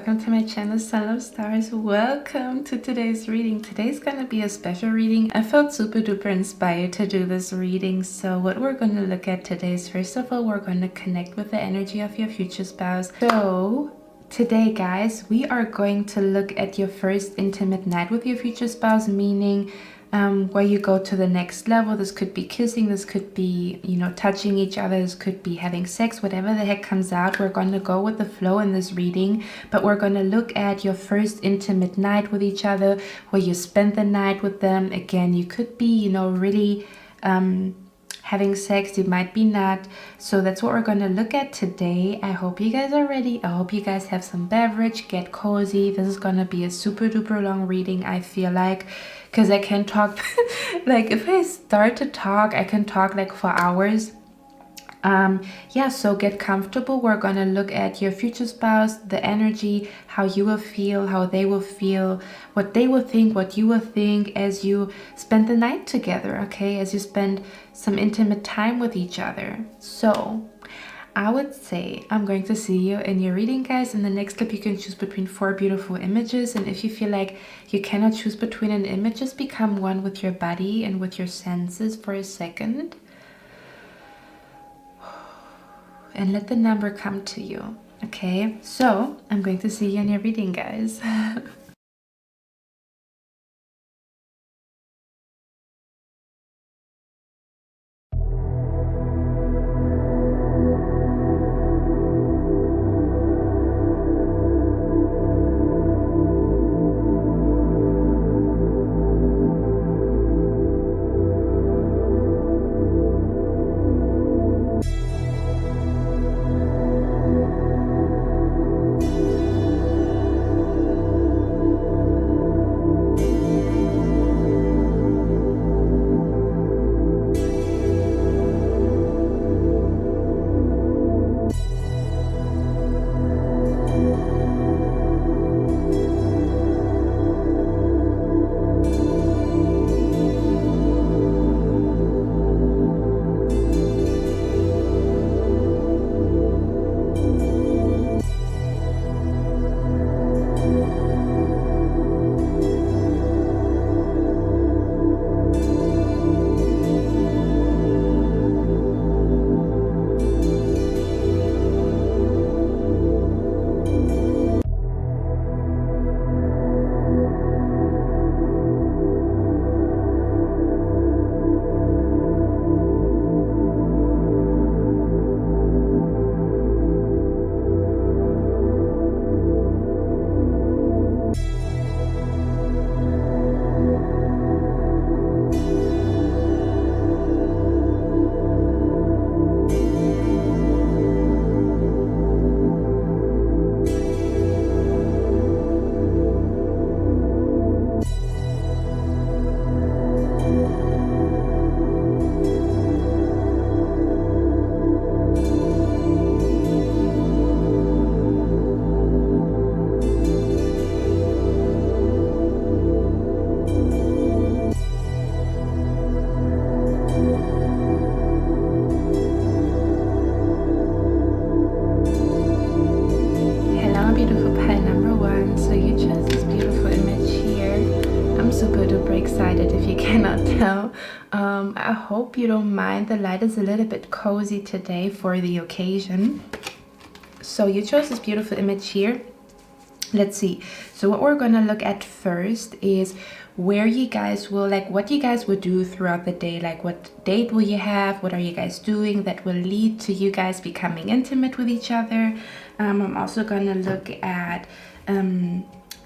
welcome to my channel, Sun Love Stars. Welcome to today's reading. Today's gonna be a special reading. I felt super duper inspired to do this reading. So what we're going to look at today is, first of all, we're going to connect with the energy of your future spouse. So today, guys, we are going to look at your first intimate night with your future spouse, meaning where you go to the next level. This could be kissing, this could be, touching each other, this could be having sex, whatever the heck comes out. We're going to go with the flow in this reading, but we're going to look at your first intimate night with each other, where you spent the night with them. Again, you could be, really having sex, you might be not. So that's what we're going to look at today. I hope you guys are ready. I hope you guys have some beverage, get cozy. This is going to be a super duper long reading, I feel like, because I can talk like, if I start to talk, I can talk like for hours. So get comfortable. We're gonna look at your future spouse, the energy, how you will feel, how they will feel, what they will think, what you will think as you spend the night together, okay, as you spend some intimate time with each other. So I would say I'm going to see you in your reading, guys. In the next clip, you can choose between 4 beautiful images, and if you feel like you cannot choose between an image, just become one with your body and with your senses for a second. And let the number come to you. Okay, so I'm going to see you in your reading, guys. I hope you don't mind. The light is a little bit cozy today for the occasion. So you chose this beautiful image here. Let's see. So what we're going to look at first is where you guys will, like, what you guys will do throughout the day. Like, what date will you have? What are you guys doing that will lead to you guys becoming intimate with each other? I'm also going to look at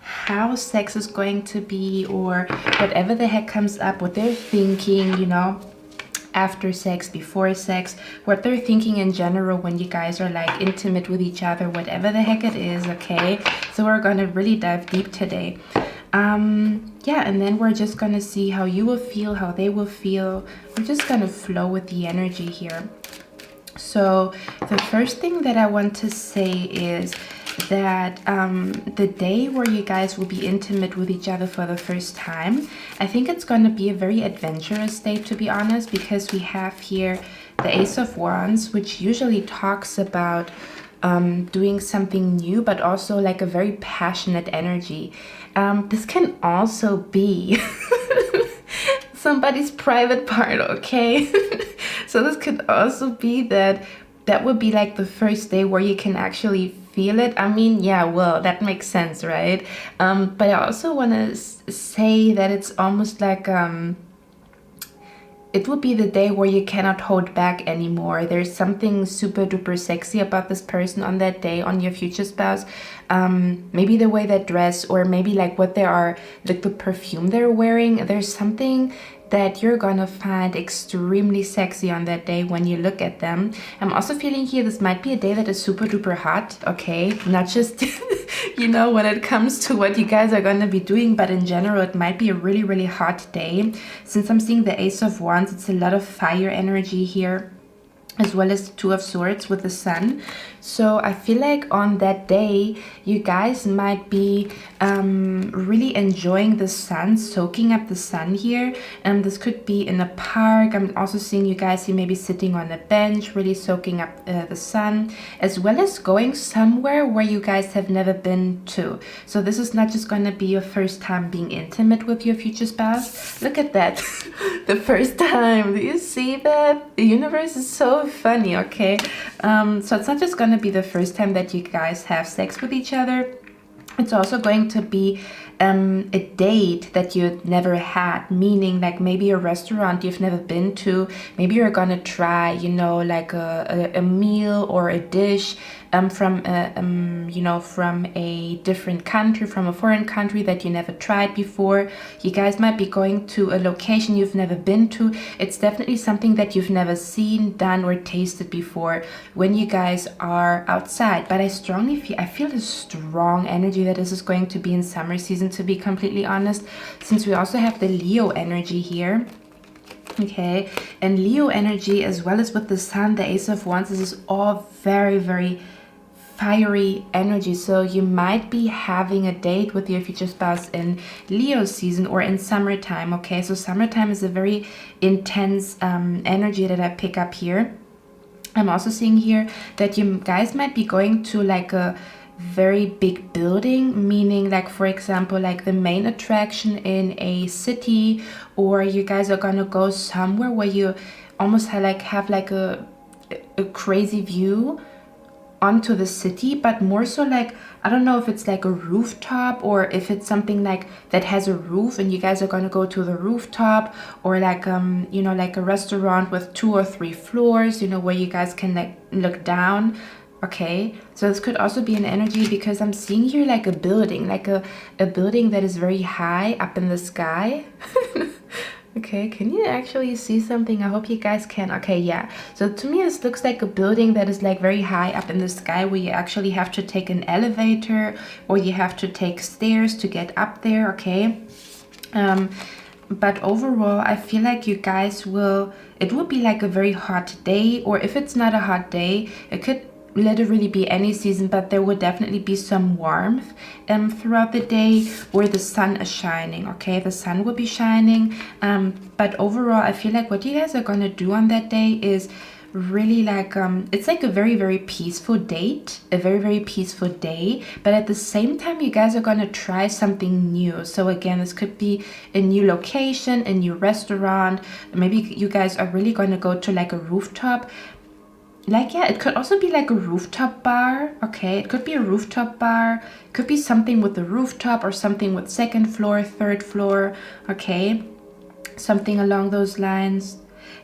how sex is going to be, or whatever the heck comes up, what they're thinking, after sex, before sex, what they're thinking in general when you guys are like intimate with each other, whatever the heck it is, okay? So we're gonna really dive deep today. And then we're just gonna see how you will feel, how they will feel. We're just gonna flow with the energy here. So the first thing that I want to say is that the day where you guys will be intimate with each other for the first time, I think it's going to be a very adventurous day, to be honest, because we have here the Ace of Wands, which usually talks about doing something new, but also like a very passionate energy. This can also be somebody's private part, okay? So this could also be that would be like the first day where you can actually feel it. I mean, yeah, well, that makes sense, right? But I also want to say that it's almost like it would be the day where you cannot hold back anymore. There's something super duper sexy about this person on that day, on your future spouse. Maybe the way they dress, or maybe like what they are, like the perfume they're wearing. There's something that you're gonna find extremely sexy on that day when you look at them. I'm also feeling here this might be a day that is super duper hot, okay? Not just, you know, when it comes to what you guys are gonna be doing, but in general, it might be a really, really hot day. Since I'm seeing the Ace of Wands, it's a lot of fire energy here, as well as the Two of Swords with the Sun. So I feel like on that day, you guys might be really enjoying the sun, soaking up the sun here. This could be in a park. I'm also seeing you guys, you may be sitting on a bench, really soaking up the sun, as well as going somewhere where you guys have never been to. So this is not just going to be your first time being intimate with your future spouse. Look at that. The first time. Do you see that? The universe is so funny, okay? So it's not just going to be the first time that you guys have sex with each other. It's also going to be a date that you never had, meaning like maybe a restaurant you've never been to. Maybe you're gonna try, you know, like a meal or a dish from you know, from a different country, from a foreign country that you never tried before. You guys might be going to a location you've never been to. It's definitely something that you've never seen, done, or tasted before when you guys are outside. But I strongly feel, I feel a strong energy that this is going to be in summer season, to be completely honest, since we also have the Leo energy here. Okay, and Leo energy, as well as with the Sun, the Ace of Wands, this is all very, very fiery energy. So you might be having a date with your future spouse in Leo season or in summertime. Okay, so summertime is a very intense energy that I pick up here. I'm also seeing here that you guys might be going to like a very big building, meaning like, for example, like the main attraction in a city, or you guys are gonna go somewhere where you almost have like a crazy view onto the city, but more so like, I don't know if it's like a rooftop or if it's something like that has a roof and you guys are gonna go to the rooftop, or like you know, like a restaurant with 2 or 3 floors, you know, where you guys can like look down. Okay, so this could also be an energy, because I'm seeing here like a building, like a building that is very high up in the sky. Okay, can you actually see something? I hope you guys can. Okay, yeah. So to me, this looks like a building that is like very high up in the sky, where you actually have to take an elevator or you have to take stairs to get up there, okay? But overall, I feel like you guys will, it will be like a very hot day, or if it's not a hot day, it could literally be any season, but there will definitely be some warmth throughout the day where the sun is shining. Okay, the sun will be shining, but overall I feel like what you guys are gonna do on that day is really like it's like a very, very peaceful date, a very, very peaceful day, but at the same time you guys are gonna try something new. So again, this could be a new location, a new restaurant. Maybe you guys are really gonna go to like a rooftop. Like, yeah, it could also be like a rooftop bar. Okay, it could be a rooftop bar. It could be something with the rooftop, or something with 2nd floor, 3rd floor. Okay, something along those lines.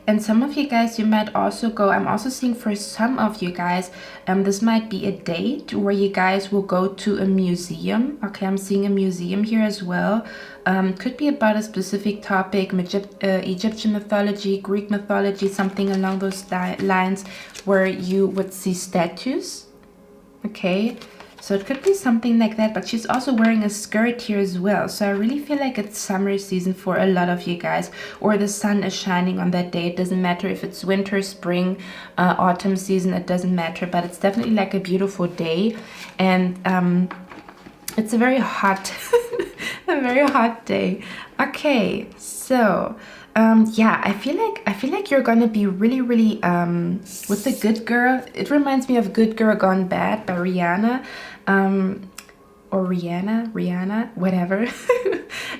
And some of you guys, you might also go, I'm also seeing for some of you guys, this might be a date where you guys will go to a museum. Okay, I'm seeing a museum here as well. Could be about a specific topic, Egyptian mythology, Greek mythology, something along those lines, where you would see statues. Okay, so it could be something like that, but she's also wearing a skirt here as well. So I really feel like it's summer season for a lot of you guys, or the sun is shining on that day. It doesn't matter if it's winter, spring, autumn season, it doesn't matter, but it's definitely like a beautiful day. And it's a very hot, a very hot day. Okay, so Yeah, I feel like you're gonna be really, really with the Good Girl. It reminds me of Good Girl Gone Bad by Rihanna. Or Rihanna, whatever.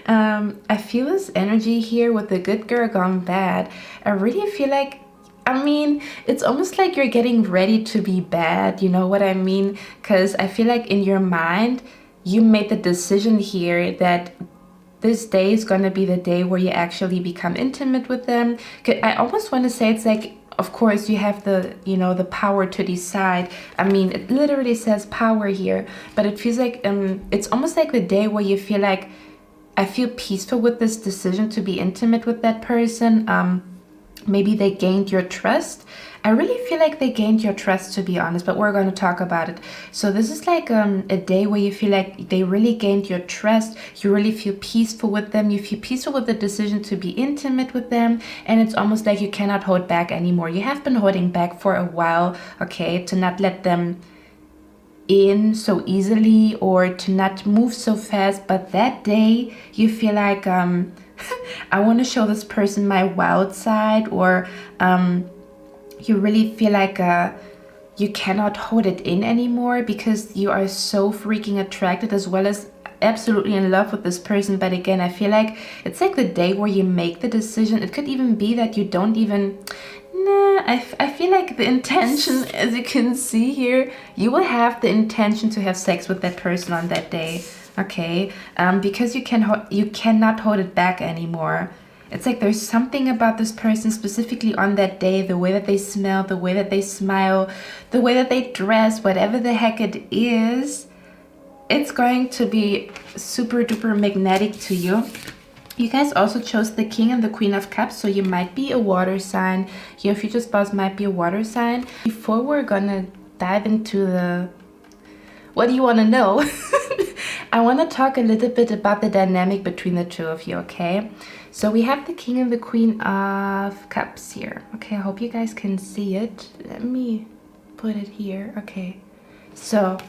I feel this energy here with the Good Girl Gone Bad. I really feel like, I mean, it's almost like you're getting ready to be bad, you know what I mean? Because I feel like in your mind, you made the decision here that this day is gonna be the day where you actually become intimate with them. I almost want to say it's like, of course, you have the, you know, the power to decide. I mean, it literally says power here, but it feels like it's almost like the day where you feel like, I feel peaceful with this decision to be intimate with that person. Maybe they gained your trust. I really feel like they gained your trust, to be honest, but we're going to talk about it. So this is like a day where you feel like they really gained your trust. You really feel peaceful with them. You feel peaceful with the decision to be intimate with them. And it's almost like you cannot hold back anymore. You have been holding back for a while, okay, to not let them in so easily or to not move so fast. But that day you feel like I want to show this person my wild side, or you really feel like you cannot hold it in anymore because you are so freaking attracted as well as absolutely in love with this person. But again, I feel like it's like the day where you make the decision. It could even be that you don't even, I feel like the intention, as you can see here, you will have the intention to have sex with that person on that day, okay? Because you cannot hold it back anymore. It's like there's something about this person specifically on that day, the way that they smell, the way that they smile, the way that they dress, whatever the heck it is, it's going to be super duper magnetic to you. You guys also chose the King and the Queen of Cups, so you might be a water sign. Your future spouse might be a water sign. Before we're gonna dive into the what do you want to know, I want to talk a little bit about the dynamic between the two of you, okay? So we have the King and the Queen of Cups here. Okay, I hope you guys can see it. Let me put it here. Okay. So,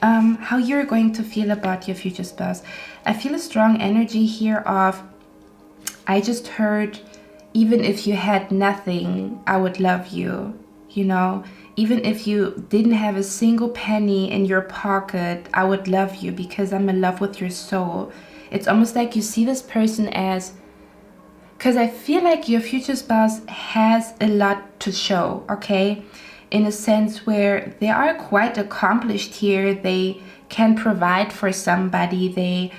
how you're going to feel about your future spouse. I feel a strong energy here of, I just heard, even if you had nothing, I would love you, you know? Even if you didn't have a single penny in your pocket, I would love you because I'm in love with your soul. It's almost like you see this person as, because I feel like your future spouse has a lot to show, okay? In a sense where they are quite accomplished here. They can provide for somebody. They're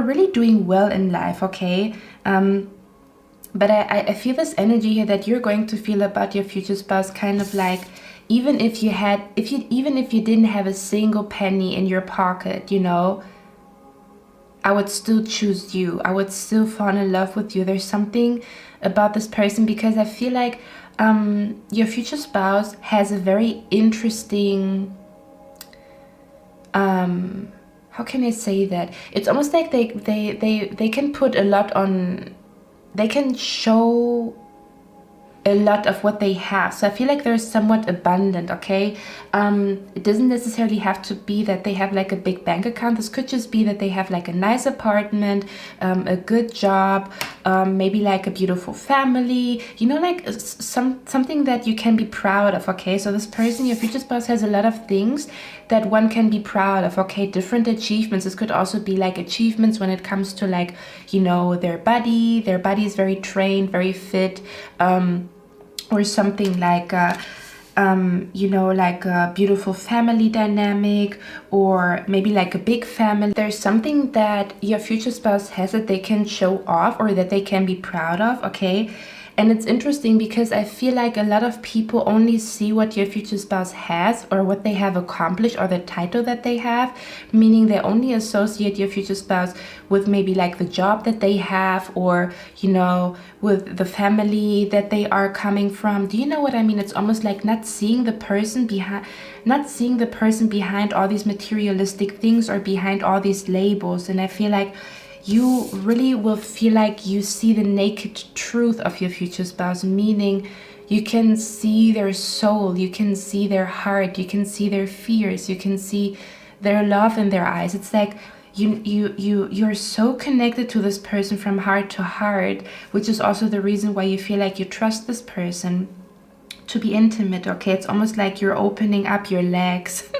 really doing well in life, okay? But I feel this energy here that you're going to feel about your future spouse, kind of like, even if you didn't have a single penny in your pocket, you know, I would still choose you. I would still fall in love with you. There's something about this person because I feel like your future spouse has a very interesting, how can I say that? It's almost like they can put a lot on, they can show a lot of what they have. So I feel like they're somewhat abundant, okay? It doesn't necessarily have to be that they have like a big bank account. This could just be that they have like a nice apartment, a good job, maybe like a beautiful family, you know, like something that you can be proud of, okay? So this person, your future spouse, has a lot of things that one can be proud of, okay? Different achievements. This could also be like achievements when it comes to like, you know, their body is very trained, very fit, or something like, you know, like a beautiful family dynamic, or maybe like a big family. There's something that your future spouse has that they can show off or that they can be proud of, okay? And it's interesting because I feel like a lot of people only see what your future spouse has or what they have accomplished or the title that they have, meaning they only associate your future spouse with maybe like the job that they have, or, you know, with the family that they are coming from. Do you know what I mean? It's almost like not seeing the person behind all these materialistic things or behind all these labels. And I feel like you really will feel like you see the naked truth of your future spouse, meaning you can see their soul, you can see their heart, you can see their fears, you can see their love in their eyes. It's like you're so connected to this person from heart to heart, which is also the reason why you feel like you trust this person to be intimate, okay? It's almost like you're opening up your legs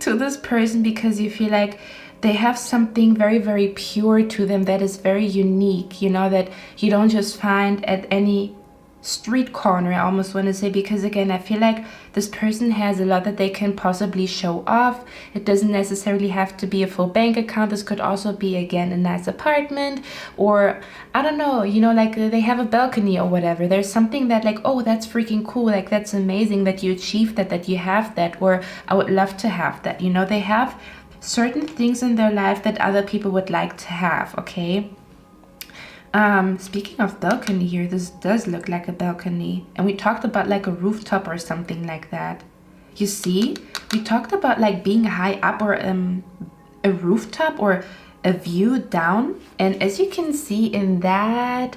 to this person because you feel like they have something very, very pure to them that is very unique, you know, that you don't just find at any street corner, I almost want to say, because again, I feel like this person has a lot that they can possibly show off. It doesn't necessarily have to be a full bank account. This could also be, again, a nice apartment, or I don't know, you know, like they have a balcony or whatever. There's something that like, oh, that's freaking cool, like that's amazing that you achieved that you have that, or I would love to have that. You know, they have certain things in their life that other people would like to have, okay? Speaking of balcony here, this does look like a balcony, and we talked about like a rooftop or something like that. You see, we talked about like being high up, or a rooftop or a view down, and as you can see in that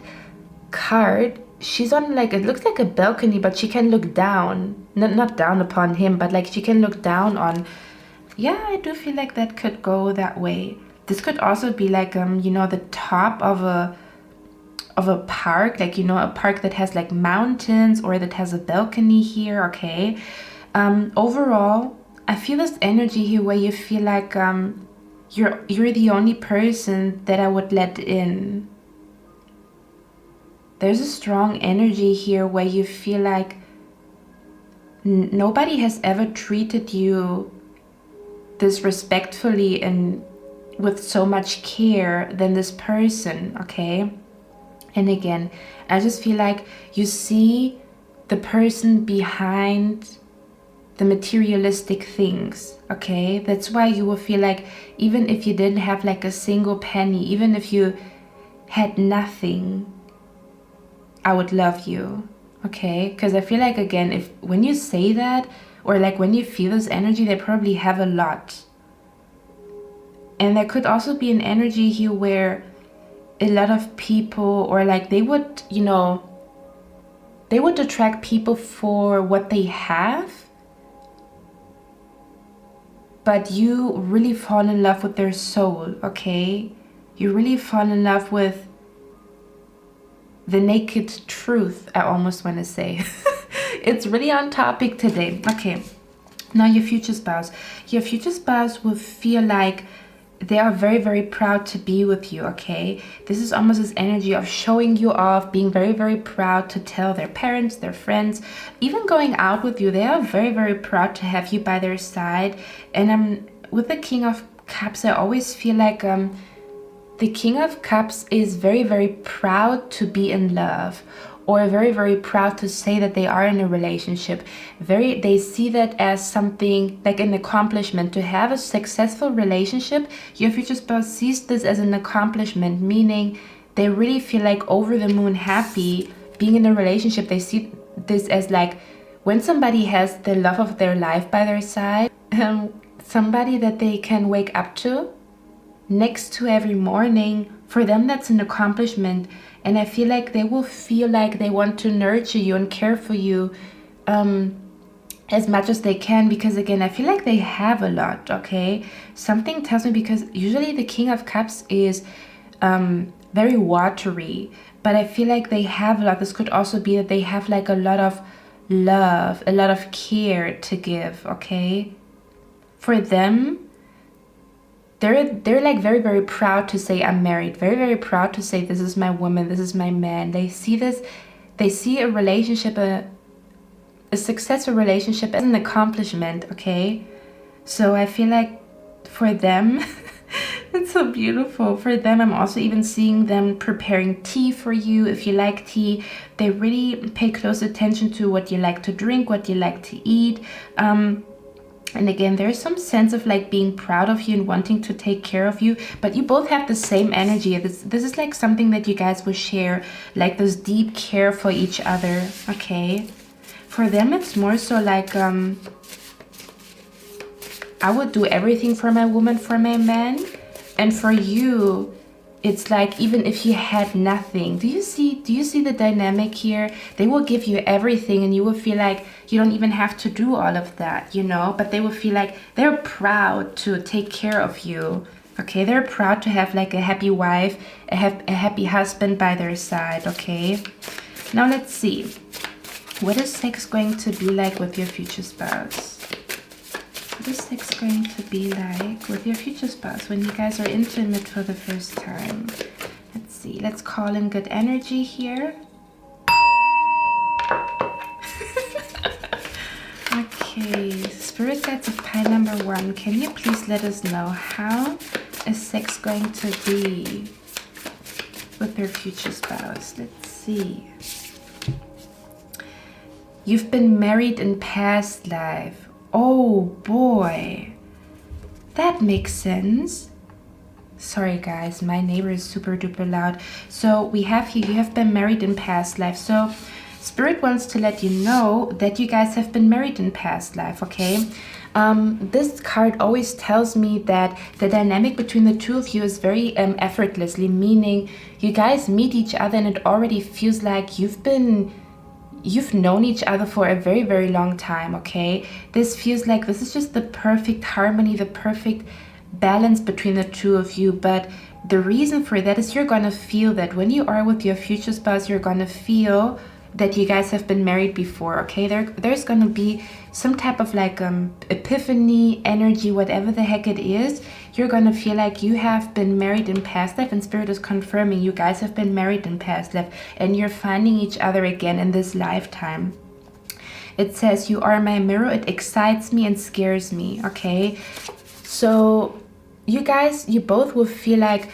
card, she's on like, it looks like a balcony, but she can look down, not down upon him, but like she can look down on. Yeah, I do feel like that could go that way. This could also be like you know, the top of a park, like, you know, a park that has like mountains or that has a balcony here, okay? Overall, I feel this energy here where you feel like you're the only person that I would let in. There's a strong energy here where you feel like nobody has ever treated you this respectfully and with so much care than this person, okay? And again, I just feel like you see the person behind the materialistic things, okay? That's why you will feel like even if you didn't have like a single penny, even if you had nothing, I would love you, okay? Because I feel like, again, if when you say that, or like when you feel this energy, they probably have a lot. And there could also be an energy here where a lot of people, or like they would, you know, they would attract people for what they have, but you really fall in love with their soul, okay? You really fall in love with the naked truth, I almost want to say. It's really on topic today. Okay, now your future spouse. Your future spouse will feel like they are very, very proud to be with you, okay? This is almost this energy of showing you off, being very, very proud to tell their parents, their friends, even going out with you. They are very, very proud to have you by their side. And with the King of Cups, I always feel like the King of Cups is very, very proud to be in love, or very, very proud to say that they are in a relationship. They see that as something like an accomplishment. To have a successful relationship, your future spouse sees this as an accomplishment, meaning they really feel like over the moon happy being in a relationship. They see this as like when somebody has the love of their life by their side, somebody that they can wake up to next to every morning. For them, that's an accomplishment. And I feel like they will feel like they want to nurture you and care for you as much as they can, because again, I feel like they have a lot, okay? Something tells me, because usually the King of Cups is very watery, but I feel like they have a lot. This could also be that they have like a lot of love, a lot of care to give, okay? For them, they're like very, very proud to say I'm married, very, very proud to say this is my woman, this is my man. They see this, they see a relationship, a successful relationship as an accomplishment, okay? So I feel like for them, it's so beautiful. For them, I'm also even seeing them preparing tea for you. If you like tea, they really pay close attention to what you like to drink, what you like to eat. And again, there's some sense of like being proud of you and wanting to take care of you, but you both have the same energy. This is like something that you guys will share, like this deep care for each other, okay? For them, it's more so like, I would do everything for my woman, for my man. And for you, it's like, even if you had nothing, do you see the dynamic here? They will give you everything and you will feel like you don't even have to do all of that, you know, but they will feel like they're proud to take care of you. Okay, they're proud to have like a happy wife, a happy husband by their side, okay? Now let's see. What is sex going to be like with your future spouse? What is sex going to be like with your future spouse when you guys are intimate for the first time? Let's see. Let's call in good energy here. Okay, spirit guides of pile number 1. Can you please let us know how is sex going to be with your future spouse? Let's see. You've been married in past life. Oh boy, that makes sense. Sorry guys, my neighbor is super duper loud. So we have here, you have been married in past life. So Spirit wants to let you know that you guys have been married in past life, okay? This card always tells me that the dynamic between the two of you is very effortlessly, meaning you guys meet each other and it already feels like you've known each other for a very, very long time, okay? This feels like this is just the perfect harmony, the perfect balance between the two of you. But the reason for that is you're gonna feel that when you are with your future spouse, you're gonna feel that you guys have been married before, okay? There's gonna be some type of like epiphany, energy, whatever the heck it is. You're gonna feel like you have been married in past life, and Spirit is confirming you guys have been married in past life and you're finding each other again in this lifetime. It says, you are my mirror, it excites me and scares me, okay? So you guys, you both will feel like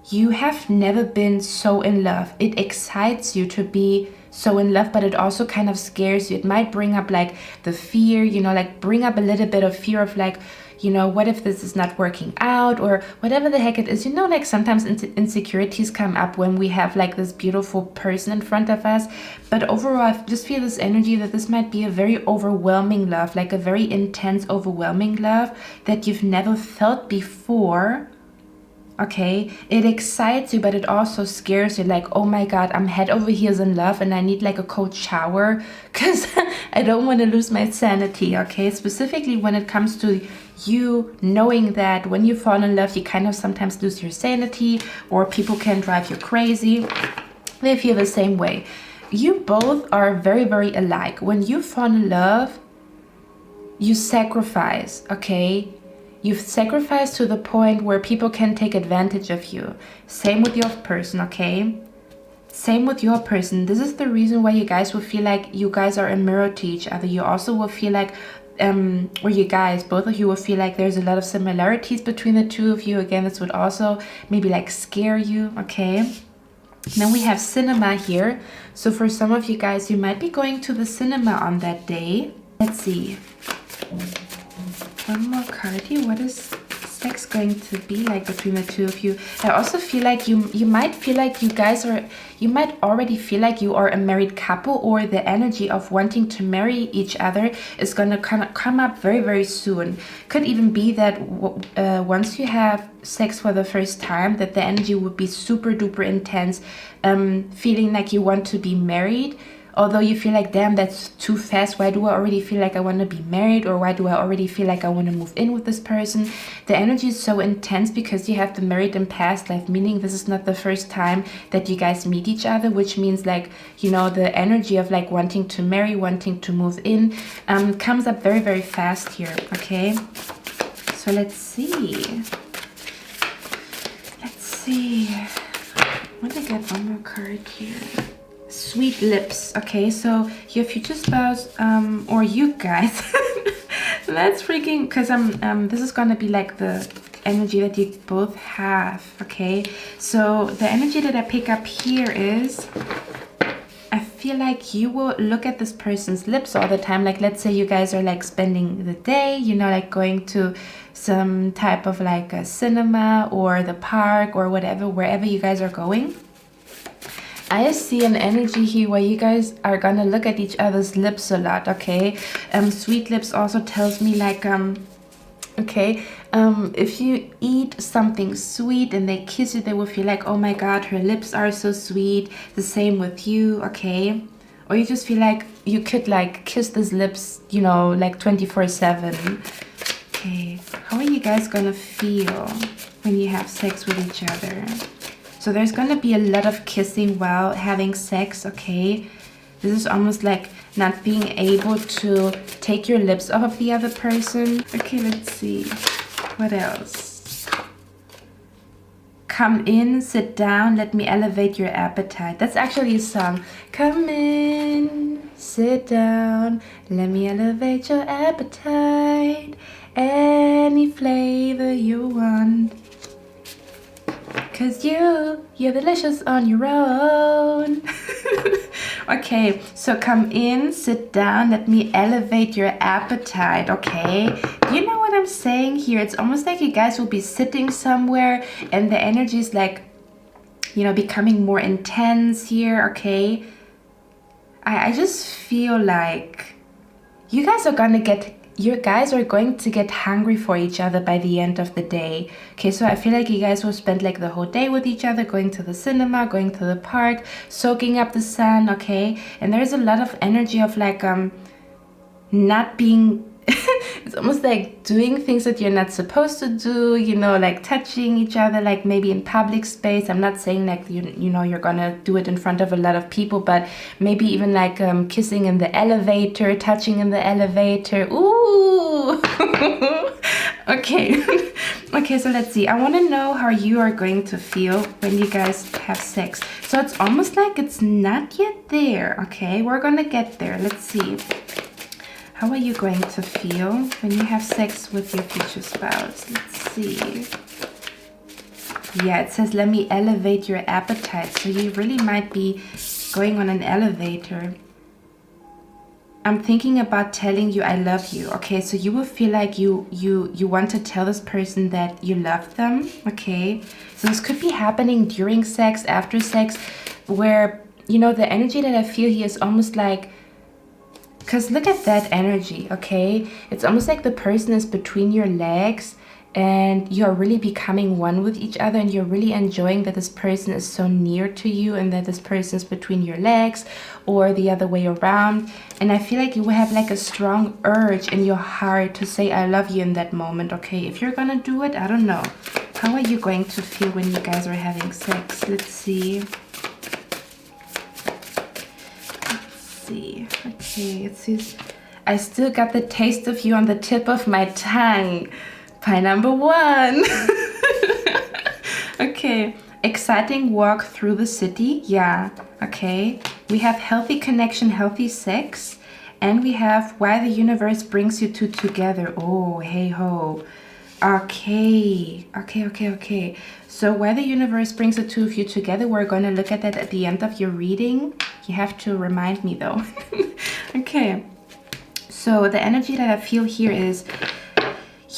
you have never been so in love. It excites you to be so in love, but it also kind of scares you. It might bring up like the fear, you know, like bring up a little bit of fear of like, you know, what if this is not working out or whatever the heck it is. You know, like sometimes insecurities come up when we have like this beautiful person in front of us. But overall, I just feel this energy that this might be a very overwhelming love, like a very intense, overwhelming love that you've never felt before. Okay, it excites you, but it also scares you, like, oh my god, I'm head over heels in love and I need like a cold shower because I don't want to lose my sanity, okay? Specifically when it comes to you knowing that when you fall in love, you kind of sometimes lose your sanity or people can drive you crazy. They feel the same way. You both are very, very alike. When you fall in love, you sacrifice, okay? You've sacrificed to the point where people can take advantage of you. Same with your person, okay? Same with your person. This is the reason why you guys will feel like you guys are a mirror to each other. You also will feel like, or you guys, both of you will feel like there's a lot of similarities between the two of you. Again, this would also maybe like scare you, okay? Then we have cinema here. So for some of you guys, you might be going to the cinema on that day. Let's see. One more card here. What is sex going to be like between the two of you? I also feel like you might feel like you might already feel like you are a married couple, or the energy of wanting to marry each other is going to come up very, very soon. Could even be that once you have sex for the first time, that the energy would be super duper intense, feeling like you want to be married. Although you feel like, damn, that's too fast. Why do I already feel like I want to be married? Or why do I already feel like I want to move in with this person? The energy is so intense because you have been married in past life, meaning this is not the first time that you guys meet each other, which means like, you know, the energy of like wanting to marry, wanting to move in, comes up very, very fast here, okay? So let's see. Let's see. I want to get one more card here. Sweet lips. Okay, so your future spouse, or you guys, that's freaking, because this is gonna be like the energy that you both have, okay? So the energy that I pick up here is, I feel like you will look at this person's lips all the time. Like, let's say you guys are like spending the day, you know, like going to some type of like a cinema or the park or whatever, wherever you guys are going. I see an energy here where you guys are gonna look at each other's lips a lot, okay? Sweet lips also tells me like, okay, if you eat something sweet and they kiss you, they will feel like, oh my god, her lips are so sweet. The same with you, okay? Or you just feel like you could like kiss these lips, you know, like 24/7. Okay, how are you you guys gonna feel when you have sex with each other? So there's gonna be a lot of kissing while having sex, okay? This is almost like not being able to take your lips off of the other person. Okay, let's see. What else? Come in, sit down, let me elevate your appetite. That's actually a song. Come in, sit down, let me elevate your appetite. Any flavor you want. 'Cause you're delicious on your own. Okay, so come in, sit down, let me elevate your appetite, okay? You know what I'm saying here? It's almost like you guys will be sitting somewhere and the energy is like, you know, becoming more intense here, okay? I just feel like you guys are going to get hungry for each other by the end of the day. Okay, so I feel like you guys will spend like the whole day with each other, going to the cinema, going to the park, soaking up the sun, okay? And there's a lot of energy of like not being it's almost like doing things that you're not supposed to do, you know, like touching each other, like maybe in public space. I'm not saying like you know you're gonna do it in front of a lot of people, but maybe even like kissing in the elevator, touching in the elevator. Ooh. Okay. Okay, so let's see. I want to know how you are going to feel when you guys have sex. So it's almost like it's not yet there. Okay, we're gonna get there. Let's see. How are you going to feel when you have sex with your future spouse? Let's see. Yeah, it says, let me elevate your appetite. So you really might be going on an elevator. I'm thinking about telling you I love you. Okay, so you will feel like you want to tell this person that you love them. Okay, so this could be happening during sex, after sex, where, you know, the energy that I feel here is almost like, because look at that energy, okay? It's almost like the person is between your legs and you're really becoming one with each other and you're really enjoying that this person is so near to you and that this person is between your legs or the other way around. And I feel like you will have like a strong urge in your heart to say I love you in that moment, okay? If you're gonna do it, I don't know. How are you going to feel when you guys are having sex? Let's see. Okay, it says, I still got the taste of you on the tip of my tongue. Pie number 1. Okay, exciting walk through the city. Yeah, okay. We have healthy connection, healthy sex. And we have why the universe brings you two together. Oh, hey ho. Okay. So why the universe brings the two of you together, we're going to look at that at the end of your reading. You have to remind me though. Okay. So the energy that I feel here is,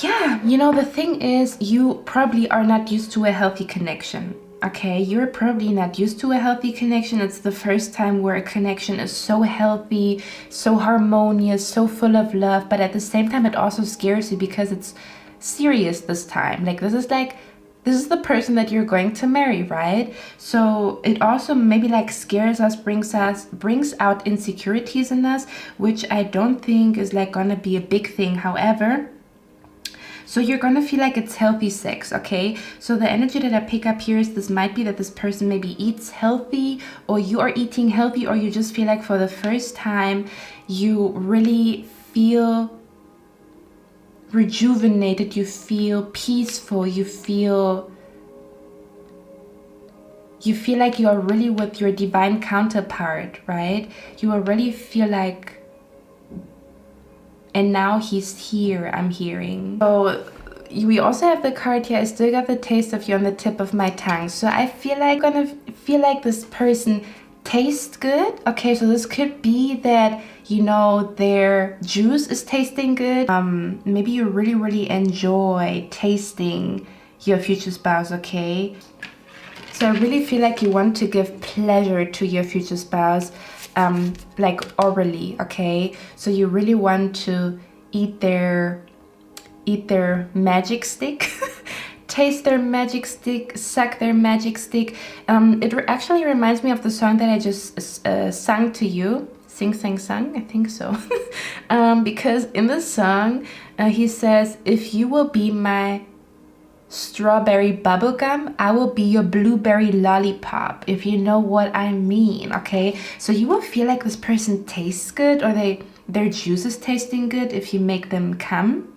yeah, you know, the thing is you probably are not used to a healthy connection. Okay, you're probably not used to a healthy connection. It's the first time where a connection is so healthy, so harmonious, so full of love, but at the same time it also scares you because it's serious this time. Like this is the person that you're going to marry, right? So it also maybe like scares us, brings out insecurities in us, which I don't think is like gonna be a big thing. However, so you're gonna feel like it's healthy sex, okay? So the energy that I pick up here is this might be that this person maybe eats healthy, or you are eating healthy, or you just feel like for the first time you really feel rejuvenated, you feel peaceful, you feel like you are really with your divine counterpart, right? You already feel like, and now he's here, I'm hearing. So we also have the card here, I still got the taste of you on the tip of my tongue. So I feel like I'm gonna feel like this person tastes good. Okay, so this could be that, you know, their juice is tasting good. Maybe you really enjoy tasting your future spouse, okay? So I really feel like you want to give pleasure to your future spouse, like orally, okay? So you really want to eat their magic stick. Taste their magic stick, suck their magic stick. It actually reminds me of the song that I just sung to you Sing Sang Sung, I think so. Because in the song, he says, if you will be my strawberry bubblegum, I will be your blueberry lollipop, if you know what I mean, okay? So you will feel like this person tastes good, or their juice is tasting good if you make them come.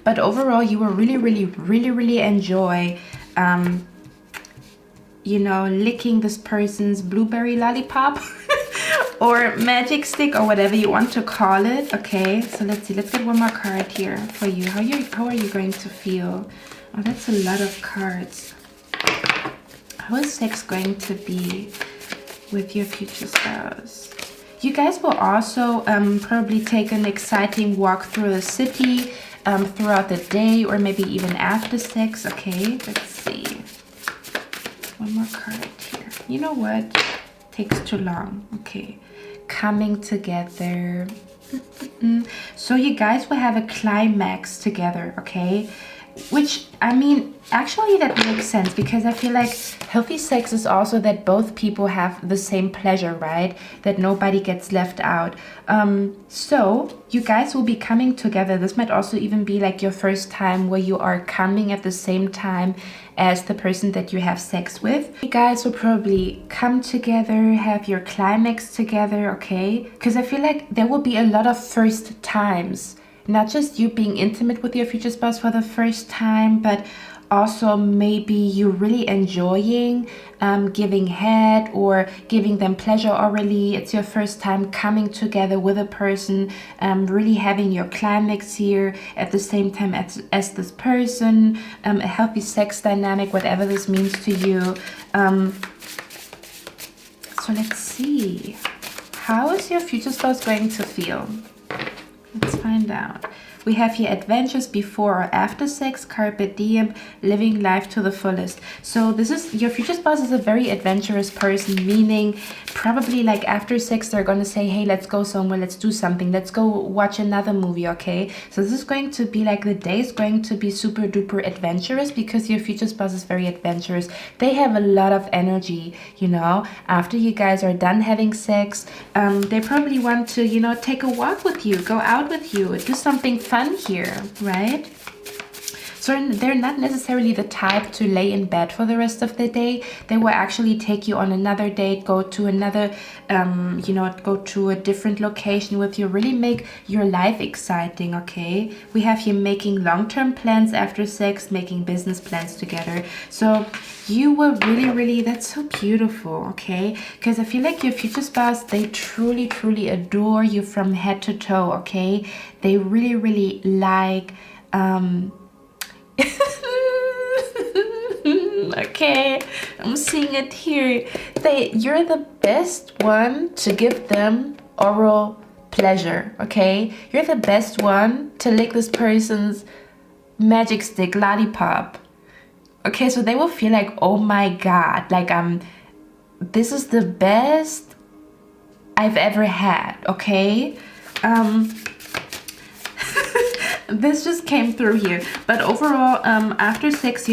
But overall, you will really enjoy, you know, licking this person's blueberry lollipop or magic stick or whatever you want to call it, okay? So let's see, let's get one more card here for you. How are you going to feel? Oh, that's a lot of cards. How is sex going to be with your future spouse? You guys will also probably take an exciting walk through the city throughout the day, or maybe even after sex, okay? Let's see. One more card here. You know what? Takes too long. Okay. Coming together. So you guys will have a climax together, okay? Which, I mean, actually that makes sense, because I feel like healthy sex is also that both people have the same pleasure, right? That nobody gets left out. So you guys will be coming together. This might also even be like your first time where you are coming at the same time as the person that you have sex with. You guys will probably come together, have your climax together, okay? Because I feel like there will be a lot of first times. Not just you being intimate with your future spouse for the first time, but also maybe you really enjoying giving head or giving them pleasure orally. It's your first time coming together with a person, really having your climax here at the same time as this person, a healthy sex dynamic, whatever this means to you. So let's see. How is your future spouse going to feel? Let's find out. We have here adventures before or after sex, carpe diem, living life to the fullest. So this is, your future spouse is a very adventurous person, meaning probably like after sex, they're going to say, hey, let's go somewhere, let's do something, let's go watch another movie, okay? So this is going to be like, the day is going to be super duper adventurous, because your future spouse is very adventurous. They have a lot of energy, you know, after you guys are done having sex. They probably want to, you know, take a walk with you, go out with you, do something fun here, right? So they're not necessarily the type to lay in bed for the rest of the day. They will actually take you on another date, go to another, you know, go to a different location with you, really make your life exciting, okay? We have here making long-term plans after sex, making business plans together. So you will really, that's so beautiful, okay? Because I feel like your future spouse, they truly adore you from head to toe, okay? They really like, okay, I'm seeing it here. You're the best one to give them oral pleasure, okay? You're the best one to lick this person's magic stick, lollipop. Okay, so they will feel like, oh my God, like this is the best I've ever had, okay? This just came through here. But overall, after sex,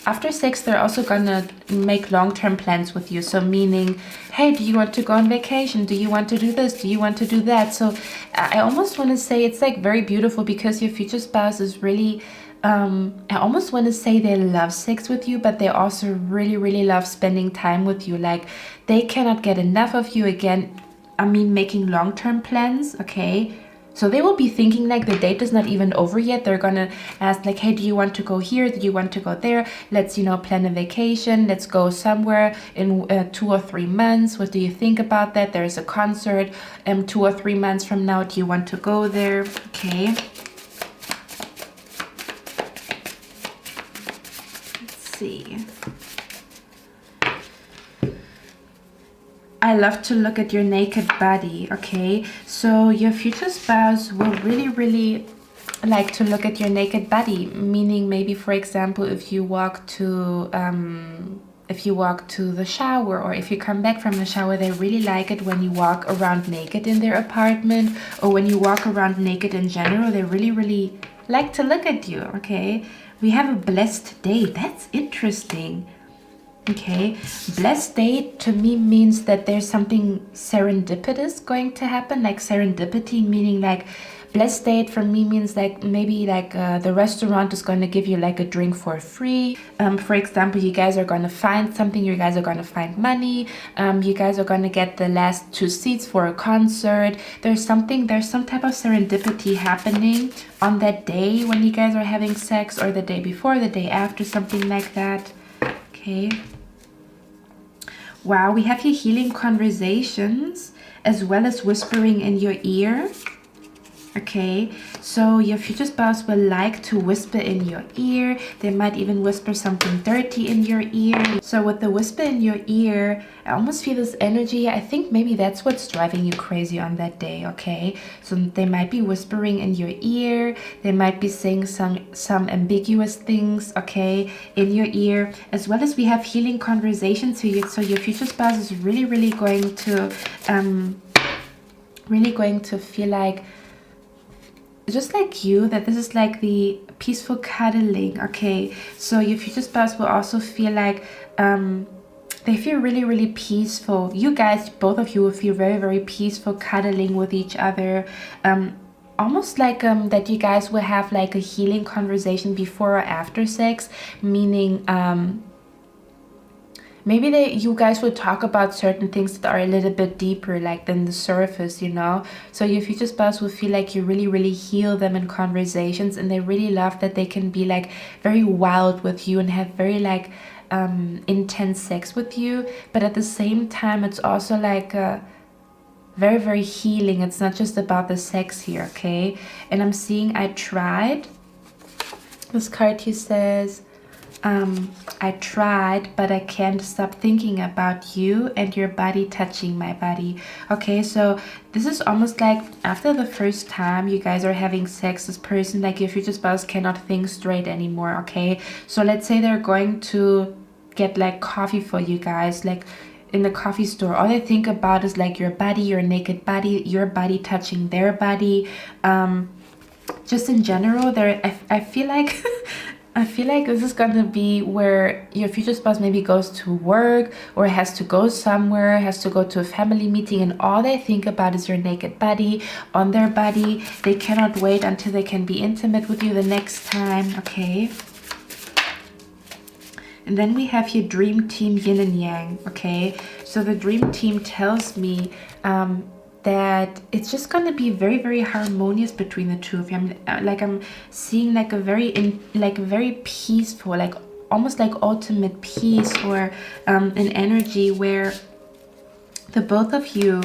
after sex, they're also gonna make long-term plans with you. So meaning, hey, do you want to go on vacation? Do you want to do this? Do you want to do that? So I almost want to say it's like very beautiful, because your future spouse is really, I almost want to say they love sex with you, but they also really love spending time with you. Like, they cannot get enough of you. Again, I mean, making long-term plans, okay? So they will be thinking like the date is not even over yet. They're gonna ask like, hey, do you want to go here? Do you want to go there? Let's, you know, plan a vacation. Let's go somewhere in 2 or 3 months. What do you think about that? There's a concert 2 or 3 months from now. Do you want to go there? Okay. Let's see. I love to look at your naked body, okay? So your future spouse will really like to look at your naked body, meaning maybe, for example, if you walk to the shower, or if you come back from the shower, they really like it when you walk around naked in their apartment, or when you walk around naked in general. They really like to look at you, okay? We have a blessed day. That's interesting. Okay, blessed date to me means that there's something serendipitous going to happen, like serendipity, meaning like blessed date for me means like maybe like the restaurant is going to give you like a drink for free. For example, you guys are going to find something, you guys are going to find money, you guys are going to get the last 2 seats for a concert. There's some type of serendipity happening on that day when you guys are having sex, or the day before, the day after, something like that. Okay. Wow, we have here healing conversations as well as whispering in your ear. Okay, so your future spouse will like to whisper in your ear. They might even whisper something dirty in your ear. So with the whisper in your ear, I almost feel this energy. I think maybe that's what's driving you crazy on that day, okay? So they might be whispering in your ear. They might be saying some ambiguous things, okay, in your ear. As well as we have healing conversations here. So your future spouse is really going to feel like, just like you, that this is like the peaceful cuddling, okay? So your future spouse will also feel like they feel really peaceful. You guys, both of you, will feel very peaceful cuddling with each other. Almost like that you guys will have like a healing conversation before or after sex, meaning maybe you guys will talk about certain things that are a little bit deeper, like than the surface, you know? So your future spouse will feel like you really heal them in conversations, and they really love that they can be like very wild with you and have very like intense sex with you. But at the same time, it's also like very healing. It's not just about the sex here, okay? And I'm seeing I tried. This card here says, I tried, but I can't stop thinking about you and your body touching my body. Okay, so this is almost like after the first time you guys are having sex, this person, like your future spouse, cannot think straight anymore, okay? So let's say they're going to get like coffee for you guys, like in the coffee store. All they think about is like your body, your naked body, your body touching their body. Just in general, I feel like I feel like this is gonna be where your future spouse maybe goes to work or has to go somewhere, has to go to a family meeting, and all they think about is your naked body on their body. They cannot wait until they can be intimate with you the next time, okay? And then we have your dream team yin and yang, okay? So the dream team tells me that it's just gonna be very harmonious between the two of you. I'm seeing like a very peaceful, like almost like ultimate peace, or an energy where the both of you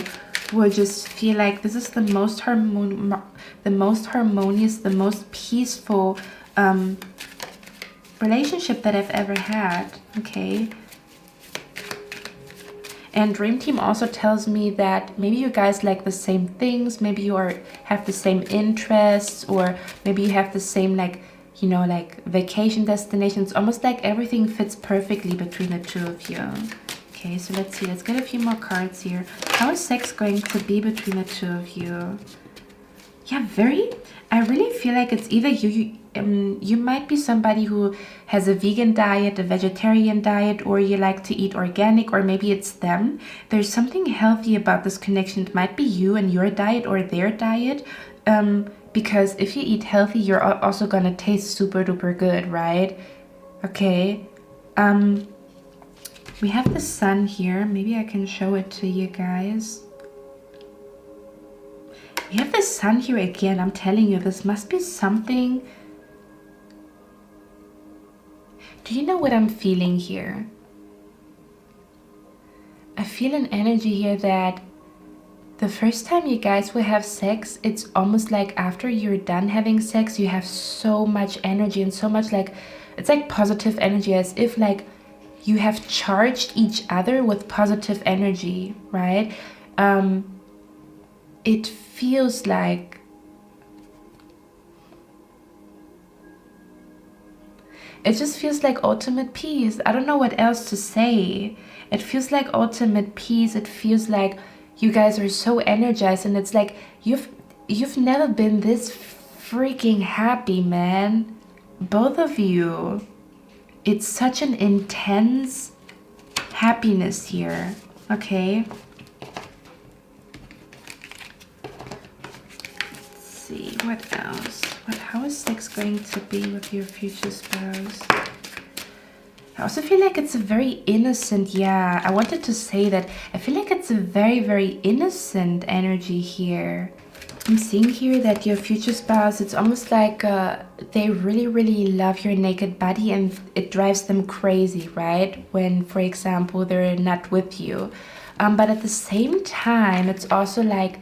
will just feel like this is the most harmonious, the most peaceful relationship that I've ever had, okay? And Dream Team also tells me that maybe you guys like the same things, maybe you have the same interests, or maybe you have the same, like, you know, like vacation destinations. Almost like everything fits perfectly between the two of you. Okay, so let's see. Let's get a few more cards here. How is sex going to be between the two of you? Yeah, I really feel like it's either you might be somebody who has a vegan diet, a vegetarian diet, or you like to eat organic, or maybe it's them. There's something healthy about this connection. It might be you and your diet or their diet, because if you eat healthy, you're also gonna taste super duper good, right? Okay. We have the sun here. Maybe I can show it to you guys. We have the sun here again. I'm telling you, this must be something. Do you know what I'm feeling here? I feel an energy here that the first time you guys will have sex, it's almost like after you're done having sex, you have so much energy and so much, like, it's like positive energy, as if like you have charged each other with positive energy, right? It feels like it just feels like ultimate peace. I don't know what else to say. It feels like ultimate peace. It feels like you guys are so energized, and it's like you've never been this freaking happy, man. Both of you. It's such an intense happiness here, okay? Let's see, what else? How is sex going to be with your future spouse? I also feel like it's a very innocent, yeah, I wanted to say that. I feel like it's a very, very innocent energy here. I'm seeing here that your future spouse, it's almost like they really, really love your naked body and it drives them crazy, right? When, for example, they're not with you. But at the same time, it's also like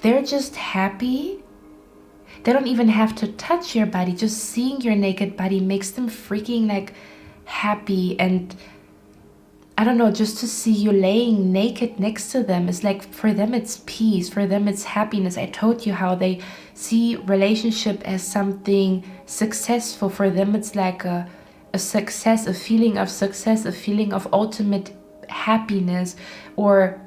they're just happy. They don't even have to touch your body. Just seeing your naked body makes them freaking like happy, and I don't know, just to see you laying naked next to them is like, for them it's peace, for them it's happiness. I told you how they see relationship as something successful. For them it's like a success, a feeling of success, a feeling of ultimate happiness. Or,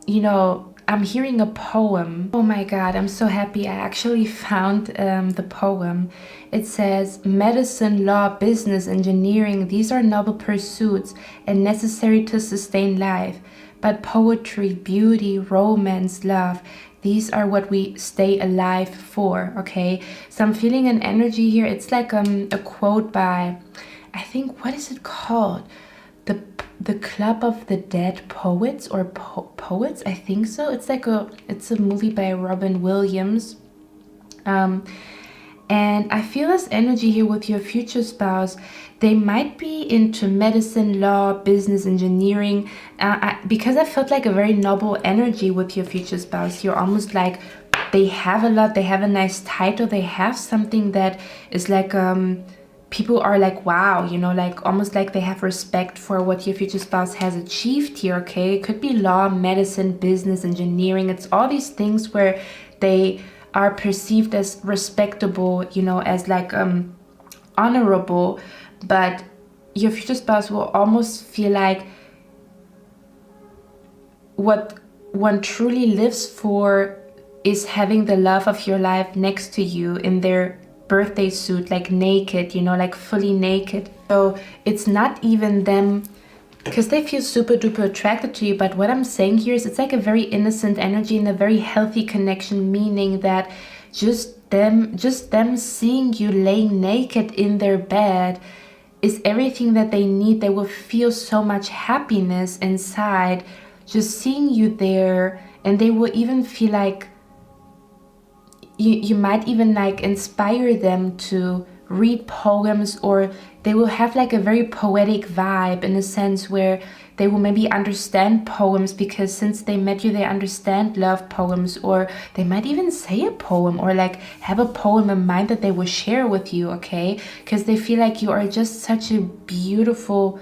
you know, I'm hearing a poem. Oh my God, I'm so happy I actually found the poem. It says, medicine, law, business, engineering, these are noble pursuits and necessary to sustain life. But poetry, beauty, romance, love, these are what we stay alive for, okay? So I'm feeling an energy here. It's like a quote by, I think, what is it called? The Club of the Dead Poets, or Poets, I think so. It's like it's a movie by Robin Williams. And I feel this energy here with your future spouse. They might be into medicine, law, business, engineering. Because I felt like a very noble energy with your future spouse. You're almost like, they have a lot, they have a nice title, they have something that is like, people are like, wow, you know, like almost like they have respect for what your future spouse has achieved here, okay? It could be law, medicine, business, engineering. It's all these things where they are perceived as respectable, you know, as like honorable. But your future spouse will almost feel like what one truly lives for is having the love of your life next to you in their birthday suit, like naked, you know, like fully naked. So it's not even them, because they feel super duper attracted to you. But what I'm saying here is it's like a very innocent energy and a very healthy connection, meaning that just them seeing you laying naked in their bed is everything that they need. They will feel so much happiness inside just seeing you there, and they will even feel like you might even like inspire them to read poems, or they will have like a very poetic vibe in a sense where they will maybe understand poems, because since they met you, they understand love poems. Or they might even say a poem, or like have a poem in mind that they will share with you, okay? Because they feel like you are just such a beautiful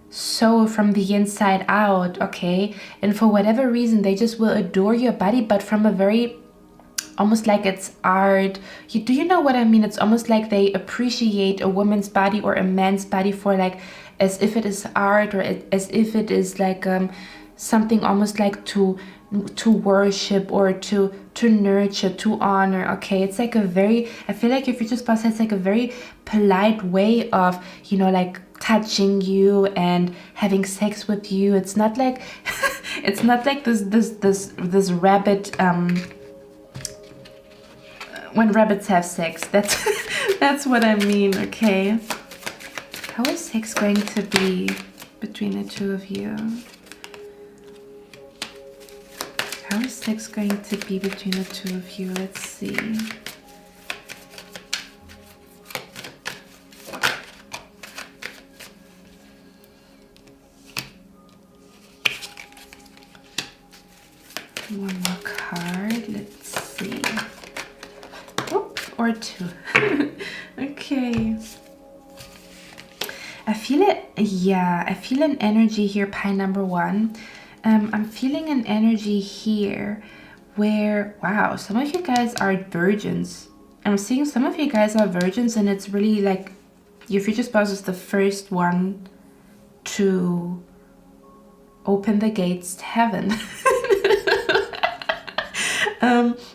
soul from the inside out, okay? And for whatever reason, they just will adore your body, but from a very, almost like it's art. Do you know what I mean? It's almost like they appreciate a woman's body or a man's body for like, as if it is art, or as if it is like something almost like to worship, or to nurture, to honor, okay? It's like a very, I feel like your future spouse has like a very polite way of, you know, like touching you and having sex with you. It's not like it's not like this rabbit when rabbits have sex. That's what I mean, okay? How is sex going to be between the two of you? How is sex going to be between the two of you? Let's see. One more card. Let's see. Or two. Okay. I feel it. Yeah, I feel an energy here, pie number one. I'm feeling an energy here where, wow, some of you guys are virgins. I'm seeing some of you guys are virgins, and it's really like your future spouse is the first one to open the gates to heaven.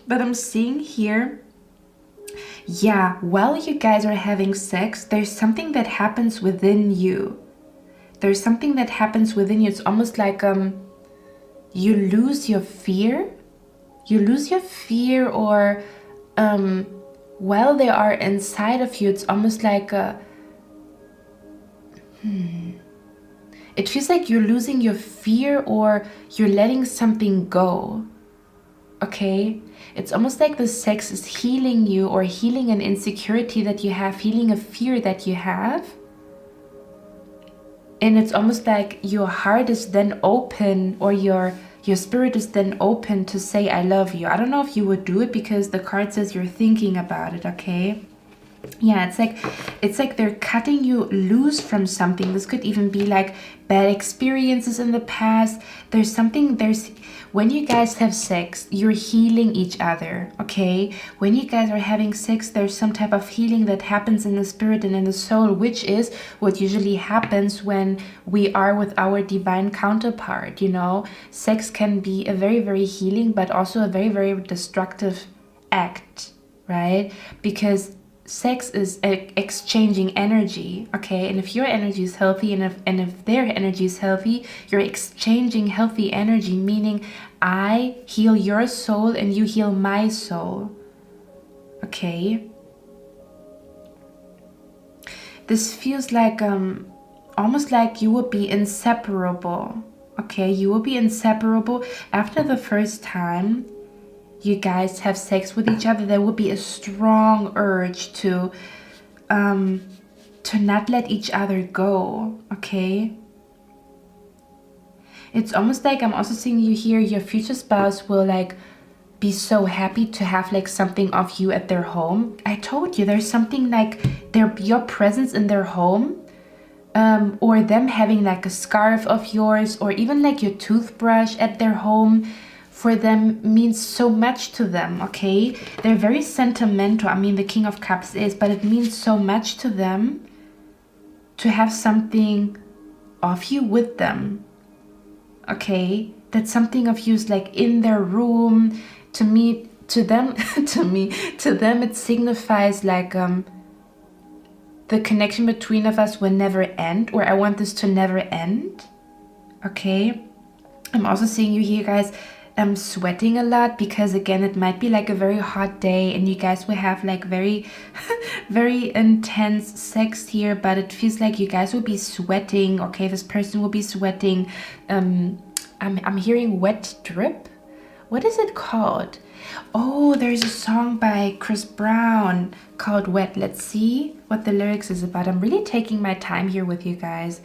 But I'm seeing here, yeah, while you guys are having sex, there's something that happens within you there's something that happens within you. It's almost like you lose your fear. You lose your fear, or while they are inside of you, it's almost like it feels like you're losing your fear, or you're letting something go. Okay? It's almost like the sex is healing you, or healing an insecurity that you have, healing a fear that you have. And it's almost like your heart is then open, or your spirit is then open to say, I love you. I don't know if you would do it, because the card says you're thinking about it, okay? Yeah, it's like they're cutting you loose from something. This could even be like bad experiences in the past. When you guys have sex, you're healing each other, okay? When you guys are having sex, there's some type of healing that happens in the spirit and in the soul, which is what usually happens when we are with our divine counterpart, you know? Sex can be a very, very healing, but also a very, very destructive act, right? Because sex is exchanging energy, okay? And if your energy is healthy, and if their energy is healthy, you're exchanging healthy energy, meaning I heal your soul and you heal my soul, okay? This feels like almost like you will be inseparable, okay? You will be inseparable. After the first time you guys have sex with each other, there will be a strong urge to not let each other go, okay? It's almost like I'm also seeing you here, your future spouse will like be so happy to have like something of you at their home. I told you, there's something like your presence in their home, or them having like a scarf of yours, or even like your toothbrush at their home, for them means so much to them, okay? They're very sentimental. I mean, the King of Cups is, but it means so much to them to have something of you with them, okay? That something of you is like in their room. To me, to them, to them, it signifies like the connection between of us will never end, or I want this to never end, okay? I'm also seeing you here, guys. I'm sweating a lot, because again, it might be like a very hot day and you guys will have like very very intense sex here, but it feels like you guys will be sweating, okay? This person will be sweating. I'm hearing wet drip. What is it called? Oh, there's a song by Chris Brown called Wet. Let's see what the lyrics is about. I'm really taking my time here with you guys,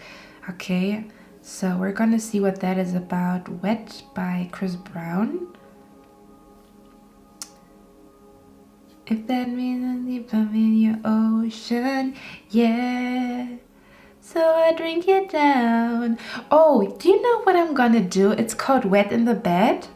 okay? So we're gonna see what that is about. Wet by Chris Brown. If that means deep in your ocean, yeah. So I drink it down. Oh, do you know what I'm gonna do? It's called Wet in the Bed.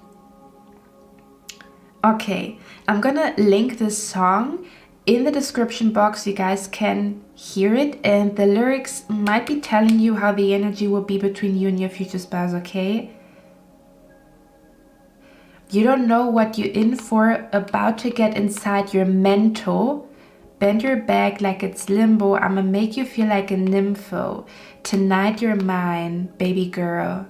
Okay, I'm gonna link this song in the description box. You guys can hear it, and the lyrics might be telling you how the energy will be between you and your future spouse, okay? You don't know what you're in for, about to get inside your mental. Bend your back like it's limbo. I'ma make you feel like a nympho. Tonight you're mine, baby girl.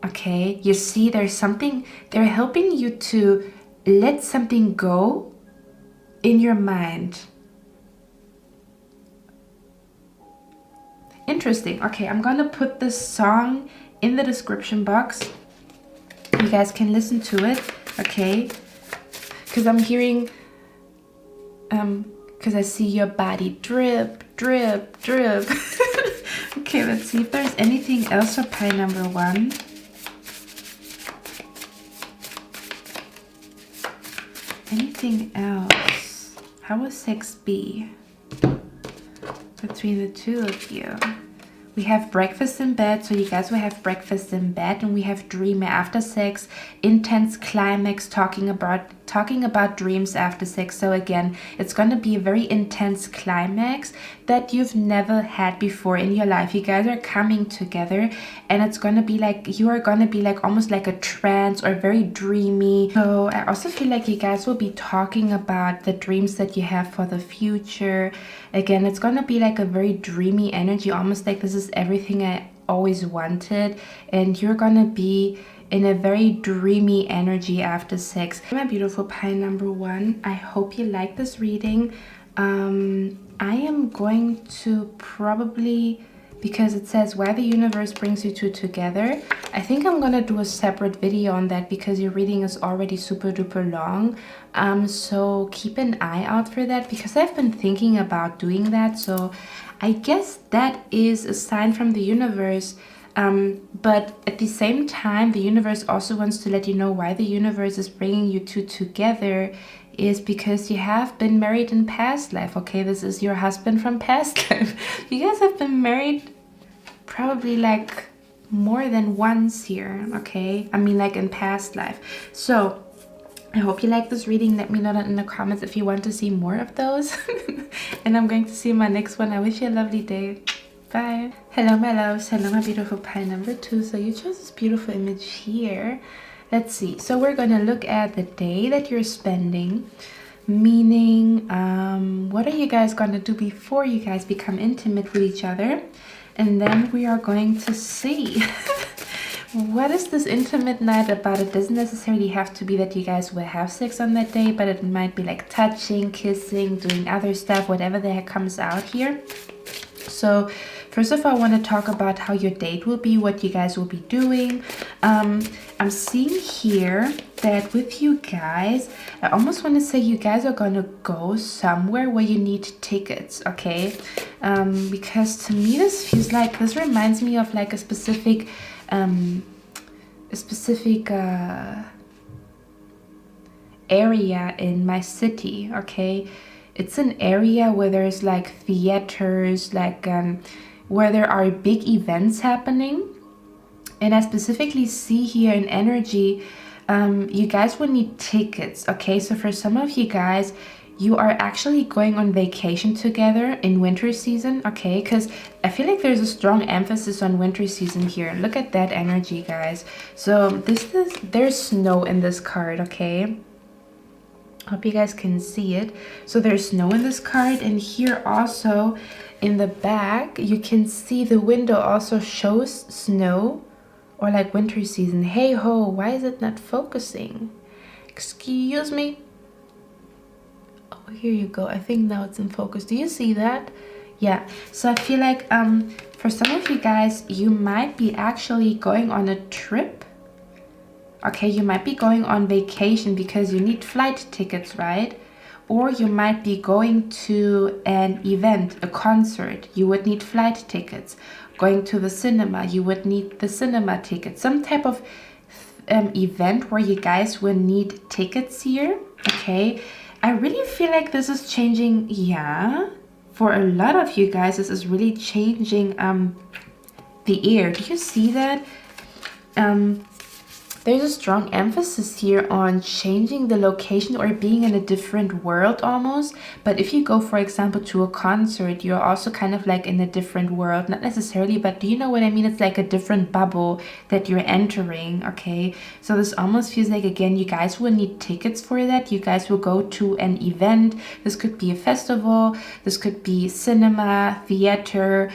Okay, you see, there's something, they're helping you to let something go in your mind. Interesting. Okay, I'm gonna put this song in the description box. You guys can listen to it, okay? Because I'm hearing, because I see your body drip, drip, drip. Okay, let's see if there's anything else for pile number 1. Anything else? How will sex be between the two of you? We have breakfast in bed, so you guys will have breakfast in bed, and we have dream after sex, intense climax, talking about talking about dreams after sex. So again, it's going to be a very intense climax that you've never had before in your life. You guys are coming together, and it's going to be like, you are going to be like almost like a trance or very dreamy. So I also feel like you guys will be talking about the dreams that you have for the future. Again, it's going to be like a very dreamy energy, almost like this is everything I always wanted, and you're going to be in a very dreamy energy after sex. My beautiful pie number 1, I hope you like this reading. I am going to probably, because it says why the universe brings you two together, I think I'm gonna do a separate video on that because your reading is already super duper long. So keep an eye out for that, because I've been thinking about doing that. So I guess that is a sign from the universe. But at the same time, the universe also wants to let you know why the universe is bringing you two together is because you have been married in past life. Okay, this is your husband from past life. You guys have been married probably like more than once here. Okay, I mean like in past life. So I hope you like this reading. Let me know in the comments if you want to see more of those. And I'm going to see you in my next one. I wish you a lovely day. Bye. Hello my loves, hello my beautiful pie number 2. So you chose this beautiful image here. Let's see. So we're going to look at the day that you're spending, meaning what are you guys going to do before you guys become intimate with each other? And then we are going to see what is this intimate night about. It doesn't necessarily have to be that you guys will have sex on that day, but it might be like touching, kissing, doing other stuff, whatever the heck comes out here. So first of all, I want to talk about how your date will be, what you guys will be doing. I'm seeing here that with you guys, I almost want to say you guys are going to go somewhere where you need tickets, okay? Because to me this feels like, this reminds me of like a specific area in my city, okay? It's an area where there's like theaters, like where there are big events happening. And I specifically see here in energy, you guys will need tickets, okay? So for some of you guys, you are actually going on vacation together in winter season, okay? Because I feel like there's a strong emphasis on winter season here. Look at that energy, guys. So there's snow in this card, okay? Hope you guys can see it. So there's snow in this card, and here also in the back you can see the window also shows snow or like winter season. Hey ho, why is it not focusing? Excuse me. Oh, here you go. I think now it's in focus. Do you see that? Yeah. So I feel like for some of you guys, you might be actually going on a trip. Okay, you might be going on vacation because you need flight tickets, right? Or you might be going to an event, a concert. You would need flight tickets. Going to the cinema, you would need the cinema tickets. Some type of event where you guys will need tickets here, okay? I really feel like this is changing, yeah. For a lot of you guys, this is really changing the air. Do you see that? There's a strong emphasis here on changing the location or being in a different world almost. But if you go, for example, to a concert, you're also kind of like in a different world. Not necessarily, but do you know what I mean? It's like a different bubble that you're entering, okay? So this almost feels like, again, you guys will need tickets for that. You guys will go to an event. This could be a festival. This could be cinema, theater,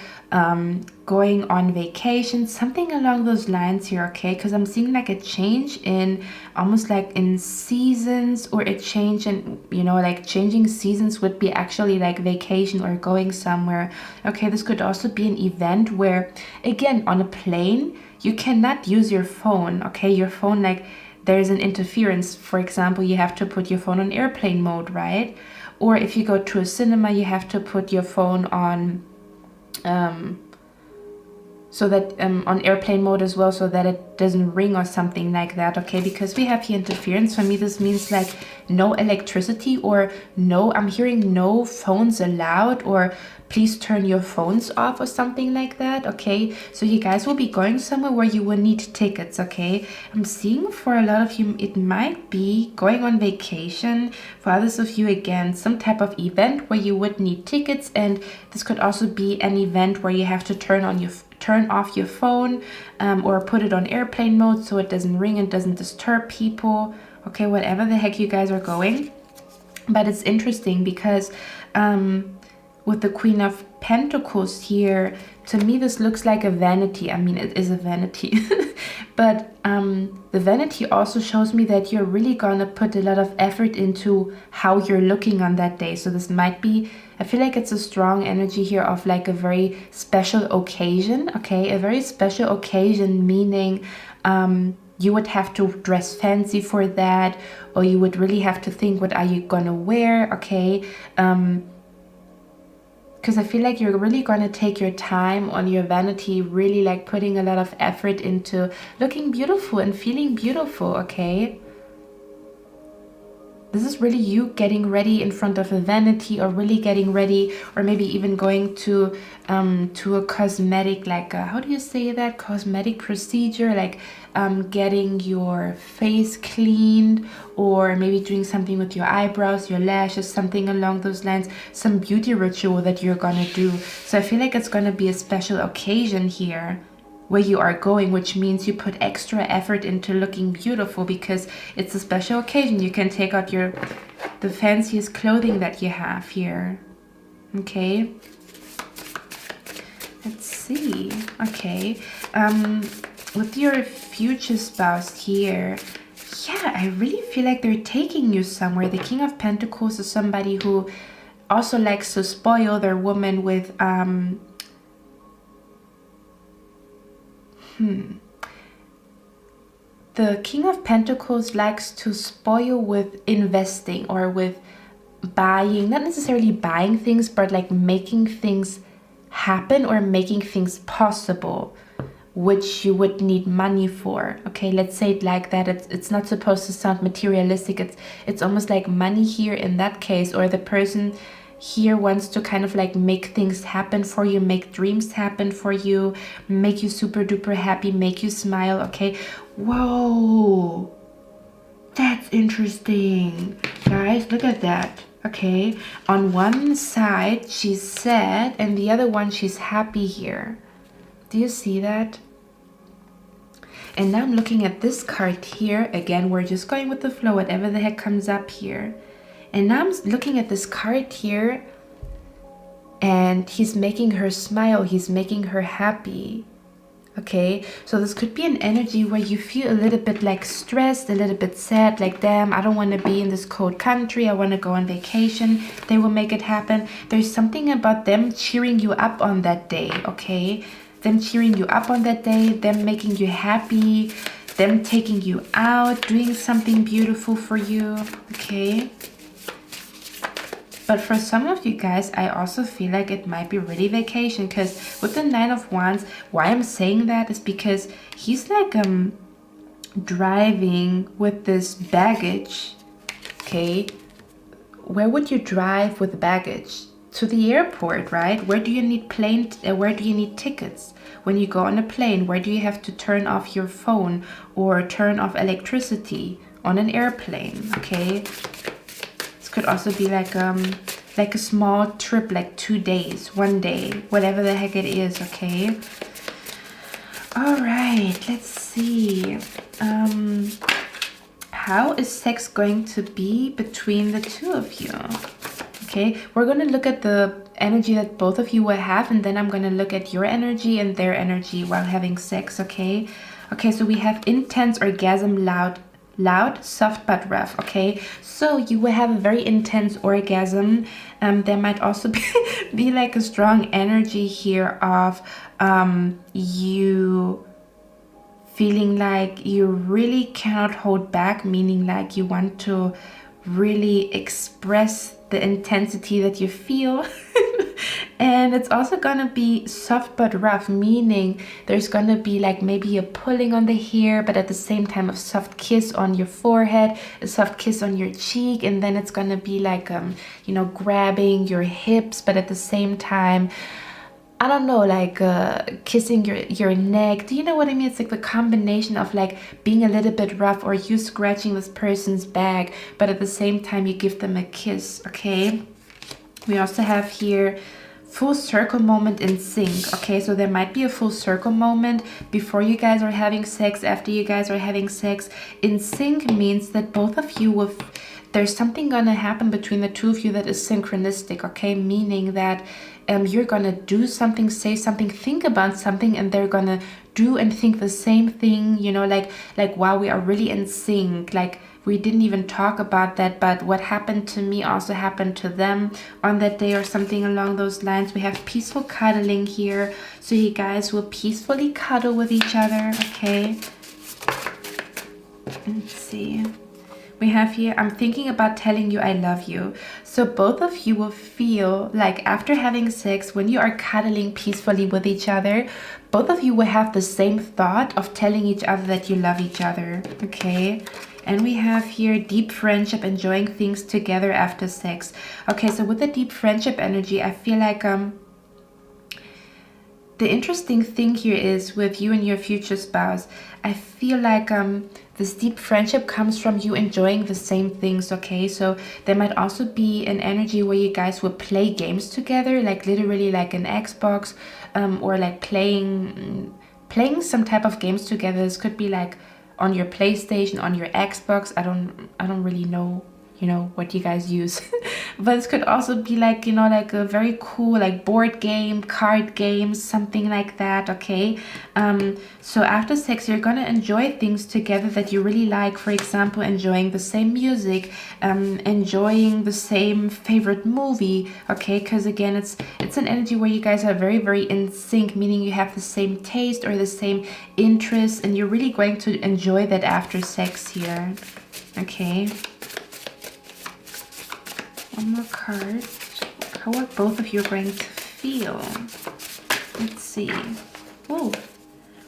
going on vacation, something along those lines here, okay? Because I'm seeing like a change in almost like in seasons, or a change in, you know, like changing seasons would be actually like vacation or going somewhere. Okay, this could also be an event where, again, on a plane, you cannot use your phone, okay? Your phone, like there's an interference. For example, you have to put your phone on airplane mode, right? Or if you go to a cinema, you have to put your phone on so that on airplane mode as well, so that it doesn't ring or something like that, okay? Because we have here interference. For me, this means like no electricity, or no, I'm hearing no phones allowed, or please turn your phones off or something like that, okay? So you guys will be going somewhere where you will need tickets, okay? I'm seeing for a lot of you, it might be going on vacation. For others of you, again, some type of event where you would need tickets, and this could also be an event where you have to turn off your phone, or put it on airplane mode so it doesn't ring and doesn't disturb people, okay? Whatever the heck you guys are going. But it's interesting because with the Queen of Pentacles here, to me this looks like a vanity. I mean, it is a vanity. But the vanity also shows me that you're really gonna put a lot of effort into how you're looking on that day. So this might be, I feel like it's a strong energy here of like a very special occasion, okay? A very special occasion, meaning you would have to dress fancy for that, or you would really have to think, what are you gonna wear, okay? Because I feel like you're really going to take your time on your vanity, really like putting a lot of effort into looking beautiful and feeling beautiful, okay? This is really you getting ready in front of a vanity, or really getting ready, or maybe even going to a cosmetic, like how do you say that, cosmetic procedure, like getting your face cleaned, or maybe doing something with your eyebrows, your lashes, something along those lines, some beauty ritual that you're gonna do. So I feel like it's gonna be a special occasion here where you are going, which means you put extra effort into looking beautiful because it's a special occasion. You can take out the fanciest clothing that you have here, okay? Let's see, okay. With your future spouse here, yeah, I really feel like they're taking you somewhere. The King of Pentacles is somebody who also likes to spoil their woman with The King of Pentacles likes to spoil with investing, or with buying, not necessarily buying things, but like making things happen or making things possible, which you would need money for, okay? Let's say it like that. It's not supposed to sound materialistic. It's almost like money here in that case, or the person here wants to kind of like make things happen for you, make dreams happen for you, make you super duper happy, make you smile, okay? Whoa, that's interesting, guys. Look at that, okay? On one side she's sad, and the other one she's happy here. Do you see that? And now I'm looking at this card here. Again, we're just going with the flow, whatever the heck comes up here. And now I'm looking at this card here, and he's making her smile, he's making her happy, okay? So this could be an energy where you feel a little bit like stressed, a little bit sad, like, damn, I don't want to be in this cold country, I want to go on vacation. They will make it happen. There's something about them cheering you up on that day, okay? Them cheering you up on that day, them making you happy, them taking you out, doing something beautiful for you, okay? But for some of you guys, I also feel like it might be really vacation, because with the 9 of Wands, why I'm saying that is because he's like driving with this baggage, okay? Where would you drive with baggage? To the airport, right? Where do you need where do you need tickets? When you go on a plane, where do you have to turn off your phone or turn off electricity? On an airplane, okay? Could also be like a small trip, like 2 days, 1 day, whatever the heck it is, okay? All right, let's see. How is sex going to be between the two of you? Okay, we're gonna look at the energy that both of you will have, and then I'm gonna look at your energy and their energy while having sex, okay? Okay, so we have intense orgasm, loud, soft but rough, okay? So you will have a very intense orgasm. There might also be like a strong energy here of you feeling like you really cannot hold back, meaning like you want to really express the intensity that you feel And it's also gonna be soft but rough, meaning there's gonna be like maybe a pulling on the hair, but at the same time a soft kiss on your forehead, a soft kiss on your cheek, and then it's gonna be like you know, grabbing your hips, but at the same time, I don't know, like kissing your neck. Do you know what I mean? It's like the combination of like being a little bit rough, or you scratching this person's back, but at the same time you give them a kiss, okay? We also have here full circle moment in sync, okay? So there might be a full circle moment before you guys are having sex, after you guys are having sex. In sync means that both of you will, there's something gonna happen between the two of you that is synchronistic, okay? Meaning that you're gonna do something, say something, think about something, and they're gonna do and think the same thing, you know, like wow, we are really in sync. Like, we didn't even talk about that, but what happened to me also happened to them on that day, or something along those lines. We have peaceful cuddling here, so you guys will peacefully cuddle with each other, okay? Let's see. We have here, I'm thinking about telling you I love you. So both of you will feel like after having sex, when you are cuddling peacefully with each other, both of you will have the same thought of telling each other that you love each other, okay? And we have here deep friendship, enjoying things together after sex. Okay, so with the deep friendship energy, I feel like the interesting thing here is with you and your future spouse, I feel like this deep friendship comes from you enjoying the same things, okay? So there might also be an energy where you guys will play games together, like literally like an Xbox, or like playing some type of games together. This could be like on your PlayStation, on your Xbox. I don't really know, you know, what you guys use. But this could also be like, you know, like a very cool like board game, card games, something like that, okay? So after sex, you're gonna enjoy things together that you really like. For example, enjoying the same music, enjoying the same favorite movie, okay? Because again, it's an energy where you guys are very, very in sync, meaning you have the same taste or the same interests, and you're really going to enjoy that after sex here, okay? One more card. How are both of you going to feel? Let's see. Oh,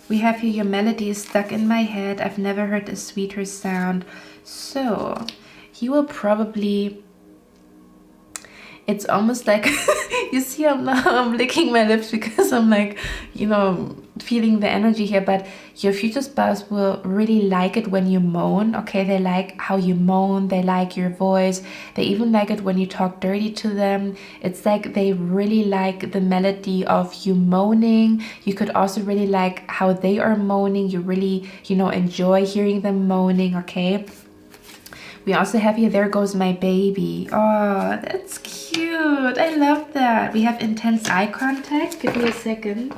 we have here, your melody is stuck in my head. I've never heard a sweeter sound. So he will probably, it's almost like, you see, I'm licking my lips because I'm like, you know, feeling the energy here, but your future spouse will really like it when you moan, okay? They like how you moan, they like your voice, they even like it when you talk dirty to them. It's like they really like the melody of you moaning. You could also really like how they are moaning. You really, you know, enjoy hearing them moaning, okay? We also have here, there goes my baby. Oh, that's cute. I love that. We have intense eye contact. Give me a second.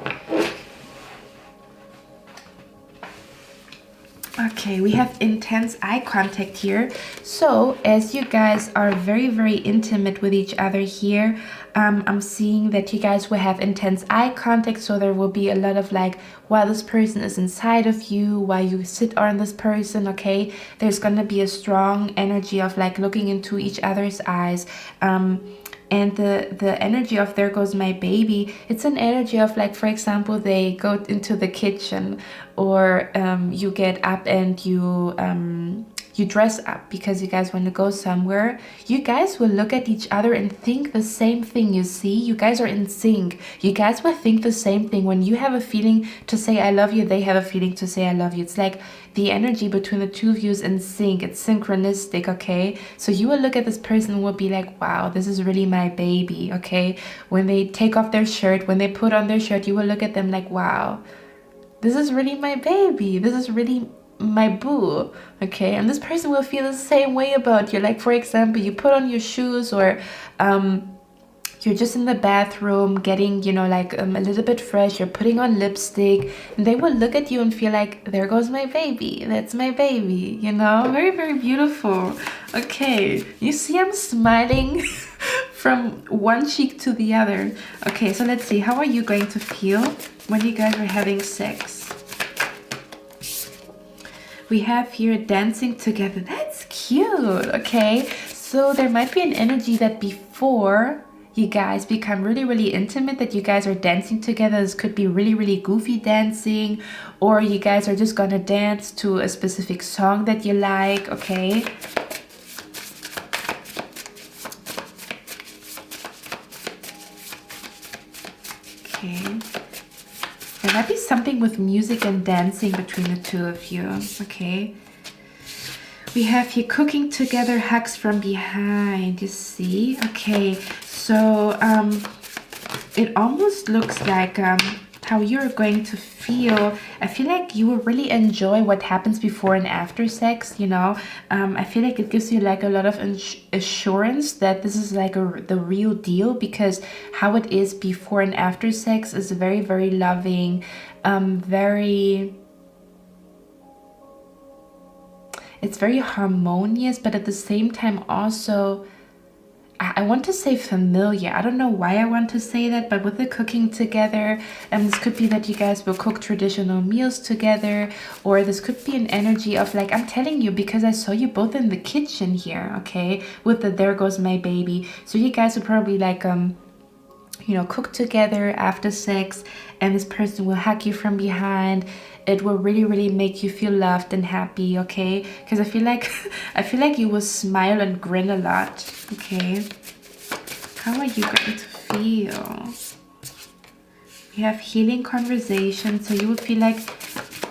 Okay, we have intense eye contact here. So as you guys are very, very intimate with each other here, I'm seeing that you guys will have intense eye contact. So there will be a lot of like, while this person is inside of you, while you sit on this person, okay? There's gonna be a strong energy of like looking into each other's eyes. And the energy of there goes my baby, it's an energy of like, for example, they go into the kitchen, or you get up and you dress up because you guys want to go somewhere. You guys will look at each other and think the same thing. You see, you guys are in sync. You guys will think the same thing. When you have a feeling to say I love you, they have a feeling to say I love you. It's like the energy between the two of you is in sync. It's synchronistic, okay? So you will look at this person and will be like, wow, this is really my baby, okay? When they take off their shirt, when they put on their shirt, you will look at them like, wow, this is really my baby. This is really my boo, okay? And this person will feel the same way about you. Like, for example, you put on your shoes, or you're just in the bathroom getting, you know, like a little bit fresh, you're putting on lipstick, and they will look at you and feel like, there goes my baby, that's my baby, you know? Very, very beautiful. Okay, you see I'm smiling from one cheek to the other. Okay, so let's see, how are you going to feel when you guys are having sex? We have here dancing together. That's cute, okay? So there might be an energy that before you guys become really, really intimate, that you guys are dancing together. This could be really, really goofy dancing, or you guys are just gonna dance to a specific song that you like, okay? Okay. There might be something with music and dancing between the two of you, okay? We have here cooking together, hugs from behind, you see? Okay, so it almost looks like how you're going to feel. I feel like you will really enjoy what happens before and after sex, you know? I feel like it gives you like a lot of assurance that this is like the real deal, because how it is before and after sex is very, very loving, it's very harmonious, but at the same time also, I want to say familiar. I don't know why I want to say that, but with the cooking together, this could be that you guys will cook traditional meals together, or this could be an energy of like, I'm telling you, because I saw you both in the kitchen here, okay, with the There Goes My Baby. So you guys will probably like, you know, cook together after sex, and this person will hug you from behind. It will really, really make you feel loved and happy, okay? Because I feel like you will smile and grin a lot, okay? How are you going to feel? We have healing conversations, so you will feel like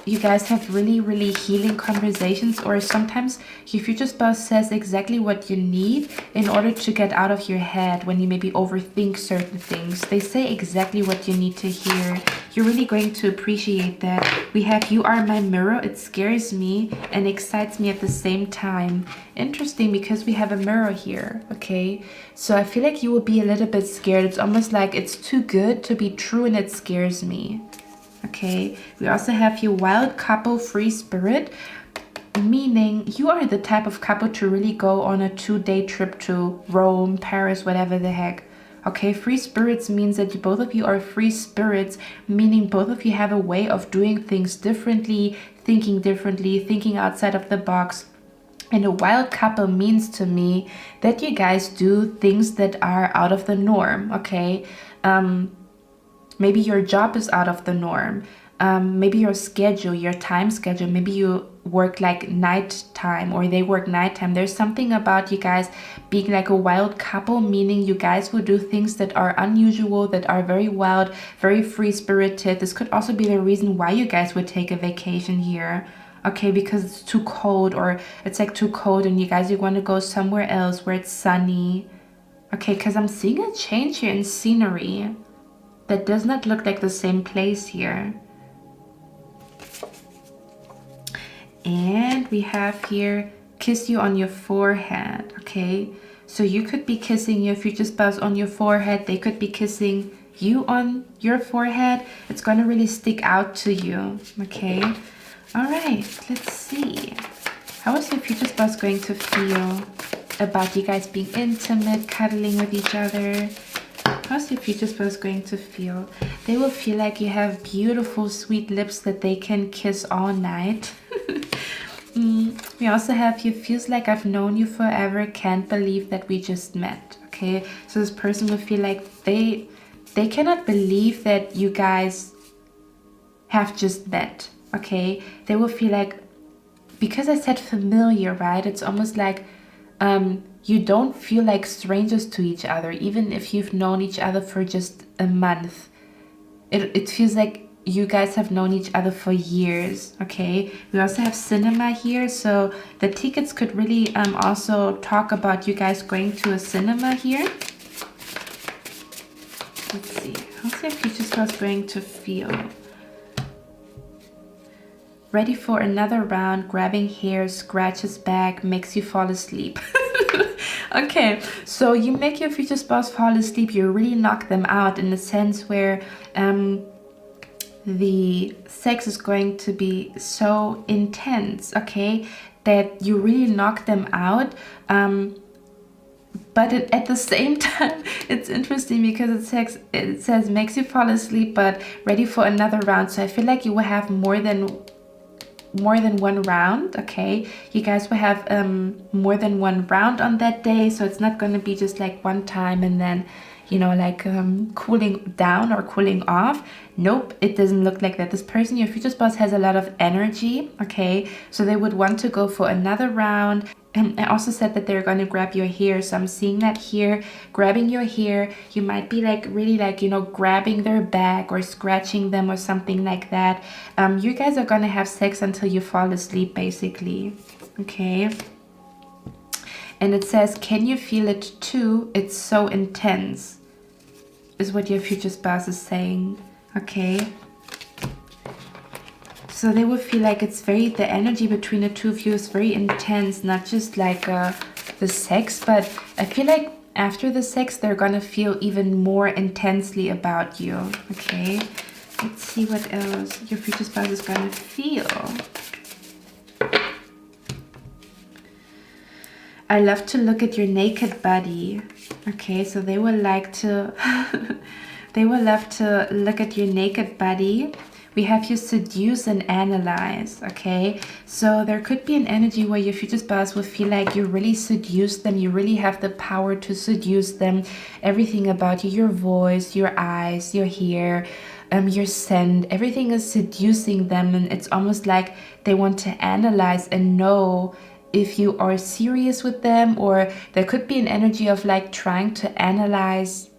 you guys have really, really healing conversations, or sometimes your future spouse says exactly what you need in order to get out of your head when you maybe overthink certain things. They say exactly what you need to hear. You're really going to appreciate that. We have you are my mirror. It scares me and excites me at the same time. Interesting, because we have a mirror here, okay? So I feel like you will be a little bit scared. It's almost like it's too good to be true and it scares me. Okay, we also have your wild couple, free spirit, meaning you are the type of couple to really go on a 2-day trip to Rome, Paris, whatever the heck. Okay, free spirits means that both of you are free spirits, meaning both of you have a way of doing things differently, thinking outside of the box. And a wild couple means to me that you guys do things that are out of the norm, okay? Maybe your job is out of the norm. Maybe your schedule, your time schedule, maybe you work like nighttime or they work nighttime. There's something about you guys being like a wild couple, meaning you guys will do things that are unusual, that are very wild, very free-spirited. This could also be the reason why you guys would take a vacation here. Okay, because it's too cold, or it's like too cold and you guys want to go somewhere else where it's sunny. Okay, because I'm seeing a change here in scenery. That does not look like the same place here. And we have here, kiss you on your forehead, okay? So you could be kissing your future spouse on your forehead. They could be kissing you on your forehead. It's going to really stick out to you, okay? All right, let's see. How is your future spouse going to feel about you guys being intimate, cuddling with each other? How's your future spouse going to feel? They will feel like you have beautiful, sweet lips that they can kiss all night. We also have you feels like I've known you forever, can't believe that we just met. Okay, so this person will feel like they cannot believe that you guys have just met. Okay, they will feel like, because I said familiar, right? It's almost like you don't feel like strangers to each other, even if you've known each other for just a month. It feels like you guys have known each other for years, okay? We also have cinema here, so the tickets could really also talk about you guys going to a cinema here. Let's see, how's your future spouse going to feel? Ready for another round, grabbing hair, scratches back, makes you fall asleep. Okay, so you make your future spouse fall asleep, you really knock them out in the sense where the sex is going to be so intense, okay, that you really knock them out. But at the same time, it's interesting because it says makes you fall asleep, but ready for another round. So I feel like you will have more than one round, okay? You guys will have more than one round on that day, so it's not going to be just like one time and then you know, like cooling down or cooling off. Nope, it doesn't look like that. This person, your future spouse, has a lot of energy, okay? So they would want to go for another round. And I also said that they're going to grab your hair. So I'm seeing that here, grabbing your hair. You might be like really like, you know, grabbing their back or scratching them or something like that. You guys are going to have sex until you fall asleep, basically. Okay. And it says, can you feel it too? It's so intense, is what your future spouse is saying. Okay. So they will feel like it's very, the energy between the two of you is very intense, not just like the sex, but I feel like after the sex, they're gonna feel even more intensely about you. Okay. Let's see what else your future spouse is gonna feel. I love to look at your naked body. Okay, so they will like to, they will love to look at your naked body. We have you seduce and analyze, okay? So there could be an energy where your future spouse will feel like you really seduce them. You really have the power to seduce them. Everything about you, your voice, your eyes, your hair, your scent, everything is seducing them. And it's almost like they want to analyze and know if you are serious with them, or there could be an energy of like trying to analyze,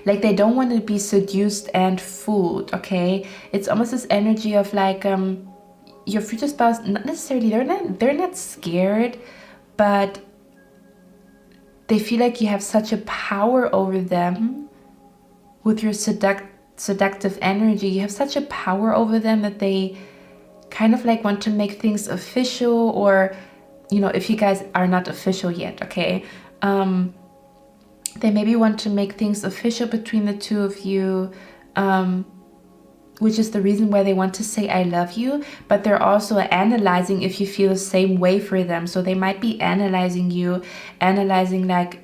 like they don't want to be seduced and fooled, okay? It's almost this energy of like your future spouse, not necessarily, they're not scared, but they feel like you have such a power over them with your seductive energy. You have such a power over them that they kind of like want to make things official, or, you know, if you guys are not official yet, okay, they maybe want to make things official between the two of you, which is the reason why they want to say I love you, but they're also analyzing if you feel the same way for them. So they might be analyzing you, analyzing like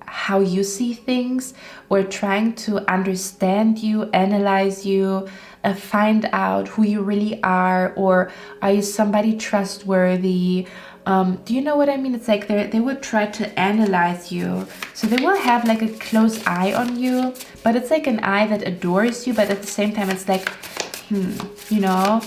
how you see things, or trying to understand you, analyze you, find out who you really are, or are you somebody trustworthy? Do you know what I mean? It's like they would try to analyze you. So they will have like a close eye on you, but it's like an eye that adores you, but at the same time it's like, you know,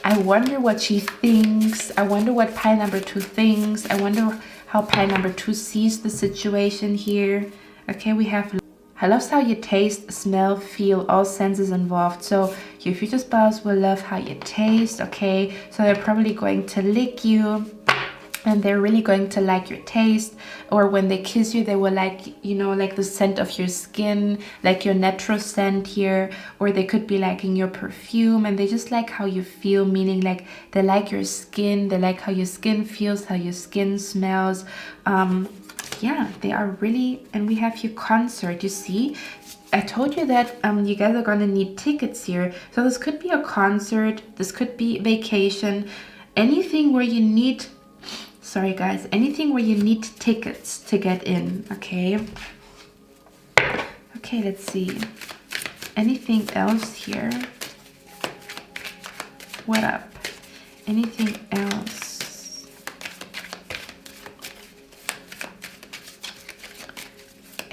I wonder what she thinks. I wonder what pile number 2 thinks. I wonder how pile number 2 sees the situation here. Okay, we have, I love how you taste, smell, feel, all senses involved. So your future spouse will love how you taste, okay? So they're probably going to lick you, and they're really going to like your taste. Or when they kiss you, they will like, you know, like the scent of your skin, like your natural scent here. Or they could be liking your perfume, and they just like how you feel, meaning like they like your skin, they like how your skin feels, how your skin smells. Yeah, they are really, and we have your concert, you see? I told you that you guys are gonna need tickets here. So this could be a concert, this could be vacation, anything where you need, sorry guys, anything where you need tickets to get in, okay? Okay, let's see. Anything else here? What up? Anything else?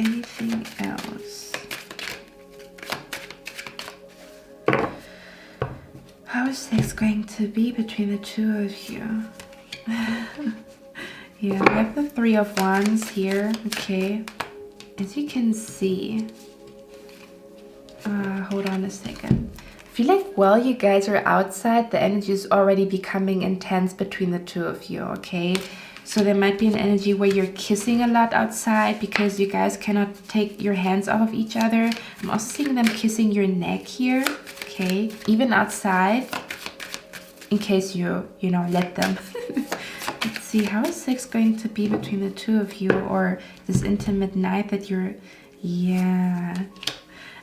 Anything else? How is sex going to be between the two of you? Yeah, we have the 3 of Wands here, okay? As you can see, hold on a second. I feel like while you guys are outside, the energy is already becoming intense between the two of you, okay? So there might be an energy where you're kissing a lot outside because you guys cannot take your hands off of each other. I'm also seeing them kissing your neck here, okay? Even outside, in case you know, let them. Let's see, how is sex going to be between the two of you, or this intimate night that you're, yeah.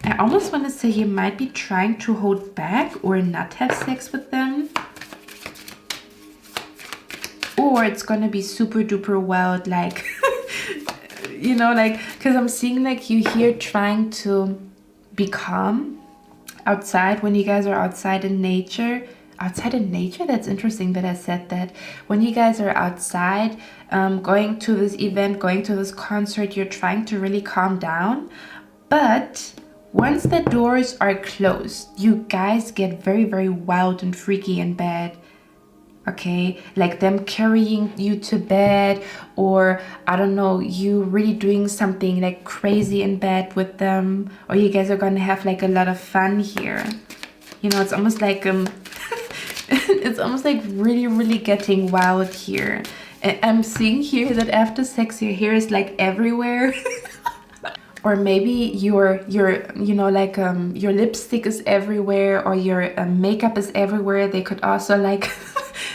I almost want to say you might be trying to hold back or not have sex with them. Or it's gonna be super duper wild, like, you know, like, because I'm seeing like you here trying to be calm outside when you guys are outside in nature. outside in nature. That's interesting that I said that. When you guys are outside, going to this event, going to this concert, you're trying to really calm down. But once the doors are closed, you guys get very, very wild and freaky in bed. Okay, like them carrying you to bed, or I don't know, you really doing something like crazy in bed with them, or you guys are gonna have like a lot of fun here. You know, it's almost like it's almost like really, really getting wild here. And I'm seeing here that after sex your hair is like everywhere. Or maybe your you know, like your lipstick is everywhere, or your makeup is everywhere. They could also like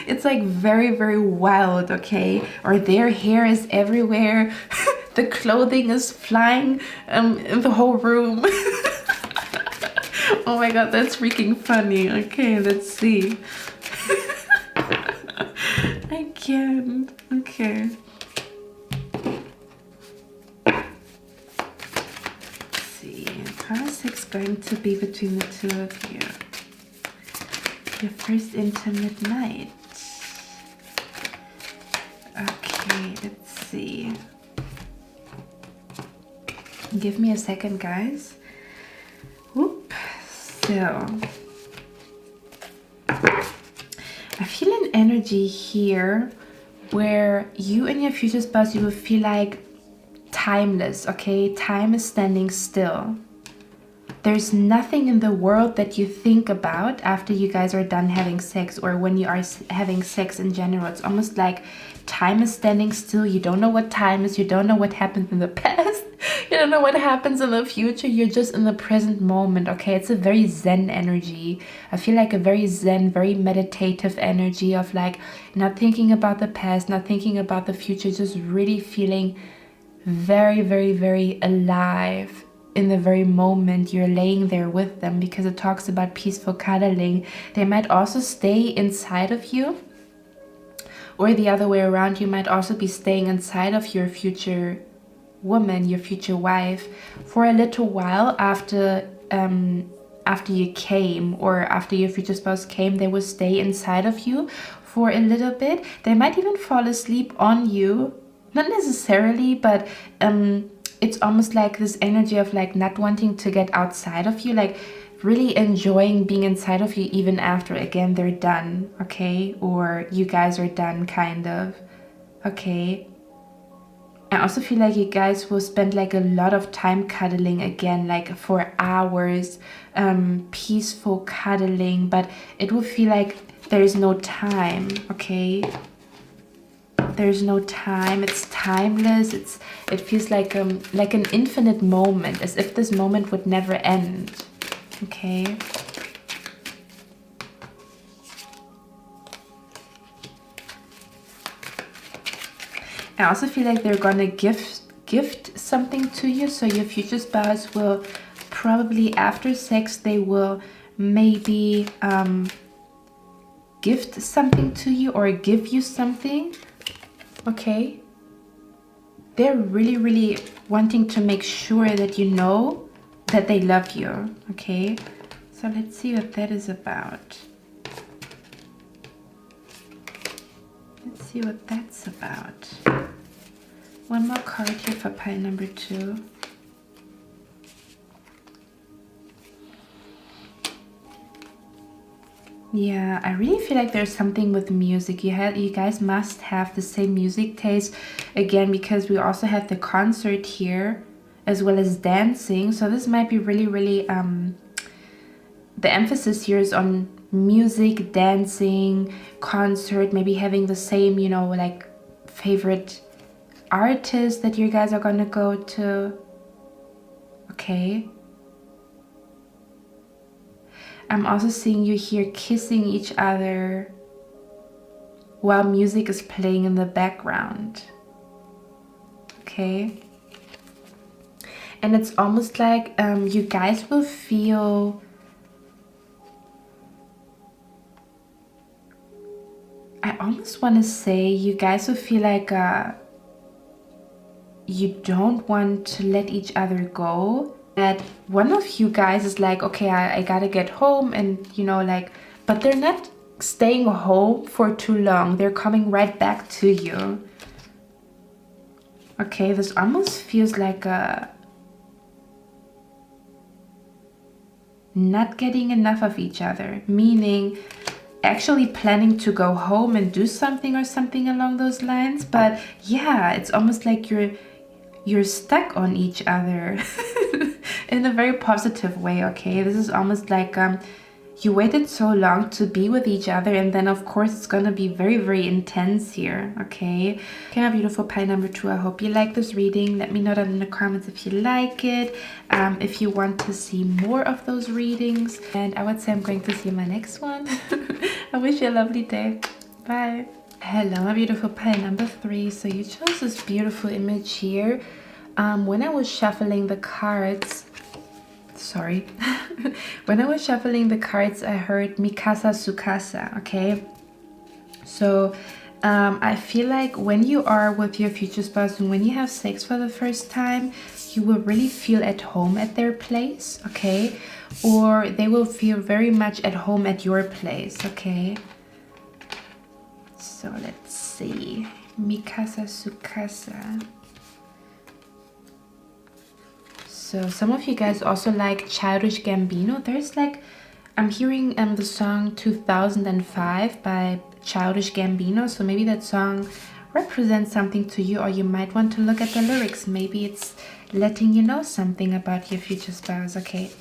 it's like very, very wild, okay? Or their hair is everywhere. The clothing is flying in the whole room. Oh my god, that's freaking funny. Okay, let's see. I can't. Okay. How is sex going to be between the two of you? Your first intimate night. Okay, let's see. Give me a second, guys. Whoop. So, I feel an energy here where you and your future spouse, you will feel like timeless, okay? Time is standing still. There's nothing in the world that you think about after you guys are done having sex, or when you are having sex in general. It's almost like time is standing still. You don't know what time is. You don't know what happened in the past. You don't know what happens in the future. You're just in the present moment, okay? It's a very zen energy. I feel like a very zen, very meditative energy of like not thinking about the past, not thinking about the future, just really feeling very, very, very alive in the very moment you're laying there with them, because it talks about peaceful cuddling. They might also stay inside of you, or the other way around, you might also be staying inside of your future woman, your future wife, for a little while after you came, or after your future spouse came. They will stay inside of you for a little bit. They might even fall asleep on you, not necessarily, but it's almost like this energy of like not wanting to get outside of you, like really enjoying being inside of you even after, again, they're done, okay? Or you guys are done, kind of, okay? I also feel like you guys will spend like a lot of time cuddling again, like for hours, peaceful cuddling, but it will feel like there's no time, okay? There's no time. It's timeless. It feels like an infinite moment, as if this moment would never end. Okay. I also feel like they're gonna gift something to you. So your future spouse will probably, after sex, they will maybe gift something to you or give you something. Okay, they're really, really wanting to make sure that you know that they love you. Okay, so let's see what that is about. Let's see what that's about. One more card here for pile number 2. Yeah, I really feel like there's something with music. You guys must have the same music taste, again, because we also have the concert here as well as dancing. So this might be really, really the emphasis here is on music, dancing, concert, maybe having the same, you know, like favorite artist that you guys are gonna go to. Okay. I'm also seeing you here kissing each other while music is playing in the background. Okay. And it's almost like you guys will feel, I almost want to say you guys will feel like you don't want to let each other go. That one of you guys is like, okay, I gotta get home, and you know, like, but they're not staying home for too long. They're coming right back to you. Okay, this almost feels like a not getting enough of each other, meaning actually planning to go home and do something or something along those lines. But yeah, it's almost like you're stuck on each other in a very positive way. Okay, this is almost like you waited so long to be with each other, and then of course it's gonna be very, very intense here. Okay, my beautiful pile number 2, I hope you like this reading. Let me know down in the comments if you like it, if you want to see more of those readings, and I would say I'm going to see my next one. I wish you a lovely day. Bye. Hello, my beautiful pile number 3. So you chose this beautiful image here. When I was shuffling the cards, sorry, when I was shuffling the cards, I heard mi casa su casa. Okay, so I feel like when you are with your future spouse and when you have sex for the first time, you will really feel at home at their place. Okay, or they will feel very much at home at your place. Okay, so let's see, mi casa su casa. So some of you guys also like Childish Gambino. There's like, I'm hearing the song 2005 by Childish Gambino. So maybe that song represents something to you, or you might want to look at the lyrics. Maybe it's letting you know something about your future spouse. Okay.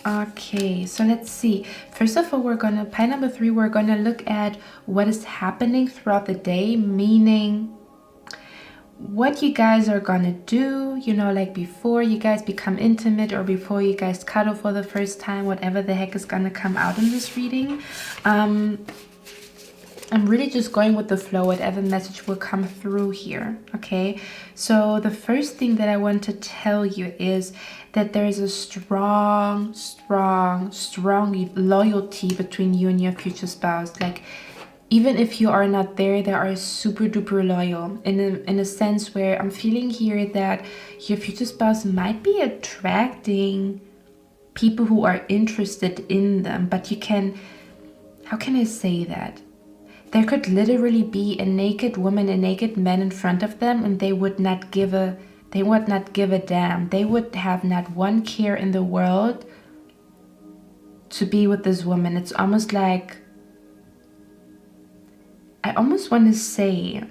Okay, so let's see. First of all, pile number 3, we're gonna look at what is happening throughout the day, meaning what you guys are gonna do, you know, like before you guys become intimate or before you guys cuddle for the first time, whatever the heck is gonna come out in this reading. I'm really just going with the flow, whatever message will come through here. Okay, so the first thing that I want to tell you is that there is a strong loyalty between you and your future spouse. Like, even if you are not there, they are super duper loyal in a sense where I'm feeling here that your future spouse might be attracting people who are interested in them, but you can, how can I say that? There could literally be a naked woman, a naked man in front of them, and they would not give a damn. They would have not one care in the world to be with this woman. It's almost like, I almost want to say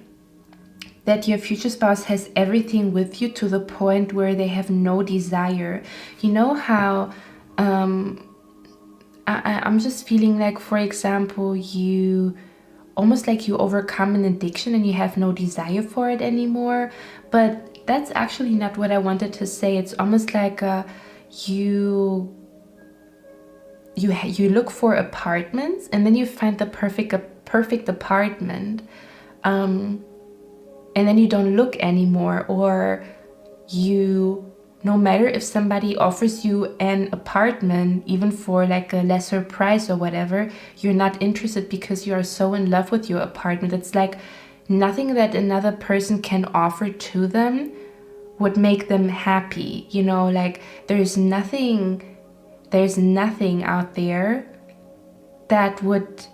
that your future spouse has everything with you to the point where they have no desire. You know how I'm just feeling like, for example, you almost like you overcome an addiction and you have no desire for it anymore. But that's actually not what I wanted to say. It's almost like you look for apartments and then you find the perfect apartment, and then you don't look anymore, or no matter if somebody offers you an apartment even for like a lesser price or whatever, you're not interested because you are so in love with your apartment. It's like nothing that another person can offer to them would make them happy, you know, like there's nothing out there that would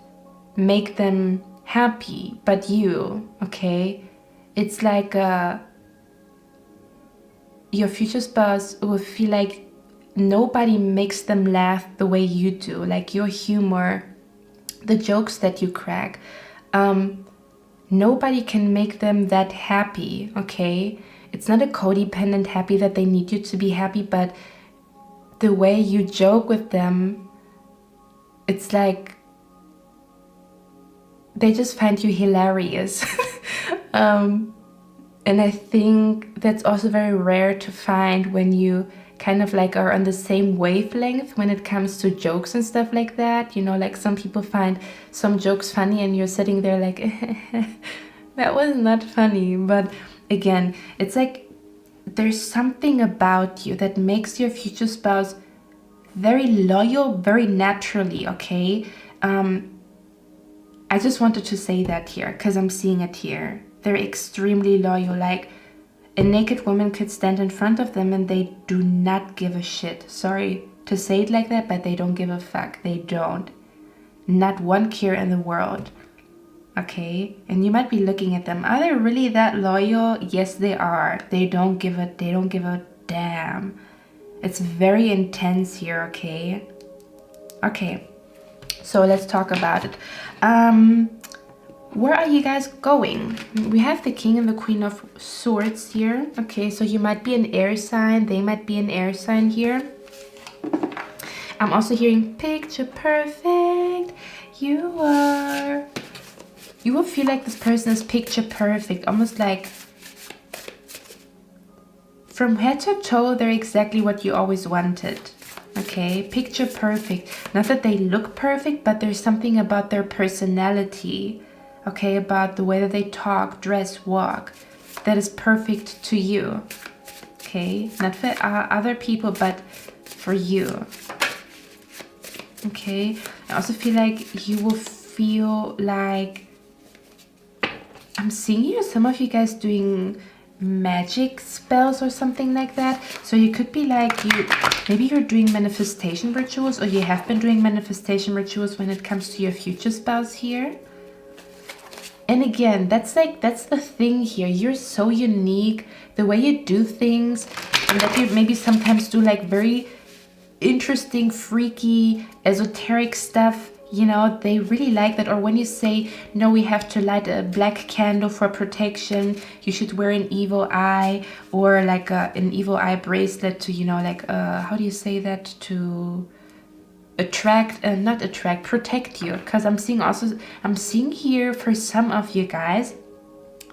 make them happy but you. Okay, it's like your future spouse will feel like nobody makes them laugh the way you do, like your humor, the jokes that you crack, nobody can make them that happy. Okay, it's not a codependent happy that they need you to be happy, but the way you joke with them, it's like they just find you hilarious. And I think that's also very rare to find when you kind of like are on the same wavelength when it comes to jokes and stuff like that. You know, like some people find some jokes funny and you're sitting there like, that was not funny. But again, it's like there's something about you that makes your future spouse very loyal, very naturally. Okay, I just wanted to say that here because I'm seeing it here. They're extremely loyal. Like a naked woman could stand in front of them and they do not give a shit. Sorry, to say it like that, but they don't give a fuck. They don't. Not one care in the world. Okay, and you might be looking at them. Are they really that loyal? Yes, they are. They don't give a damn. It's very intense here, okay? Okay, so let's talk about it. Where are you guys going? We have the King and the Queen of Swords here. Okay, so you might be an air sign. They might be an air sign here. I'm also hearing picture perfect. You are. You will feel like this person is picture perfect. Almost like from head to toe, they're exactly what you always wanted. Okay, picture perfect. Not that they look perfect, but there's something about their personality. Okay, about the way that they talk, dress, walk, that is perfect to you. Okay, not for other people, but for you. Okay, I also feel like you will feel like, I'm seeing here some of you guys doing magic spells or something like that. So you could be like, maybe you're doing manifestation rituals, or you have been doing manifestation rituals when it comes to your future spouse here. And again, that's the thing here. You're so unique, the way you do things, and that you maybe sometimes do like very interesting, freaky, esoteric stuff. You know, they really like that. Or when you say, no, we have to light a black candle for protection, you should wear an evil eye, or like an evil eye bracelet to, you know, like how do you say that, to protect you. Because I'm seeing here for some of you guys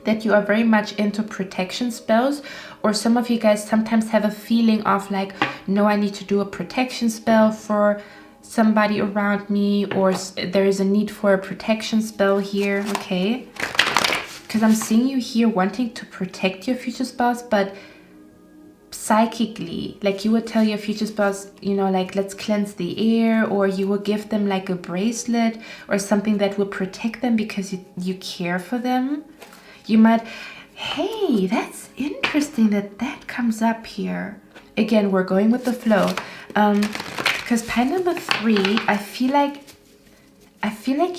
that you are very much into protection spells, or some of you guys sometimes have a feeling of like, no, I need to do a protection spell for somebody around me, or there is a need for a protection spell here. Okay, because I'm seeing you here wanting to protect your future spouse, but psychically, like you would tell your future spouse, you know, like, let's cleanse the air, or you will give them like a bracelet or something that will protect them because you care for them. You might, hey, that's interesting that comes up here. Again, we're going with the flow. Because pile number 3, I feel like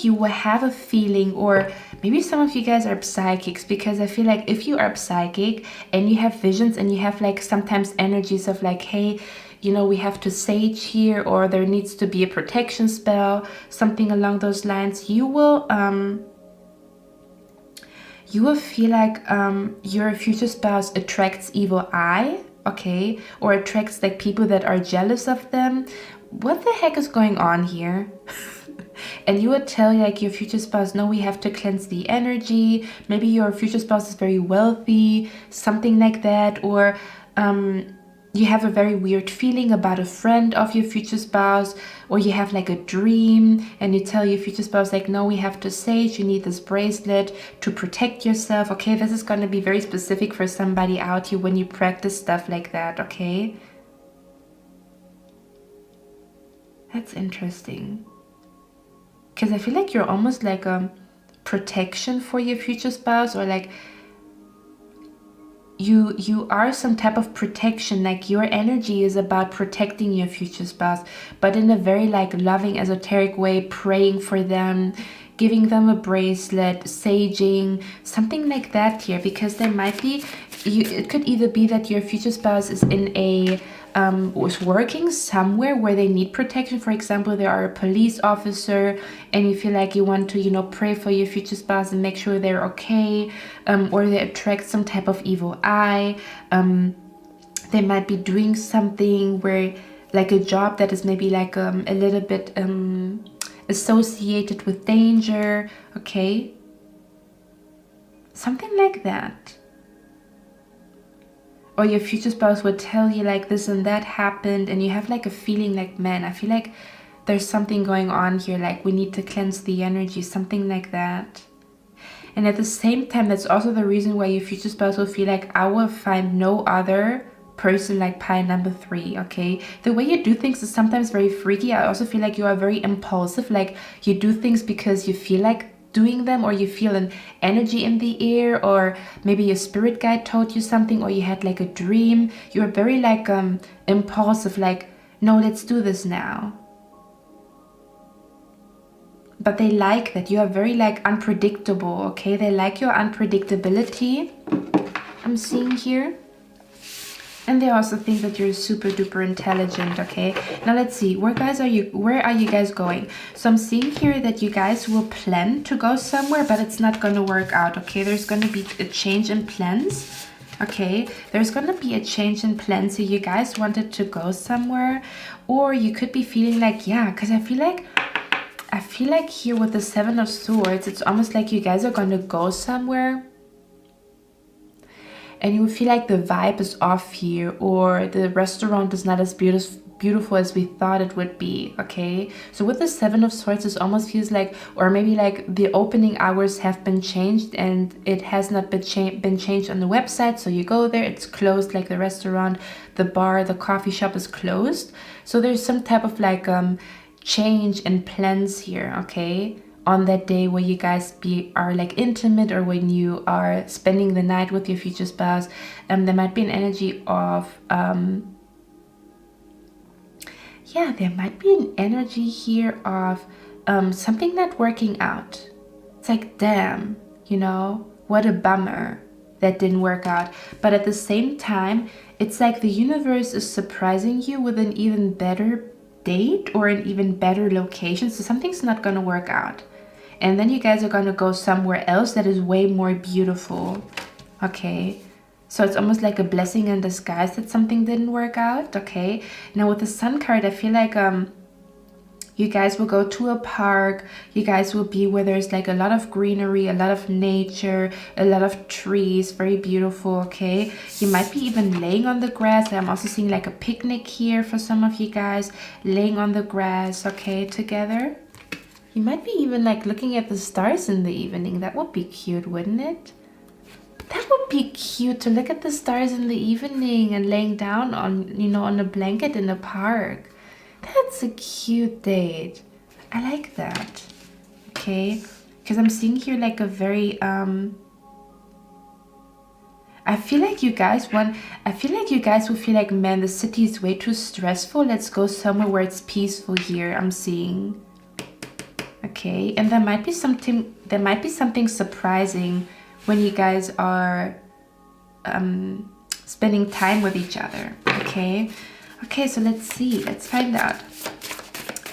you will have a feeling, or maybe some of you guys are psychics, because I feel like if you are psychic and you have visions and you have like sometimes energies of like, hey, you know, we have to sage here, or there needs to be a protection spell, something along those lines, you will feel like your future spouse attracts evil eye, okay, or attracts like people that are jealous of them. What the heck is going on here? And you would tell like your future spouse, no, we have to cleanse the energy. Maybe your future spouse is very wealthy, something like that, or you have a very weird feeling about a friend of your future spouse, or you have like a dream and you tell your future spouse like, no, we have to sage, you need this bracelet to protect yourself. Okay, this is going to be very specific for somebody out here when you practice stuff like that. Okay, that's interesting, because I feel like you're almost like a protection for your future spouse, or like you are some type of protection. Like your energy is about protecting your future spouse, but in a very like loving, esoteric way, praying for them, giving them a bracelet, saging, something like that here. Because there might be, it could either be that your future spouse is in a was working somewhere where they need protection. For example, they are a police officer and you feel like you want to, you know, pray for your future spouse and make sure they're okay, or they attract some type of evil eye. They might be doing something where like a job that is maybe like a little bit associated with danger. Okay, something like that. Or your future spouse would tell you like this and that happened, and you have like a feeling like, man, I feel like there's something going on here, like we need to cleanse the energy, something like that. And at the same time, that's also the reason why your future spouse will feel like, I will find no other person like pile number 3. Okay, the way you do things is sometimes very freaky. I also feel like you are very impulsive, like you do things because you feel like doing them, or you feel an energy in the air, or maybe your spirit guide told you something, or you had like a dream. You're very like impulsive, like No, let's do this now. But they like that. You are very like unpredictable, okay? They like your unpredictability, I'm seeing here. And they also think that you're super duper intelligent, okay? Now let's see, where are you guys going? So I'm seeing here that you guys will plan to go somewhere, but it's not gonna work out, okay? There's gonna be a change in plans, okay? There's gonna be a change in plans. So you guys wanted to go somewhere, or you could be feeling like, yeah, because I feel like here with the Seven of Swords, it's almost like you guys are gonna go somewhere and you feel like the vibe is off here, or the restaurant is not as beautiful as we thought it would be, okay? So with the Seven of Swords, it almost feels like, or maybe like the opening hours have been changed and it has not been changed on the website. So you go there, it's closed, like the restaurant, the bar, the coffee shop is closed. So there's some type of like change in plans here, okay? On that day where you guys are like intimate, or when you are spending the night with your future spouse, there might be an energy of yeah, there might be an energy here of something not working out. It's like, damn, you know, what a bummer that didn't work out. But at the same time, it's like the universe is surprising you with an even better date or an even better location. So something's not gonna work out, and then you guys are gonna go somewhere else that is way more beautiful, okay? So it's almost like a blessing in disguise that something didn't work out, okay? Now with the Sun card, I feel like you guys will go to a park. You guys will be where there's like a lot of greenery, a lot of nature, a lot of trees, very beautiful, okay? You might be even laying on the grass. I'm also seeing like a picnic here for some of you guys, laying on the grass, okay, together. You might be even like looking at the stars in the evening. That would be cute, wouldn't it? That would be cute to look at the stars in the evening and laying down on, you know, on a blanket in a park. That's a cute date. I like that. Okay, because I'm seeing here like a very I feel like you guys will feel like, man, the city is way too stressful. Let's go somewhere where it's peaceful here. I'm seeing. Okay, and there might be something surprising when you guys are spending time with each other. Okay, so let's see, let's find out.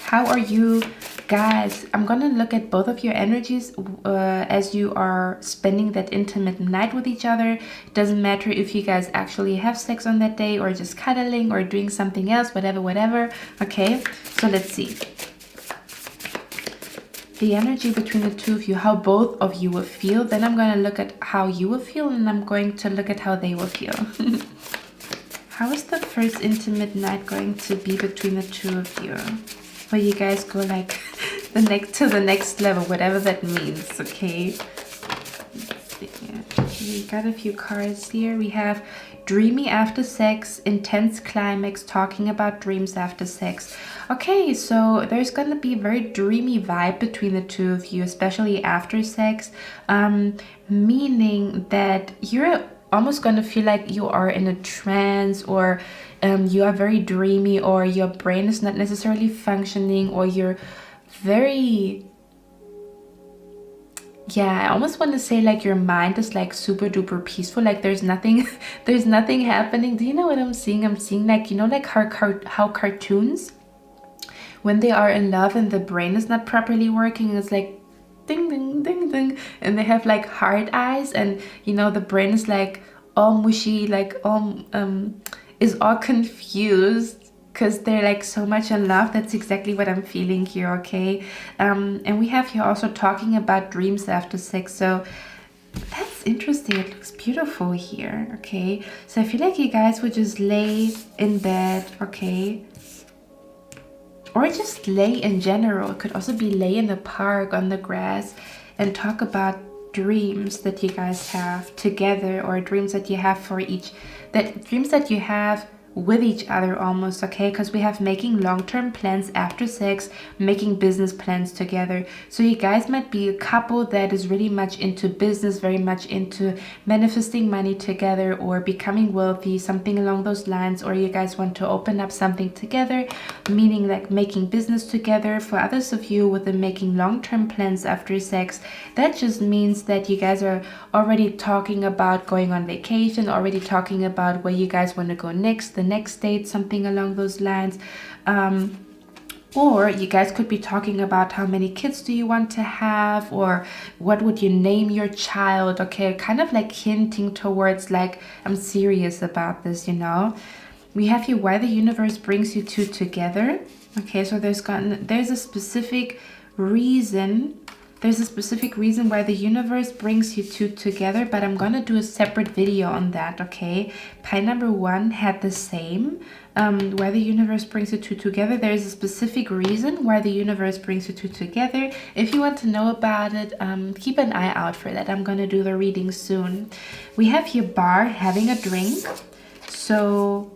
How are you guys? I'm gonna look at both of your energies as you are spending that intimate night with each other. It doesn't matter if you guys actually have sex on that day, or just cuddling, or doing something else, whatever. Okay, so let's see the energy between the two of you, how both of you will feel. Then I'm going to look at how you will feel, and I'm going to look at how they will feel. How is the first intimate night going to be between the two of you? Where you guys go like to the next level, whatever that means, okay? Let's see here. Okay, we got a few cards here. We have dreamy after sex, intense climax, talking about dreams after sex. Okay, so there's gonna be a very dreamy vibe between the two of you, especially after sex, meaning that you're almost gonna feel like you are in a trance, or you are very dreamy, or your brain is not necessarily functioning, or you're very, yeah, I almost want to say like your mind is like super duper peaceful, like there's nothing happening. Do you know what I'm seeing? I'm seeing like, you know, like how cartoons, when they are in love and the brain is not properly working, it's like ding ding ding ding, and they have like hard eyes, and you know the brain is like all mushy, like all is all confused because they're like so much in love. That's exactly what I'm feeling here, okay? And we have here also talking about dreams after sex, so that's interesting. It looks beautiful here, okay? So I feel like you guys would just lay in bed, okay? Or just lay in general. It could also be lay in the park on the grass and talk about dreams that you guys have together, or dreams that you have dreams that you have with each other almost, okay? Because we have making long-term plans after sex, making business plans together. So you guys might be a couple that is really much into business, very much into manifesting money together or becoming wealthy, something along those lines. Or you guys want to open up something together, meaning like making business together. For others of you with the making long-term plans after sex, that just means that you guys are already talking about going on vacation, already talking about where you guys want to go next, the next date, something along those lines. Or you guys could be talking about how many kids do you want to have, or what would you name your child, okay? Kind of like hinting towards like, I'm serious about this, you know? We have here why the universe brings you two together. Okay, so there's a specific reason. There's a specific reason why the universe brings you two together, but I'm gonna do a separate video on that, okay? Pie number 1 had the same. Why the universe brings you two together. There's a specific reason why the universe brings you two together. If you want to know about it, keep an eye out for that. I'm gonna do the reading soon. We have here bar, having a drink. So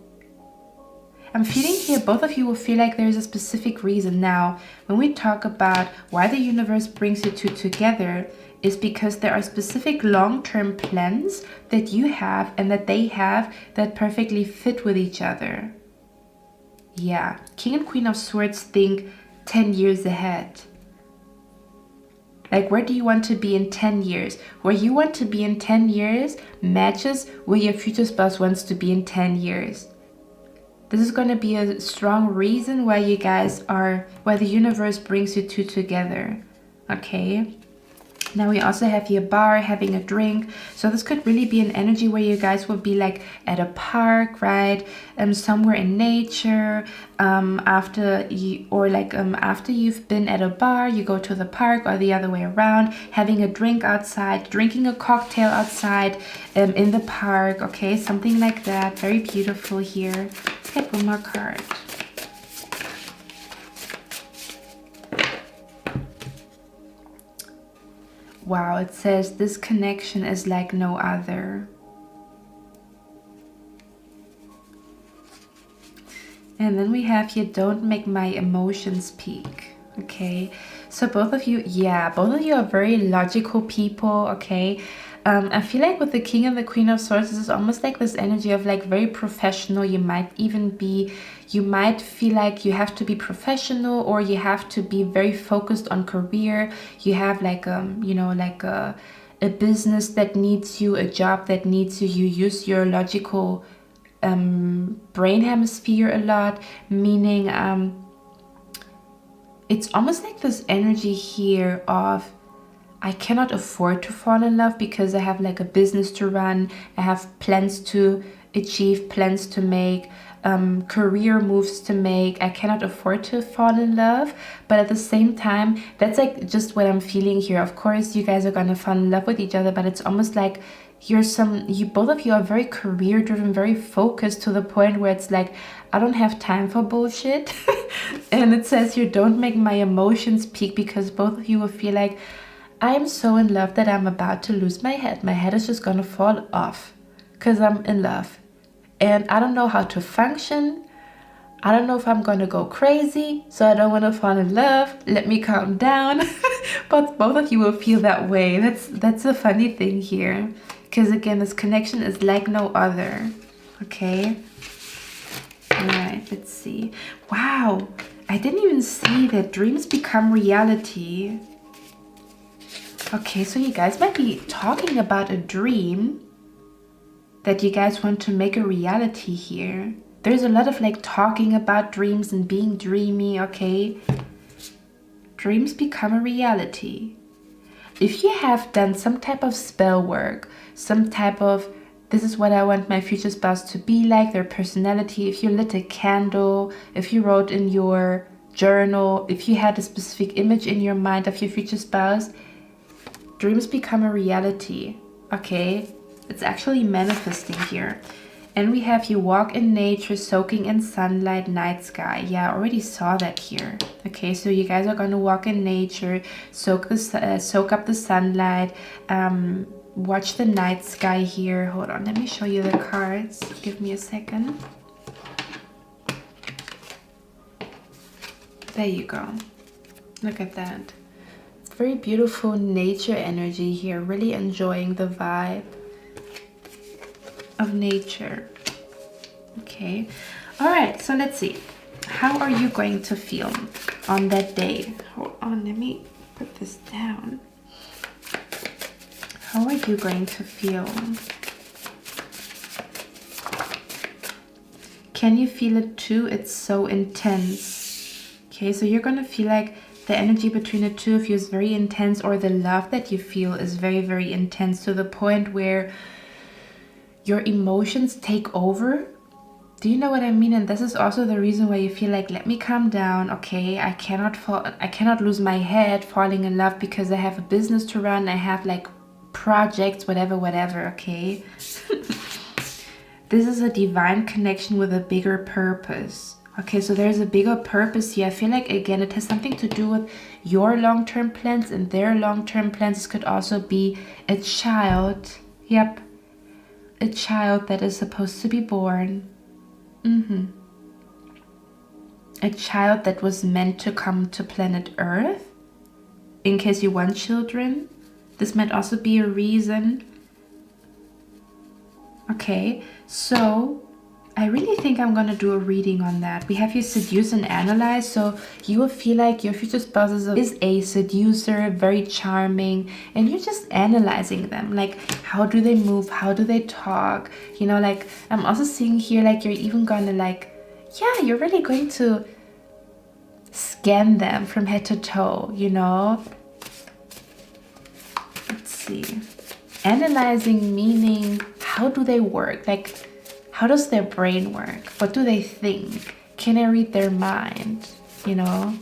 I'm feeling here both of you will feel like there's a specific reason. Now, when we talk about why the universe brings you two together, is because there are specific long-term plans that you have and that they have that perfectly fit with each other. Yeah, King and Queen of Swords think 10 years ahead. Like, where do you want to be in 10 years? Where you want to be in 10 years matches where your future spouse wants to be in 10 years. This is going to be a strong reason why you guys are, why the universe brings you two together. Okay. Now we also have here bar, having a drink. So this could really be an energy where you guys will be like at a park, right? Somewhere in nature. After you've been at a bar, you go to the park, or the other way around, having a drink outside, drinking a cocktail outside, in the park. Okay, something like that. Very beautiful here. Let's get one more card. Wow, it says this connection is like no other. And then we have here, don't make my emotions peak. Okay, so both of you are very logical people, okay? I feel like with the King and the Queen of Swords, this is almost like this energy of like very professional. You might feel like you have to be professional, or you have to be very focused on career. You have like a business that needs you, a job that needs you. You use your logical brain hemisphere a lot, meaning it's almost like this energy here of, I cannot afford to fall in love because I have like a business to run. I have plans to achieve, plans to make, career moves to make. I cannot afford to fall in love. But at the same time, that's like just what I'm feeling here. Of course, you guys are going to fall in love with each other, but it's almost like both of you are very career driven, very focused, to the point where it's like, I don't have time for bullshit. And it says here, don't make my emotions peak, because both of you will feel like, I'm so in love that I'm about to lose my head. My head is just gonna fall off because I'm in love. And I don't know how to function. I don't know if I'm gonna go crazy, so I don't want to fall in love. Let me calm down. But both of you will feel that way. That's a funny thing here. Because again, this connection is like no other. Okay. Alright, let's see. Wow, I didn't even see that dreams become reality. Okay, so you guys might be talking about a dream that you guys want to make a reality here. There's a lot of like talking about dreams and being dreamy, okay? Dreams become a reality. If you have done some type of spell work, some type of, this is what I want my future spouse to be like, their personality, if you lit a candle, if you wrote in your journal, if you had a specific image in your mind of your future spouse, dreams become a reality, okay? It's actually manifesting here. And we have you walk in nature, soaking in sunlight, night sky. Yeah, I already saw that here. Okay, so you guys are going to walk in nature, soak up the sunlight, watch the night sky here. Hold on, let me show you the cards. Give me a second. There you go. Look at that. Very beautiful nature energy here. Really enjoying the vibe of nature. Okay. All right. So let's see. How are you going to feel on that day? Hold on. Let me put this down. How are you going to feel? Can you feel it too? It's so intense. Okay, so you're going to feel like the energy between the two of you is very intense, or the love that you feel is very, very intense, to the point where your emotions take over. Do you know what I mean? And this is also the reason why you feel like, let me calm down. Okay, I cannot lose my head falling in love because I have a business to run. I have like projects, whatever. Okay. This is a divine connection with a bigger purpose. Okay, so there's a bigger purpose here. I feel like, again, it has something to do with your long-term plans and their long-term plans. This could also be a child. Yep. A child that is supposed to be born. A child that was meant to come to planet Earth. In case you want children. This might also be a reason. Okay, so I really think I'm going to do a reading on that. We have you seduce and analyze. So you will feel like your future spouse is a seducer, very charming, and you're just analyzing them. Like, how do they move? How do they talk? You know, like, I'm also seeing here, like, you're even going to, like, yeah, you're really going to scan them from head to toe, you know? Let's see. Analyzing meaning, how do they work? Like, how does their brain work? What do they think? Can I read their mind? You know?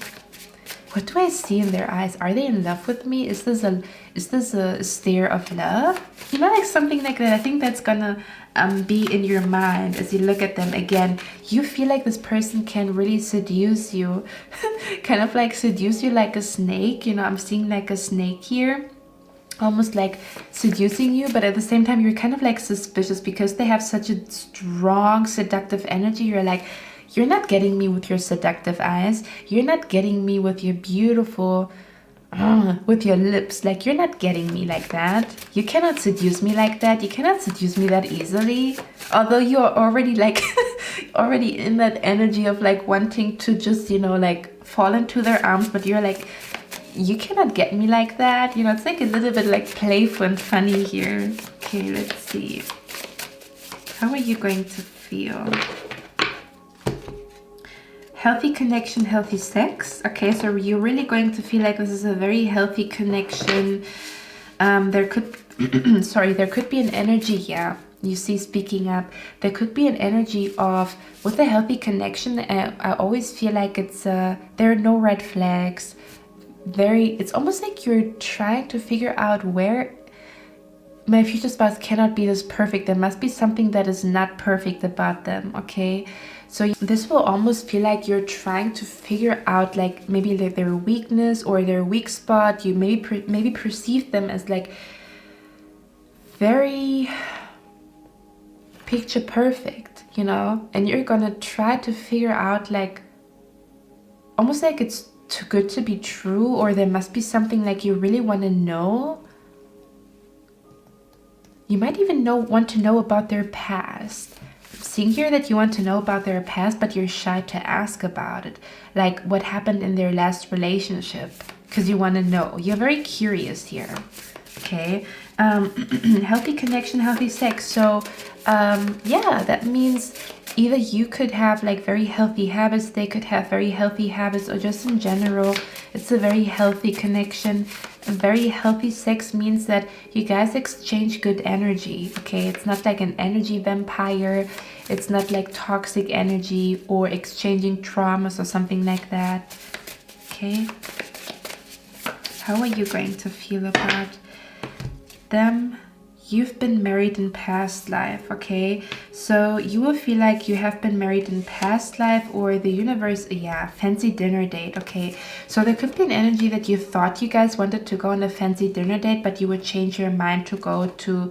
What do I see in their eyes? Are they in love with me? Is this a stare of love? You know, like something like that. I think that's gonna be in your mind as you look at them. Again, you feel like this person can really seduce you. Kind of like seduce you like a snake. You know, I'm seeing like a snake here. Almost like seducing you, but at the same time you're kind of like suspicious because they have such a strong seductive energy. You're like, you're not getting me with your seductive eyes, you're not getting me with your beautiful with your lips, like you're not getting me like that. You cannot seduce me like that. You cannot seduce me that easily, although you're already like already in that energy of like wanting to just, you know, like fall into their arms, but you're like, you cannot get me like that. You know, it's like a little bit like playful and funny here. Okay, let's see. How are you going to feel? Healthy connection, healthy sex. Okay, so you're really going to feel like this is a very healthy connection. There could, there could be an energy, yeah. You see, speaking up, there could be an energy of, with a healthy connection, I always feel like it's, there are no red flags. It's almost like you're trying to figure out where my future spouse cannot be this perfect. There must be something that is not perfect about them, okay? So this will almost feel like you're trying to figure out like maybe like their weakness or their weak spot. You maybe perceive them as like very picture perfect, you know? And you're gonna try to figure out like almost like it's too good to be true, or there must be something like you really want to know. You might even want to know about their past. I'm seeing here that you want to know about their past, but you're shy to ask about it, like what happened in their last relationship, because you want to know. You're very curious here. Okay, healthy connection, healthy sex. So yeah, that means either you could have like very healthy habits, they could have very healthy habits, or just in general, it's a very healthy connection. A very healthy sex means that you guys exchange good energy, okay? It's not like an energy vampire. It's not like toxic energy or exchanging traumas or something like that, okay? How are you going to feel about them? You've been married in past life, okay? So you will feel like you have been married in past life, or the universe, yeah, fancy dinner date, okay? So there could be an energy that you thought you guys wanted to go on a fancy dinner date, but you would change your mind to go to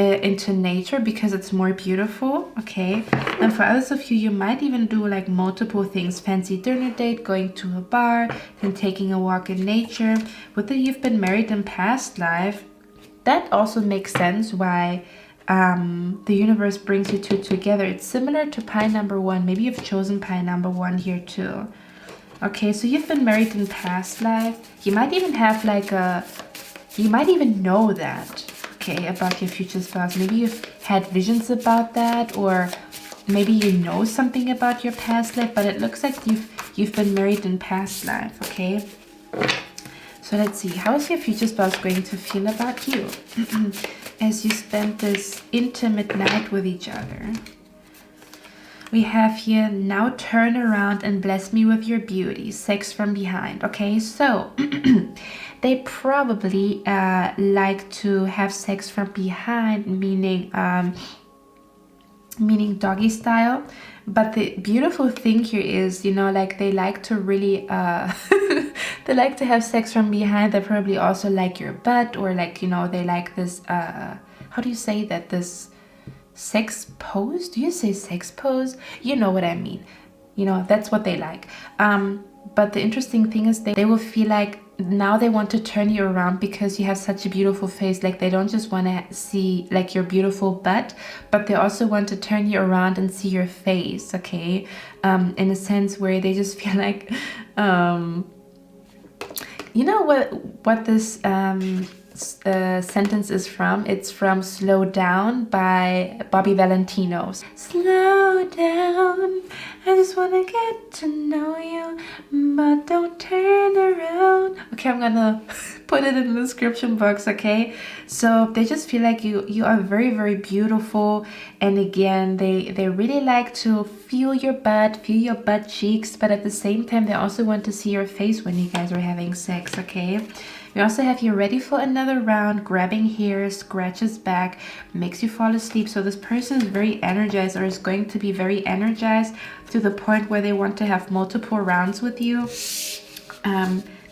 into nature because it's more beautiful, okay? And for others of you, you might even do like multiple things: fancy dinner date, going to a bar, then taking a walk in nature. Whether you've been married in past life, that also makes sense why the universe brings you two together. It's similar to pie number 1. Maybe you've chosen pie number 1 here too. Okay, so you've been married in past life. You might even have like you might even know that, okay, about your future spouse. Maybe you've had visions about that, or maybe you know something about your past life, but it looks like you've been married in past life, okay? So let's see, how is your future spouse going to feel about you as you spend this intimate night with each other? We have here, now turn around and bless me with your beauty, sex from behind. Okay, so they probably like to have sex from behind, meaning doggy style. But the beautiful thing here is, you know, like they like to really they like to have sex from behind. They probably also like your butt, or like, you know, they like this how do you say that, this sex pose? Do you say sex pose? You know what I mean. You know, that's what they like. But the interesting thing is they will feel like now they want to turn you around because you have such a beautiful face. Like they don't just want to see like your beautiful butt, but they also want to turn you around and see your face, okay? In a sense where they just feel like, you know what this sentence is from? It's from Slow Down by Bobby Valentino. Slow down, I just want to get to know you, but don't turn around. Okay, I'm gonna put it in the description box, okay? So they just feel like you are very, very beautiful. And again, they really like to feel your butt cheeks, but at the same time, they also want to see your face when you guys are having sex, okay? We also have you ready for another round, grabbing hair, scratches back, makes you fall asleep. So this person is very energized, or is going to be very energized to the point where they want to have multiple rounds with you.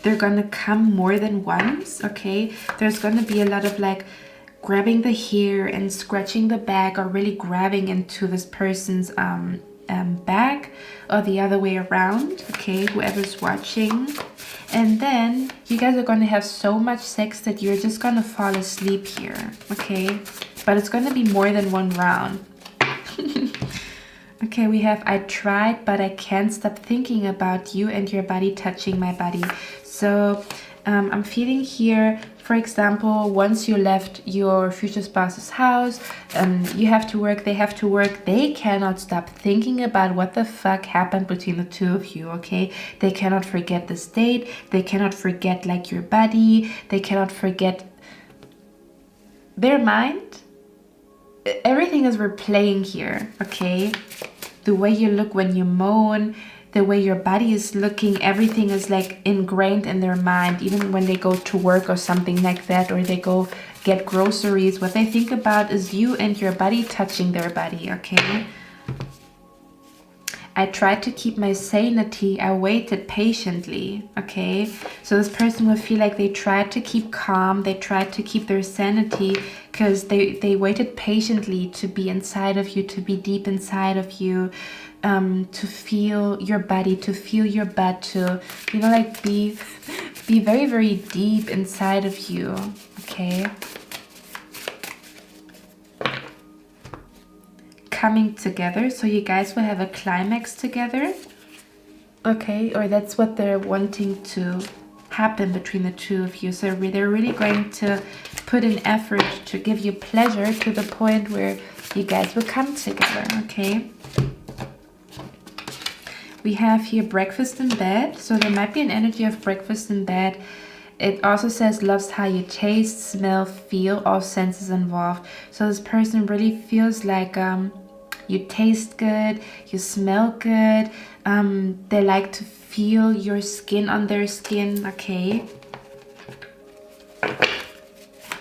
They're gonna come more than once, okay? There's gonna be a lot of like grabbing the hair and scratching the back, or really grabbing into this person's back, or the other way around, okay, whoever's watching. And then you guys are going to have so much sex that you're just going to fall asleep here, okay? But it's going to be more than one round. Okay, we have, I tried, but I can't stop thinking about you and your body touching my body. So I'm feeling here, for example, once you left your future spouse's house, you have to work, they have to work, they cannot stop thinking about what the fuck happened between the two of you, okay? They cannot forget this date, they cannot forget like your body, they cannot forget their mind. Everything is replaying here, okay? The way you look when you moan, the way your body is looking, everything is like ingrained in their mind. Even when they go to work or something like that, or they go get groceries, what they think about is you and your body touching their body, okay? I tried to keep my sanity, I waited patiently, okay? So this person will feel like they tried to keep calm, they tried to keep their sanity, because they waited patiently to be inside of you, to be deep inside of you, to feel your body, to feel your butt, to, you know, like be very, very deep inside of you, okay? Coming together, so you guys will have a climax together, okay? Or that's what they're wanting to happen between the two of you. So they're really going to put an effort to give you pleasure to the point where you guys will come together, okay? We have here breakfast in bed, so there might be an energy of breakfast in bed. It also says loves how you taste, smell, feel, all senses involved. So this person really feels like you taste good, you smell good, they like to feel your skin on their skin, okay?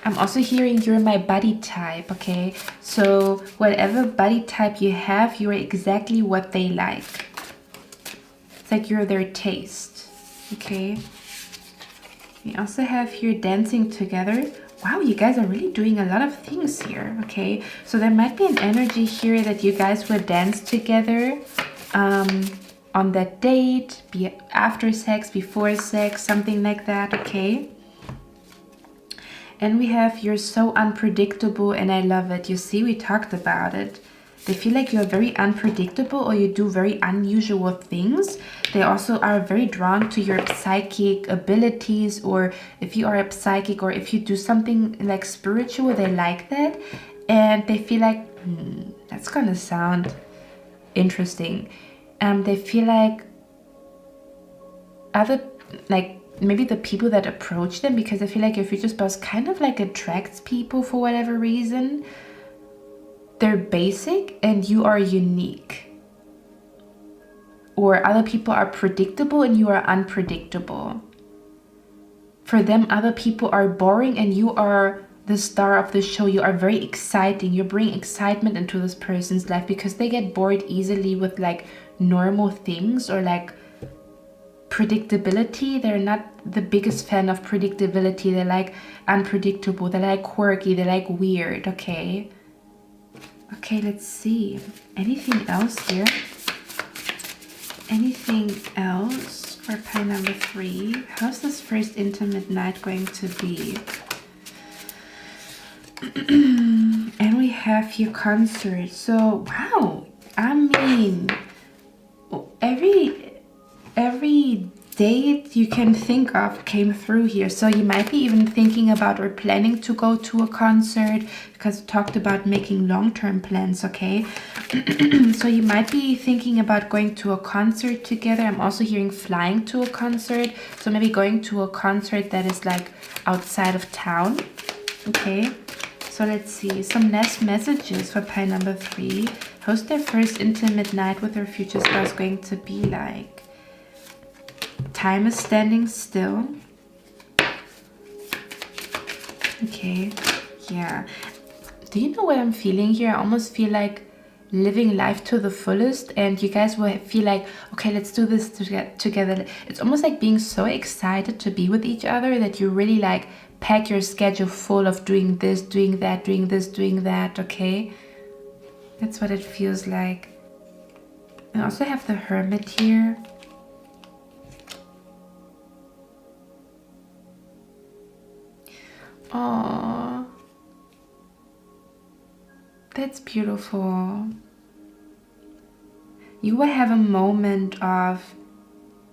I'm also hearing you're my body type, okay? So whatever body type you have, you're exactly what they like. It's like you're their taste, okay? We also have here dancing together. wow, you guys are really doing a lot of things here, okay? So there might be an energy here that you guys will dance together on that date, be it after sex, before sex, something like that, okay? And we have, you're so unpredictable and I love it. You see, we talked about it. They feel like you're very unpredictable or you do very unusual things. They also are very drawn to your psychic abilities, or if you are a psychic or if you do something like spiritual, they like that. And they feel like, that's gonna sound interesting. They feel like maybe the people that approach them, because I feel like your future spouse kind of like attracts people for whatever reason. They're basic and you are unique. Or other people are predictable and you are unpredictable. For them, other people are boring and you are the star of the show. You are very exciting. You bring excitement into this person's life because they get bored easily with like normal things or like predictability. They're not the biggest fan of predictability. They like unpredictable. They like quirky. They like weird, okay? Okay, let's see. Anything else here? Anything else for pile number 3? How's this first intimate night going to be? And we have here concert. So, wow. I mean, every date you can think of came through here. So you might be even thinking about or planning to go to a concert, because we talked about making long-term plans, okay? So you might be thinking about going to a concert together. I'm also hearing flying to a concert. So maybe going to a concert that is like outside of town, okay? So let's see, some last messages for pile number 3. How's their first intimate night with their future spouse going to be like? Time is standing still. Okay, yeah. Do you know what I'm feeling here? I almost feel like living life to the fullest, and you guys will feel like, okay, let's do this together. It's almost like being so excited to be with each other that you really like pack your schedule full of doing this, doing that, doing this, doing that, okay? That's what it feels like. I also have the Hermit here. Oh, that's beautiful. You will have a moment of,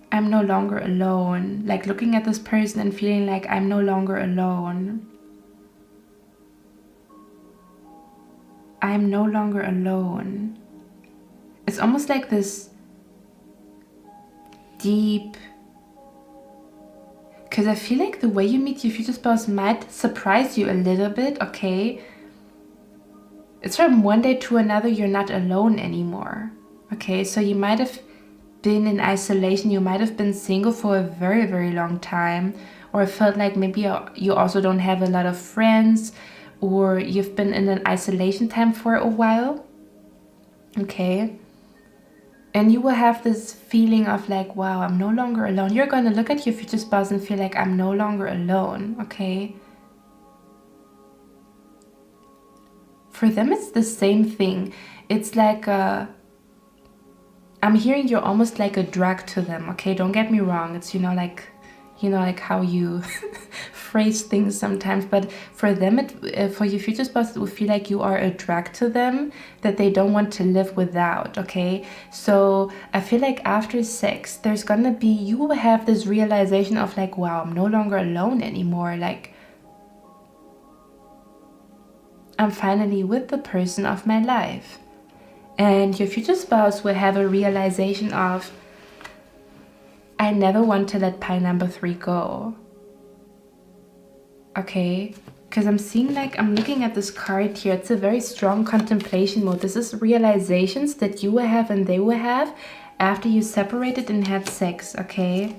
I'm no longer alone. Like looking at this person and feeling like I'm no longer alone. I'm no longer alone. It's almost like this deep, because I feel like the way you meet your future spouse might surprise you a little bit, okay? It's from one day to another, you're not alone anymore, okay? So you might have been in isolation, you might have been single for a very, very long time, or felt like maybe you also don't have a lot of friends, or you've been in an isolation time for a while, okay? And you will have this feeling of like, wow, I'm no longer alone. You're going to look at your future spouse and feel like I'm no longer alone, okay? For them, it's the same thing. It's like I'm hearing you're almost like a drug to them, okay? Don't get me wrong. It's, like how you phrase things sometimes, but for them, for your future spouse, it will feel like you are a drug to them that they don't want to live without, okay? So I feel like after sex, you will have this realization of like, wow, I'm no longer alone anymore. Like, I'm finally with the person of my life. And your future spouse will have a realization of, I never want to let pile number 3 go. Okay? Because I'm looking at this card here. It's a very strong contemplation mode. This is realizations that you will have and they will have after you separated and had sex, okay?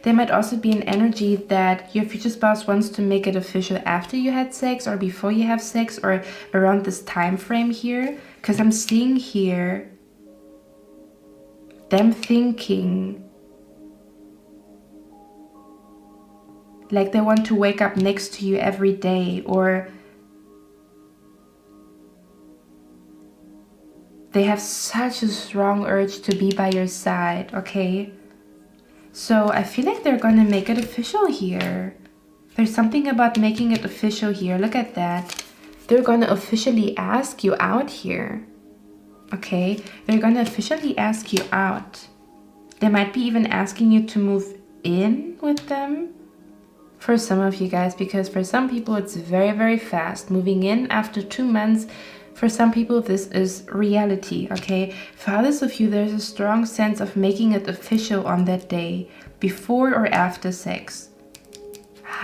There might also be an energy that your future spouse wants to make it official after you had sex or before you have sex or around this time frame here. Because I'm seeing here them thinking Like they want to wake up next to you every day, or they have such a strong urge to be by your side, okay? So I feel like they're gonna make it official here. There's something about making it official here. Look at that. They're gonna officially ask you out here, okay? They're gonna officially ask you out. They might be even asking you to move in with them. For some of you guys, because for some people it's very, very fast. Moving in after 2 months, for some people this is reality, okay? For others of you, there's a strong sense of making it official on that day, before or after sex.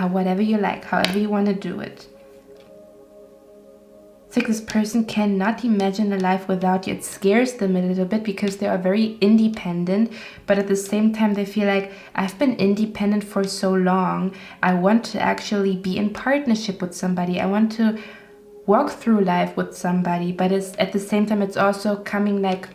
Whatever you like, however you want to do it. It's like this person cannot imagine a life without you. It scares them a little bit because they are very independent, but at the same time they feel like, I've been independent for so long. I want to actually be in partnership with somebody. I want to walk through life with somebody, but it's at the same time it's also coming like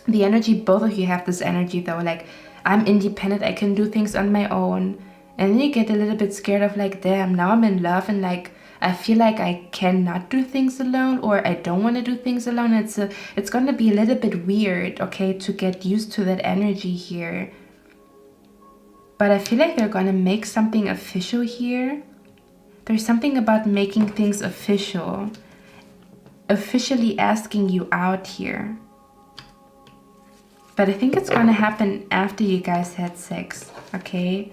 the energy. Both of you have this energy though, like I'm independent, I can do things on my own. And then you get a little bit scared of like, damn, now I'm in love and like I feel like I cannot do things alone, or I don't want to do things alone. It's gonna be a little bit weird, okay, to get used to that energy here. But I feel like they're gonna make something official here. There's something about making things official, officially asking you out here. But I think it's gonna happen after you guys had sex, okay?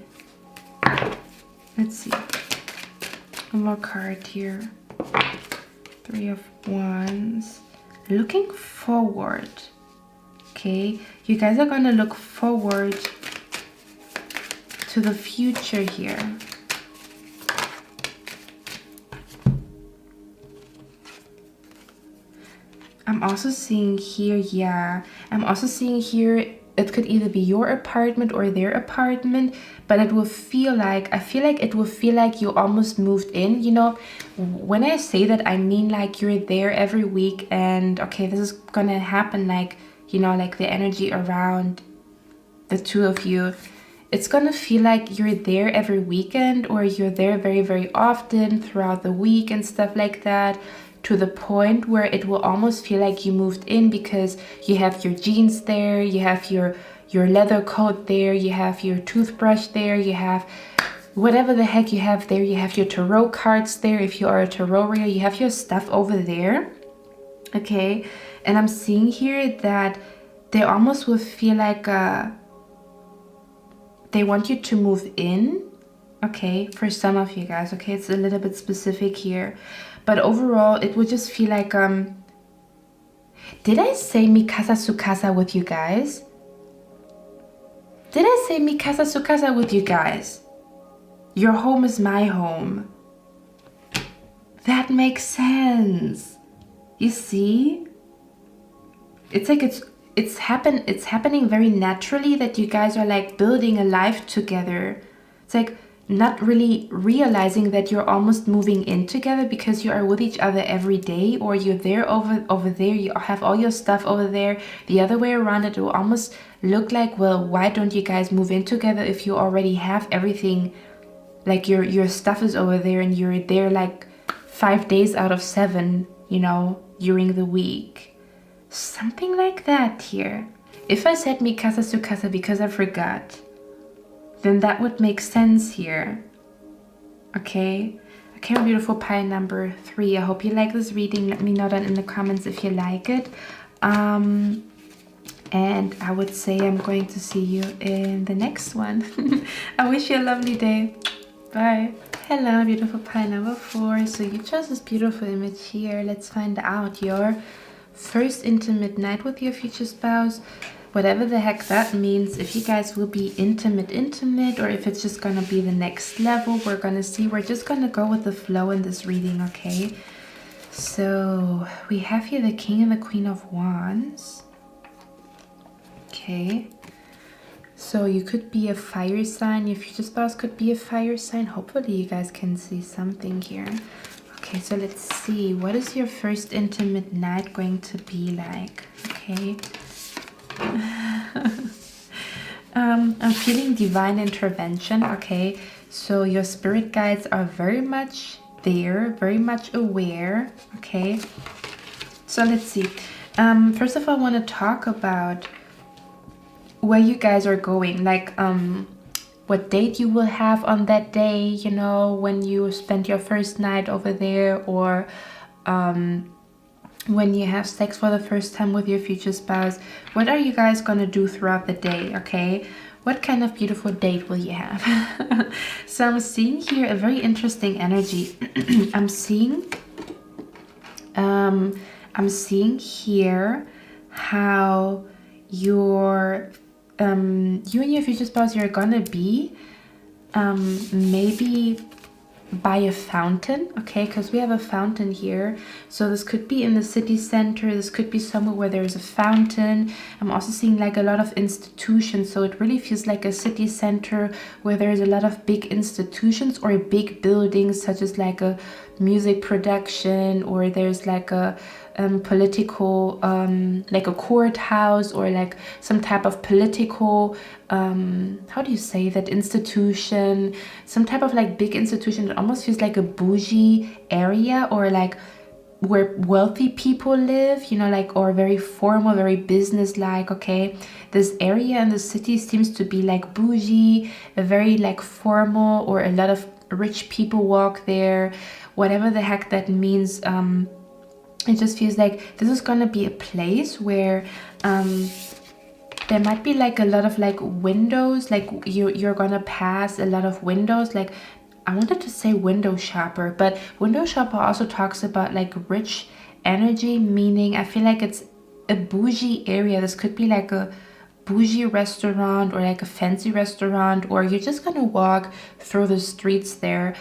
Let's see. One more card here. 3 of Wands. Looking forward. Okay, you guys are gonna look forward to the future here. I'm also seeing here, I'm also seeing here it could either be your apartment or their apartment, but it will feel like, I feel like it will feel like you almost moved in. You know, when I say that, I mean like you're there every week and okay, this is gonna happen like, you know, like the energy around the two of you. It's gonna feel like you're there every weekend, or you're there very, very often throughout the week and stuff like that, to the point where it will almost feel like you moved in, because you have your jeans there, you have your leather coat there, you have your toothbrush there, you have whatever the heck you have there, you have your tarot cards there. If you are a tarot reader, you have your stuff over there, okay? And I'm seeing here that they almost will feel like they want you to move in, okay, for some of you guys, okay? It's a little bit specific here. But overall, it would just feel like, did I say mi casa su casa with you guys? Did I say mi casa su casa with you guys? Your home is my home. That makes sense. You see? It's like it's happening very naturally that you guys are like building a life together. It's like not really realizing that you're almost moving in together because you are with each other every day, or you're there over there, you have all your stuff over there. The other way around, it will almost look like, well, why don't you guys move in together if you already have everything, like your stuff is over there and you're there like 5 days out of 7, you know, during the week. Something like that here. If I said mi casa su casa because I forgot, then that would make sense here. Okay, my beautiful pile number 3. I hope you like this reading. Let me know down in the comments if you like it. And I would say I'm going to see you in the next one. I wish you a lovely day. Bye. Hello, beautiful pile number 4. So you chose this beautiful image here. Let's find out your first intimate night with your future spouse. Whatever the heck that means, if you guys will be intimate, or if it's just gonna be the next level, we're gonna see. We're just gonna go with the flow in this reading, okay? So we have here the King and the Queen of Wands. Okay. So you could be a fire sign. Your future spouse could be a fire sign. Hopefully you guys can see something here. Okay, so let's see. What is your first intimate night going to be like? Okay. I'm feeling divine intervention, okay? So your spirit guides are very much there, very much aware, okay? So let's see. First of all, I want to talk about where you guys are going, like what date you will have on that day, you know, when you spend your first night over there, or when you have sex for the first time with your future spouse. What are you guys gonna do throughout the day, okay? What kind of beautiful date will you have? So I'm seeing here a very interesting energy. I'm seeing here how you and your future spouse, you're gonna be maybe by a fountain, okay? Because we have a fountain here. So this could be in the city center. This could be somewhere where there's a fountain. I'm also seeing like a lot of institutions. So it really feels like a city center where there's a lot of big institutions or big buildings, such as like a music production, or there's like a political, like a courthouse, or like some type of political, how do you say that, institution, some type of like big institution. It almost feels like a bougie area, or like where wealthy people live, you know, like, or very formal, very business-like, okay? This area in the city seems to be like bougie, a very like formal, or a lot of rich people walk there, whatever the heck that means. It just feels like this is gonna be a place where there might be like a lot of like windows, like you're gonna pass a lot of windows. Like, I wanted to say window shopper, but window shopper also talks about like rich energy, meaning I feel like it's a bougie area. This could be like a bougie restaurant, or like a fancy restaurant, or you're just gonna walk through the streets there,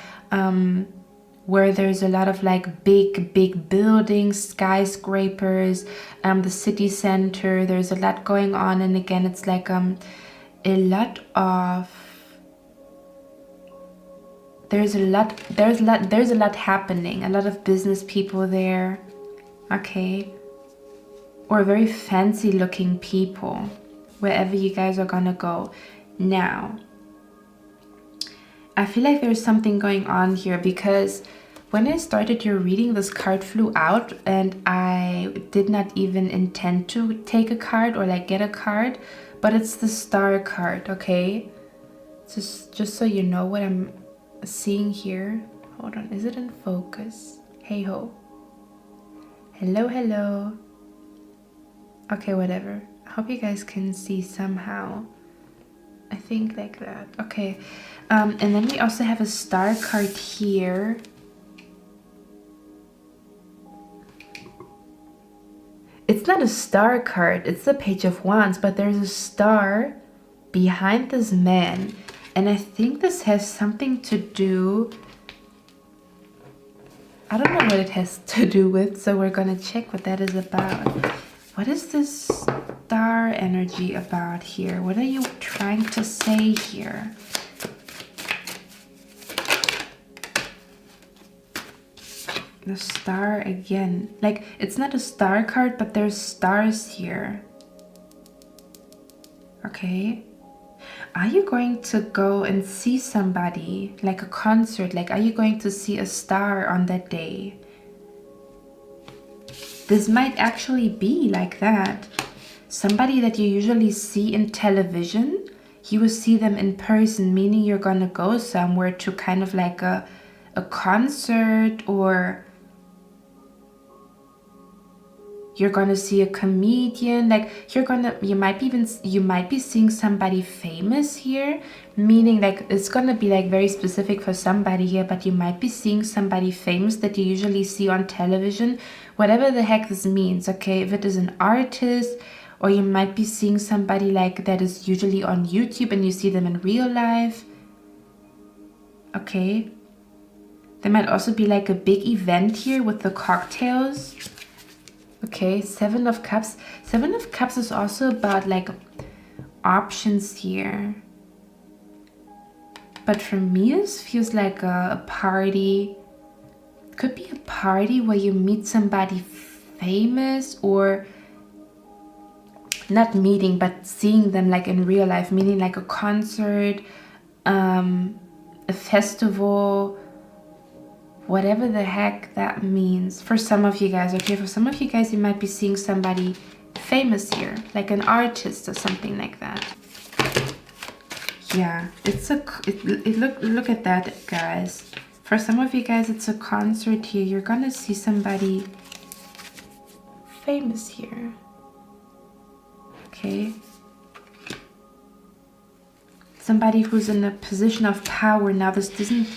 where there's a lot of like big buildings, skyscrapers, the city center. There's a lot going on, and again, it's like there's a lot happening, a lot of business people there, okay? Or very fancy looking people, wherever you guys are gonna go. Now, I feel like there's something going on here, because when I started your reading, this card flew out, and I did not even intend to take a card or like get a card, but it's the Star card, okay? Just so you know what I'm seeing here. Hold on, is it in focus? Hey ho. Hello. Okay, whatever. I hope you guys can see somehow. I think like that. Okay. And then we also have a Star card here. It's not a Star card, it's the Page of Wands, but there's a star behind this man. And I think this has something to do, I don't know what it has to do with, so we're gonna check what that is about. What is this star energy about here? What are you trying to say here? The star again. Like, it's not a star card, but there's stars here. Okay. Are you going to go and see somebody, like a concert? Like, are you going to see a star on that day? This might actually be like that. Somebody that you usually see in television, you will see them in person, meaning you're gonna go somewhere to kind of like a concert, or you're gonna see a comedian. Like, you might be seeing somebody famous here, meaning like it's gonna be like very specific for somebody here, but you might be seeing somebody famous that you usually see on television, whatever the heck this means, okay? If it is an artist, or you might be seeing somebody like that is usually on YouTube and you see them in real life, okay? There might also be like a big event here with the cocktails. Okay, Seven of Cups. Seven of Cups is also about like options here. But for me, this feels like a party. It could be a party where you meet somebody famous, or not meeting, but seeing them like in real life, meaning like a concert, a festival, whatever the heck that means for some of you guys. Okay, for some of you guys, you might be seeing somebody famous here, like an artist or something like that. Yeah, it's a look at that, guys. For some of you guys, it's a concert here. You're gonna see somebody famous here. Okay, somebody who's in a position of power. Now, this doesn't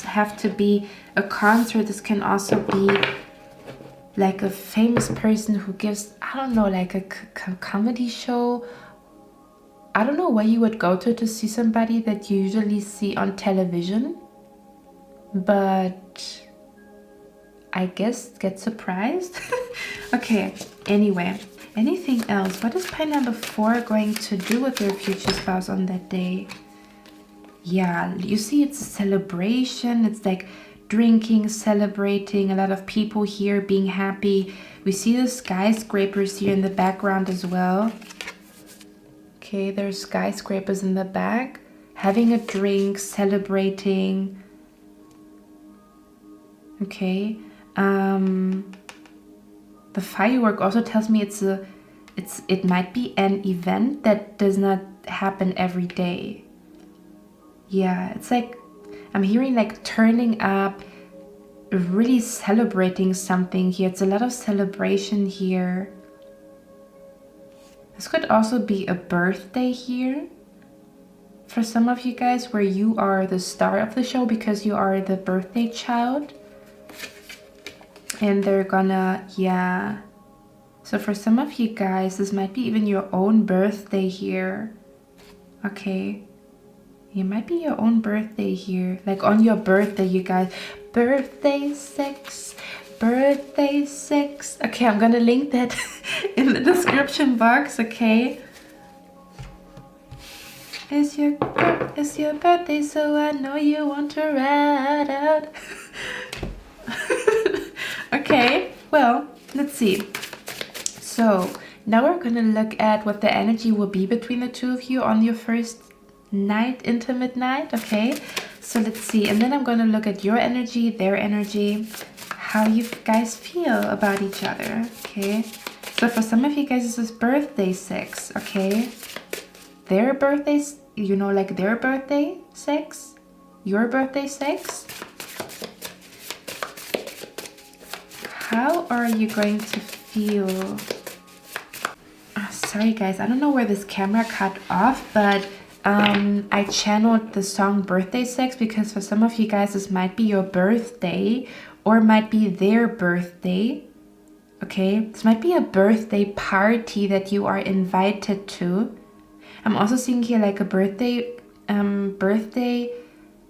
have to be a concert. This can also be like a famous person who gives, I don't know, like a comedy show. I don't know where you would go to see somebody that you usually see on television, but I guess get surprised. Okay, anyway, anything else? What is pile number 4 going to do with your future spouse on that day? Yeah, you see, it's a celebration. It's like drinking, celebrating, a lot of people here being happy. We see the skyscrapers here in the background as well. Okay, there's skyscrapers in the back, having a drink, celebrating. Okay, the firework also tells me it might be an event that does not happen every day. Yeah, it's like I'm hearing like turning up, really celebrating something here. It's a lot of celebration here. This could also be a birthday here for some of you guys, where you are the star of the show because you are the birthday child. And they're gonna, yeah. So for some of you guys, this might be even your own birthday here. Okay. It might be your own birthday here. Like on your birthday, you guys. Birthday sex. Birthday sex. Okay, I'm gonna link that in the description box, okay? It's your birthday, so I know you want to ride out. Okay, well, let's see. So now we're gonna look at what the energy will be between the two of you on your first night, intimate night. Okay, so let's see, and then I'm gonna look at your energy, their energy, how you guys feel about each other. Okay, so for some of you guys, this is birthday sex. Okay, their birthdays, you know, like their birthday sex, your birthday sex. How are you going to feel? Oh, sorry guys, I don't know where this camera cut off, but I channeled the song Birthday Sex because for some of you guys this might be your birthday or might be their birthday. Okay, this might be a birthday party that you are invited to. I'm also seeing here like a birthday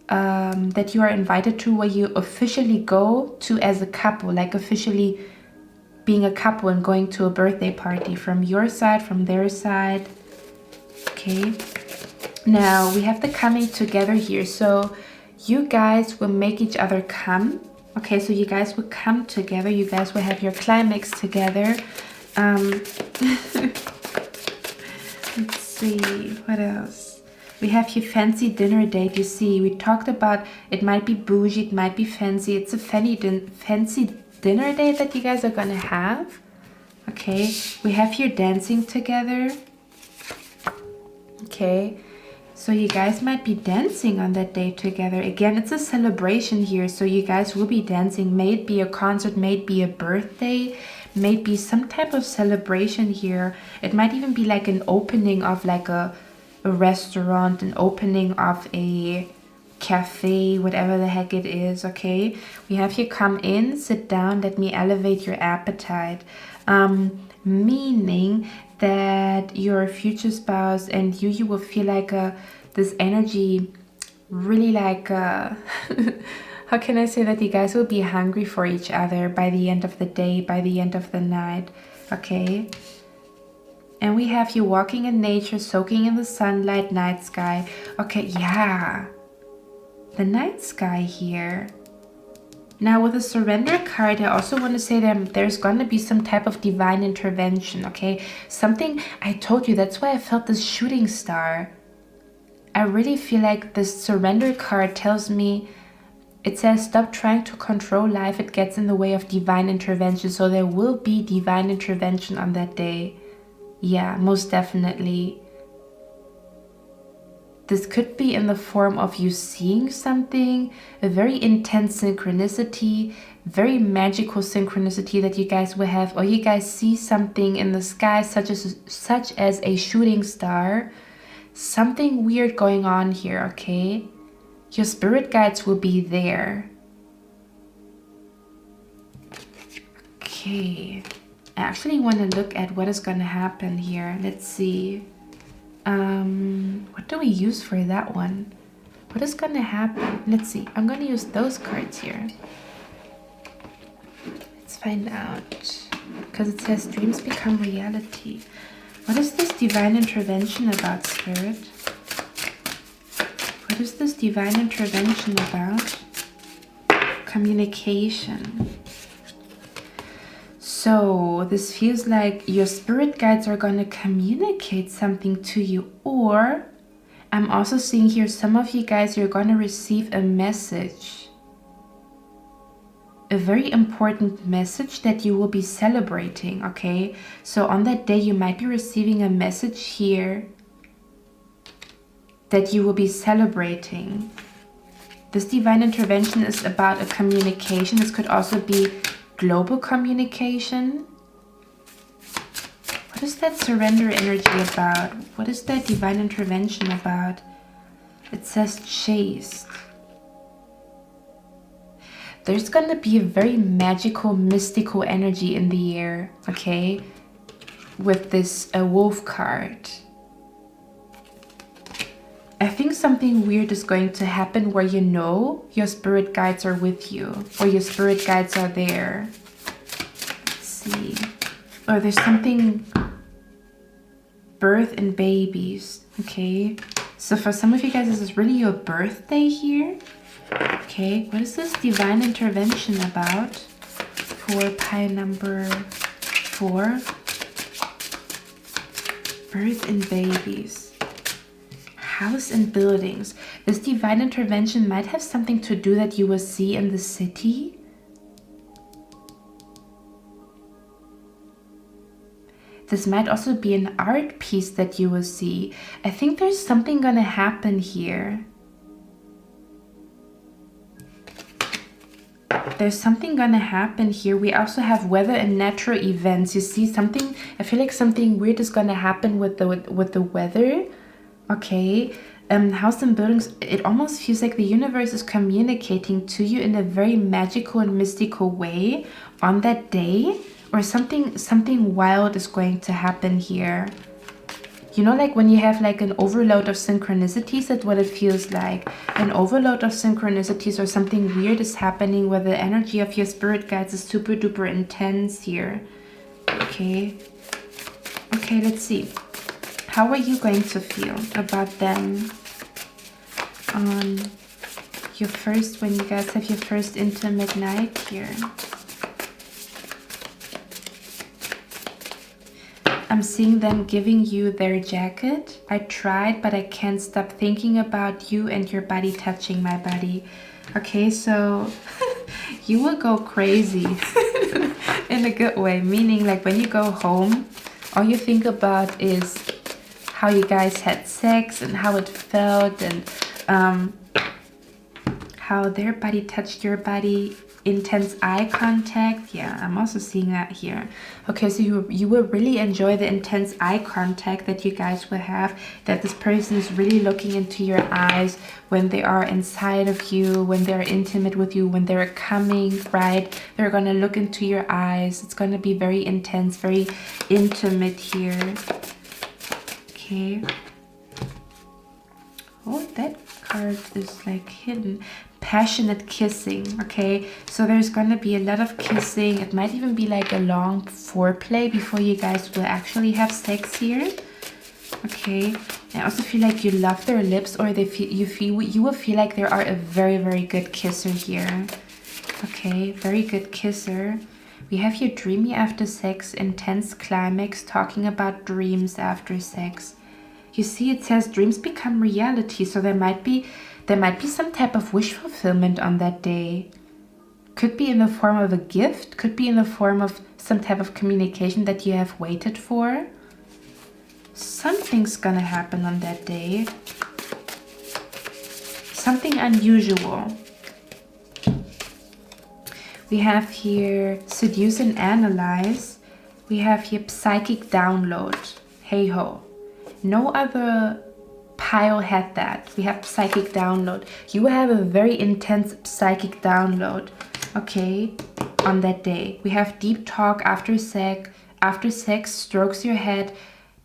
that you are invited to, where you officially go to as a couple, like officially being a couple and going to a birthday party from your side, from their side. Okay, now we have the coming together here, so you guys will make each other come. Okay, so you guys will come together, you guys will have your climax together. Let's see, what else? We have your fancy dinner date. You see, we talked about it might be bougie, it might be fancy. It's a fancy dinner date that you guys are gonna have. Okay, we have your dancing together. Okay, so you guys might be dancing on that day together. Again, it's a celebration here, so you guys will be dancing. May it be a concert, may it be a birthday, may it be some type of celebration here. It might even be like an opening of like a restaurant, an opening of a cafe, whatever the heck it is. Okay, we have you come in, sit down, let me elevate your appetite, meaning that your future spouse and you will feel like this energy, really like how can I say that you guys will be hungry for each other by the end of the day, by the end of the night. Okay, and we have you walking in nature, soaking in the sunlight, night sky. Okay, yeah, the night sky here. Now with the surrender card, I also want to say that there's going to be some type of divine intervention, okay? Something, I told you, that's why I felt this shooting star. I really feel like this surrender card tells me, it says stop trying to control life, it gets in the way of divine intervention. So there will be divine intervention on that day. Yeah, most definitely. This could be in the form of you seeing something, a very intense synchronicity, very magical synchronicity that you guys will have, or you guys see something in the sky such as a shooting star. Something weird going on here, okay? Your spirit guides will be there. Okay. I actually want to look at what is going to happen here. Let's see. What do we use for that one? What is going to happen? Let's see. I'm going to use those cards here. Let's find out. Because it says dreams become reality. What is this divine intervention about, Spirit? What is this divine intervention about? Communication. So this feels like your spirit guides are going to communicate something to you, or I'm also seeing here some of you guys, you're going to receive a message, a very important message that you will be celebrating, okay? So on that day you might be receiving a message here that you will be celebrating. This divine intervention is about a communication. This could also be global communication. What is that surrender energy about? What is that divine intervention about? It says chaste. There's going to be a very magical, mystical energy in the air, okay? With this wolf card. I think something weird is going to happen where you know your spirit guides are with you, or your spirit guides are there. Let's see. Or there's something, birth and babies, okay? So for some of you guys, this is really your birthday here. Okay, what is this divine intervention about for pile number 4? Birth and babies. House and buildings. This divine intervention might have something to do that you will see in the city. This might also be an art piece that you will see. I think there's something gonna happen here. There's something gonna happen here. We also have weather and natural events. You see something, I feel like something weird is gonna happen with the weather. Okay, house and buildings, it almost feels like the universe is communicating to you in a very magical and mystical way on that day, or something wild is going to happen here. You know, like when you have like an overload of synchronicities, that's what it feels like. An overload of synchronicities, or something weird is happening where the energy of your spirit guides is super duper intense here. Okay, let's see. How are you going to feel about them on your first, when you guys have your first intimate night here? I'm seeing them giving you their jacket. I tried, but I can't stop thinking about you and your body touching my body. Okay, so you will go crazy in a good way, meaning like when you go home, all you think about is how you guys had sex and how it felt, and how their body touched your body, intense eye contact. Yeah, I'm also seeing that here. Okay, so you will really enjoy the intense eye contact that you guys will have, that this person is really looking into your eyes when they are inside of you, when they're intimate with you, when they're coming, right? They're gonna look into your eyes. It's gonna be very intense, very intimate here. Okay. Oh, that card is like hidden. Passionate kissing. Okay, so there's gonna be a lot of kissing. It might even be like a long foreplay before you guys will actually have sex here. Okay, I also feel like you love their lips, or you will feel like they are a very, very good kisser here. Okay, very good kisser. We have here dreamy after sex, intense climax, talking about dreams after sex. You see, it says dreams become reality, so there might be some type of wish fulfillment on that day. Could be in the form of a gift, could be in the form of some type of communication that you have waited for. Something's gonna happen on that day. Something unusual. We have here seduce and analyze. We have here psychic download. Hey ho. No other pile had that. We have psychic download. You will have a very intense psychic download, okay, on that day. We have deep talk after sex, strokes your head,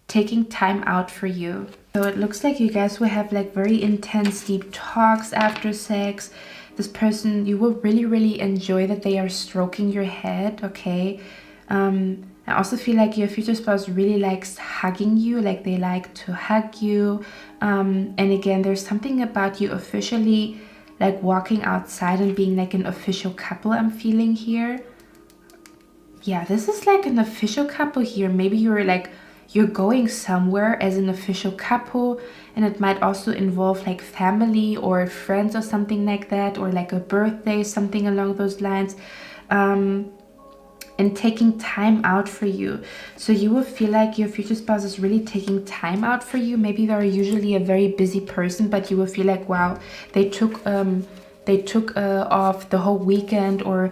taking time out for you. So it looks like you guys will have like very intense deep talks after sex. This person, you will really enjoy that they are stroking your head, okay? I also feel like your future spouse really likes hugging you, like they like to hug you. And again, there's something about you officially like walking outside and being like an official couple I'm feeling here. Yeah, this is like an official couple here. Maybe you're going somewhere as an official couple, and it might also involve like family or friends or something like that, or like a birthday, something along those lines. And taking time out for you. So you will feel like your future spouse is really taking time out for you. Maybe they're usually a very busy person, but you will feel like, wow, they took off the whole weekend, or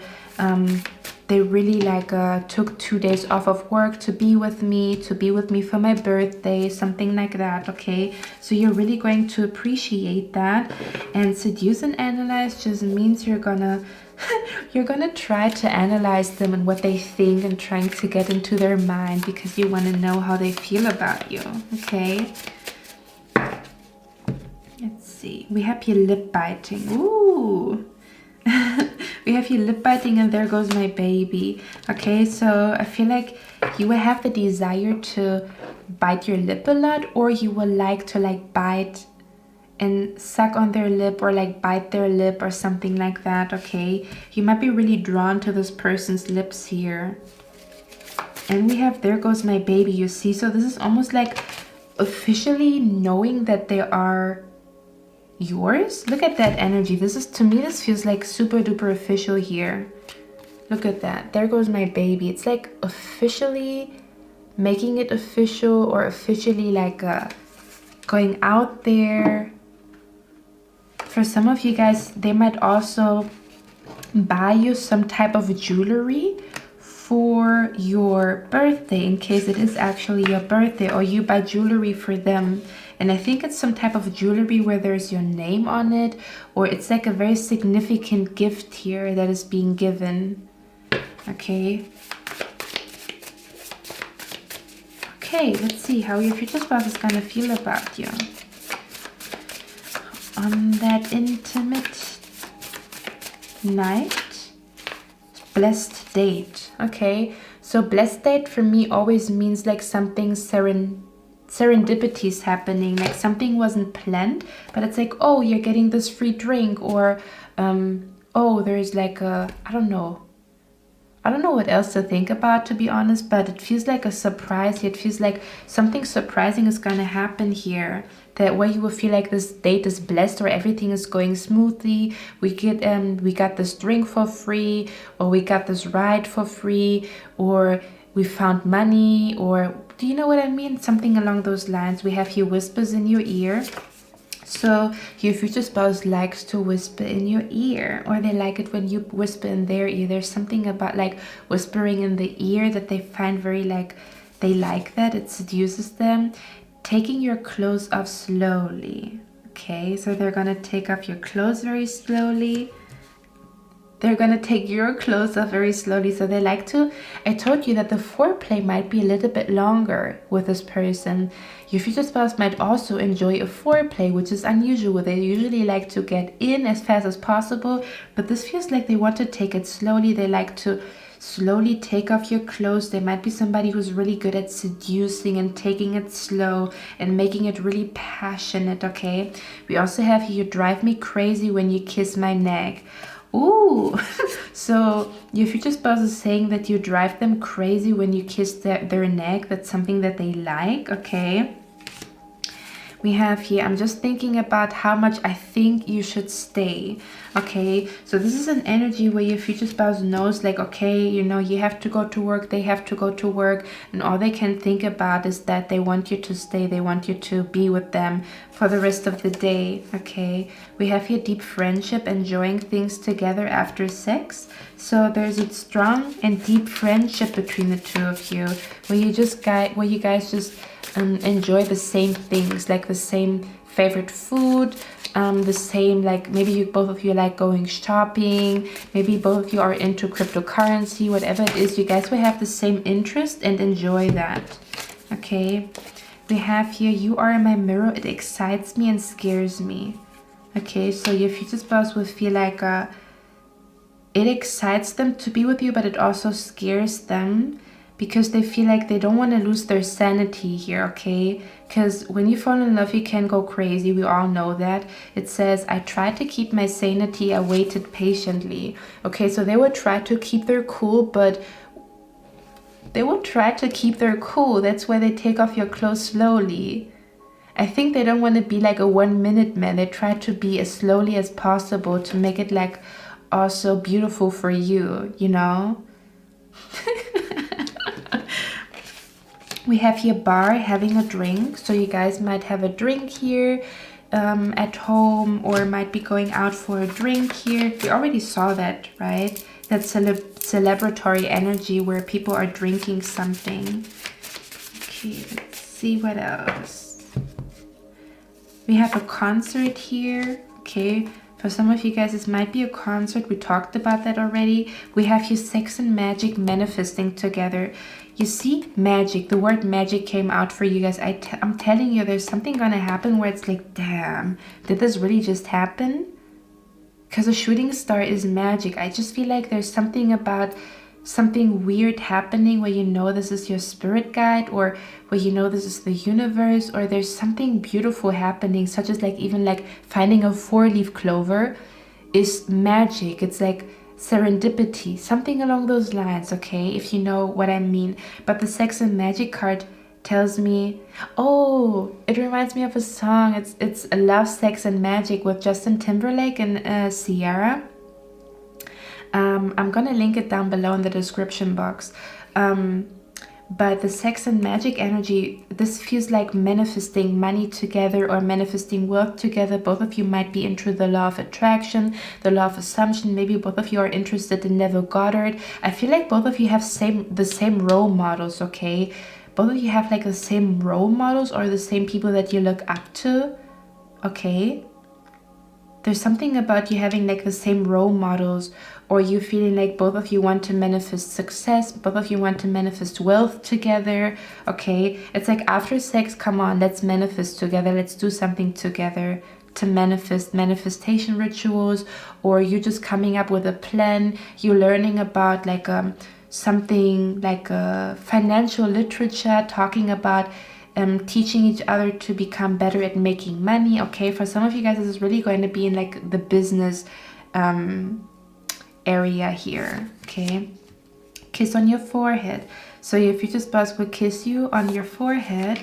they really like took 2 days off of work to be with me for my birthday, something like that, okay? So you're really going to appreciate that. And seduce and analyze just means you're gonna try to analyze them and what they think, and trying to get into their mind because you want to know how they feel about you, okay? Let's see. We have here lip biting. Ooh. We have here lip biting, and there goes my baby. Okay, so I feel like you will have the desire to bite your lip a lot, or you will like to like bite and suck on their lip, or like bite their lip or something like that, okay? You might be really drawn to this person's lips here. And we have there goes my baby, you see? So this is almost like officially knowing that they are yours. Look at that energy. This is, to me, this feels like super duper official here. Look at that. There goes my baby. It's like officially making it official, or officially like going out there. For some of you guys, they might also buy you some type of jewelry for your birthday, in case it is actually your birthday, or you buy jewelry for them. And I think it's some type of jewelry where there's your name on it, or it's like a very significant gift here that is being given. Okay. Okay, let's see how your future spouse is gonna feel about you on that intimate night. Blessed date. Okay, so blessed date for me always means like something serendipity is happening, like something wasn't planned, but it's like, oh, you're getting this free drink, or oh, there's like a, I don't know what else to think about, to be honest, but it feels like a surprise. It feels like something surprising is gonna happen here, that where you will feel like this date is blessed, or everything is going smoothly. We got this drink for free, or we got this ride for free, or we found money, or do you know what I mean? Something along those lines. We have here whispers in your ear. So your future spouse likes to whisper in your ear, or they like it when you whisper in their ear. There's something about like whispering in the ear that they find very like, they like that. It seduces them. Taking your clothes off slowly. Okay, so they're gonna take off your clothes very slowly. They're gonna take your clothes off very slowly. So they like to, I told you that the foreplay might be a little bit longer with this person. Your future spouse might also enjoy a foreplay, which is unusual. They usually like to get in as fast as possible, but this feels like they want to take it slowly. They like to slowly take off your clothes. There might be somebody who's really good at seducing and taking it slow and making it really passionate, okay? We also have here, you drive me crazy when you kiss my neck. Ooh, so your future spouse is saying that you drive them crazy when you kiss their neck. That's something that they like, okay? We have here, I'm just thinking about how much I think you should stay, okay? So this is an energy where your future spouse knows, like, okay, you know, you have to go to work, they have to go to work, and all they can think about is that they want you to stay, they want you to be with them for the rest of the day, okay? We have here deep friendship, enjoying things together after sex. So there's a strong and deep friendship between the two of you, where you guys just enjoy the same things, like the same favorite food, the same, like maybe both of you like going shopping, maybe both of you are into cryptocurrency, whatever it is, you guys will have the same interest and enjoy that, okay? We have here, you are my mirror, it excites me and scares me, okay? So your future spouse will feel like it excites them to be with you, but it also scares them, because they feel like they don't want to lose their sanity here, okay? Because when you fall in love, you can go crazy. We all know that. It says, I tried to keep my sanity, I waited patiently. Okay, so they will try to keep their cool, but they will try to keep their cool. That's why they take off your clothes slowly. I think they don't want to be like a 1 minute man. They try to be as slowly as possible to make it like also beautiful for you, you know? We have here bar, having a drink. So you guys might have a drink here at home, or might be going out for a drink here. We already saw that, right? That celebratory energy where people are drinking something. Okay, let's see what else. We have a concert here, okay? For some of you guys, this might be a concert. We talked about that already. We have here sex and magic manifesting together. You see, magic. The word magic came out for you guys. I'm telling you, there's something gonna happen where it's like, damn, did this really just happen? Because a shooting star is magic. I just feel like there's something about something weird happening where you know this is your spirit guide, or where you know this is the universe, or there's something beautiful happening, such as like even like finding a 4-leaf clover is magic. It's like serendipity, something along those lines, okay, if you know what I mean. But the sex and magic card tells me, oh, it reminds me of a song. It's Love, Sex and Magic with Justin Timberlake and Ciara. I'm gonna link it down below in the description box. But the sex and magic energy, this feels like manifesting money together or manifesting wealth together. Both of you might be into the law of attraction, the law of assumption. Maybe both of you are interested in Neville Goddard. I feel like both of you have the same role models, okay? Both of you have like the same role models or the same people that you look up to, okay? There's something about you having like the same role models, or you feeling like both of you want to manifest success, both of you want to manifest wealth together, okay? It's like after sex, come on, let's manifest together, let's do something together to manifestation rituals, or you just coming up with a plan, you're learning about like something like financial literature, talking about teaching each other to become better at making money, okay? For some of you guys, this is really going to be in like the business area here, okay? Kiss on your forehead. So your future spouse will kiss you on your forehead.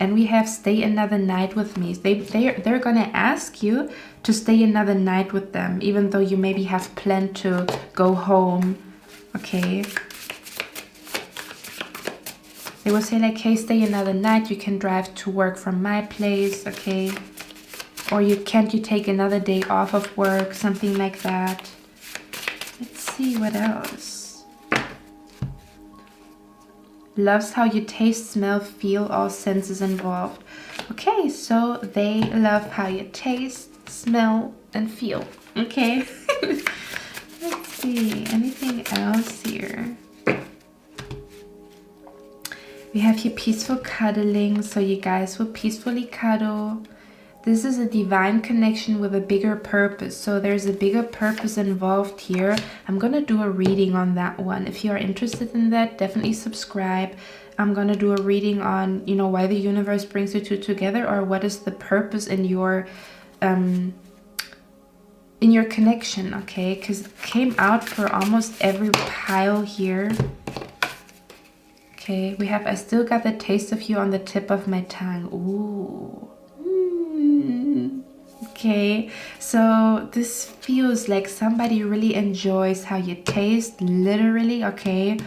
And we have stay another night with me. They're gonna ask you to stay another night with them, even though you maybe have planned to go home, okay? They will say like, hey, stay another night, you can drive to work from my place, okay? Or can't you take another day off of work, something like that. Let's see what else. Loves how you taste, smell, feel, all senses involved. Okay, so they love how you taste, smell, and feel, okay? Let's see, anything else here? We have here peaceful cuddling, so you guys will peacefully cuddle. This is a divine connection with a bigger purpose. So there's a bigger purpose involved here. I'm going to do a reading on that one. If you are interested in that, definitely subscribe. I'm going to do a reading on, you know, why the universe brings you two together, or what is the purpose in your in your connection, okay? Because it came out for almost every pile here. Okay, we have, I still got the taste of you on the tip of my tongue. Ooh. Okay, so this feels like somebody really enjoys how you taste, literally, okay?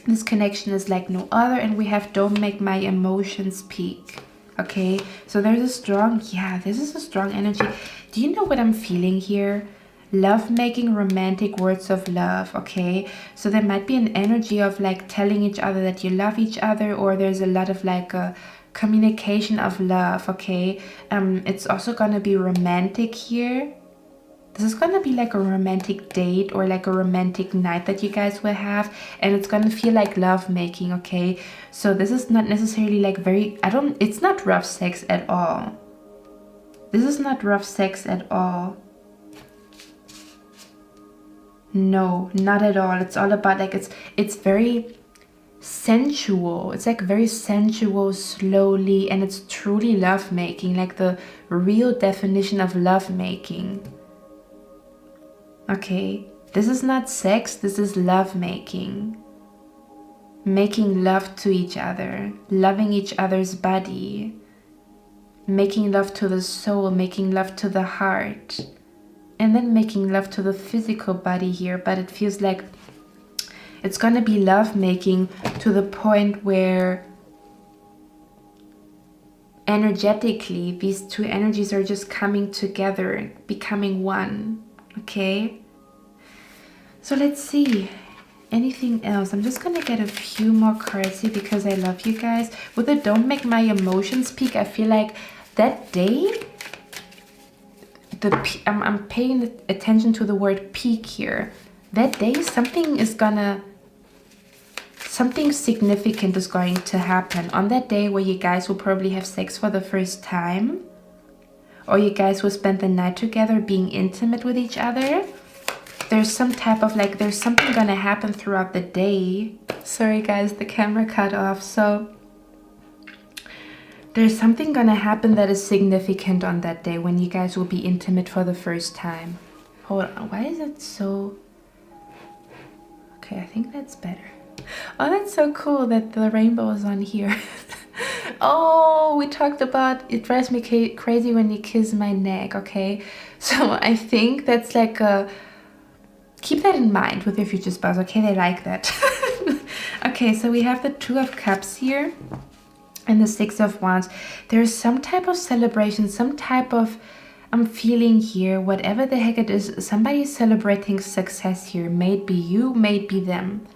This connection is like no other, and we have don't make my emotions peak. Okay, so there's a strong, yeah, this is a strong energy. Do you know what I'm feeling here? Love making, romantic words of love. Okay, so there might be an energy of like telling each other that you love each other, or there's a lot of like a communication of love. Okay, it's also gonna be romantic here. This is gonna be like a romantic date or like a romantic night that you guys will have, and it's gonna feel like love making. Okay, so this is not necessarily like very, it's not rough sex at all. This is not rough sex at all. No, not at all. It's all about like, it's very sensual. It's like very sensual, slowly, and it's truly love making, like the real definition of love making. Okay, this is not sex, this is love making. Making love to each other, loving each other's body, making love to the soul, making love to the heart, and then making love to the physical body here. But it feels like it's gonna be love making to the point where energetically these two energies are just coming together, becoming one. Okay, so let's see anything else. I'm just gonna get a few more cards here because I love you guys. With the don't make my emotions peak, I feel like that day, I'm paying attention to the word peak here. That day something significant is going to happen. On that day where you guys will probably have sex for the first time, or you guys will spend the night together being intimate with each other. There's some type of like, there's something gonna happen throughout the day. Sorry guys, the camera cut off. So there's something gonna happen that is significant on that day when you guys will be intimate for the first time. Hold on, why is it so... Okay, I think that's better. Oh, that's so cool that the rainbow is on here. Oh, we talked about it drives me crazy when you kiss my neck. Okay, so I think that's like a, keep that in mind with your future spouse. Okay, they like that. Okay, so we have the Two of Cups here and the Six of Wands. There's some type of celebration, some type of, I'm feeling here, whatever the heck it is, somebody is celebrating success here. May it be you, may it be them.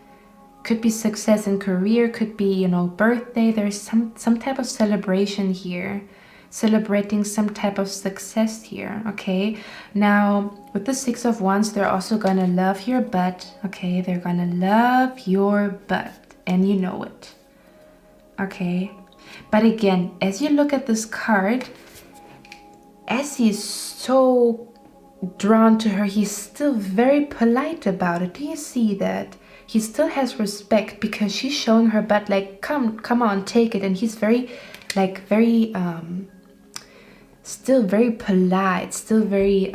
Could be success in career, could be, you know, birthday. There's some type of celebration here, celebrating some type of success here. Okay, now with the Six of Wands, they're also gonna love your butt. Okay, they're gonna love your butt, and you know it. Okay, but again, as you look at this card, as he's so drawn to her, he's still very polite about it. Do you see that? He still has respect because she's showing her butt like, come on, take it. And he's very, like, still very polite, still very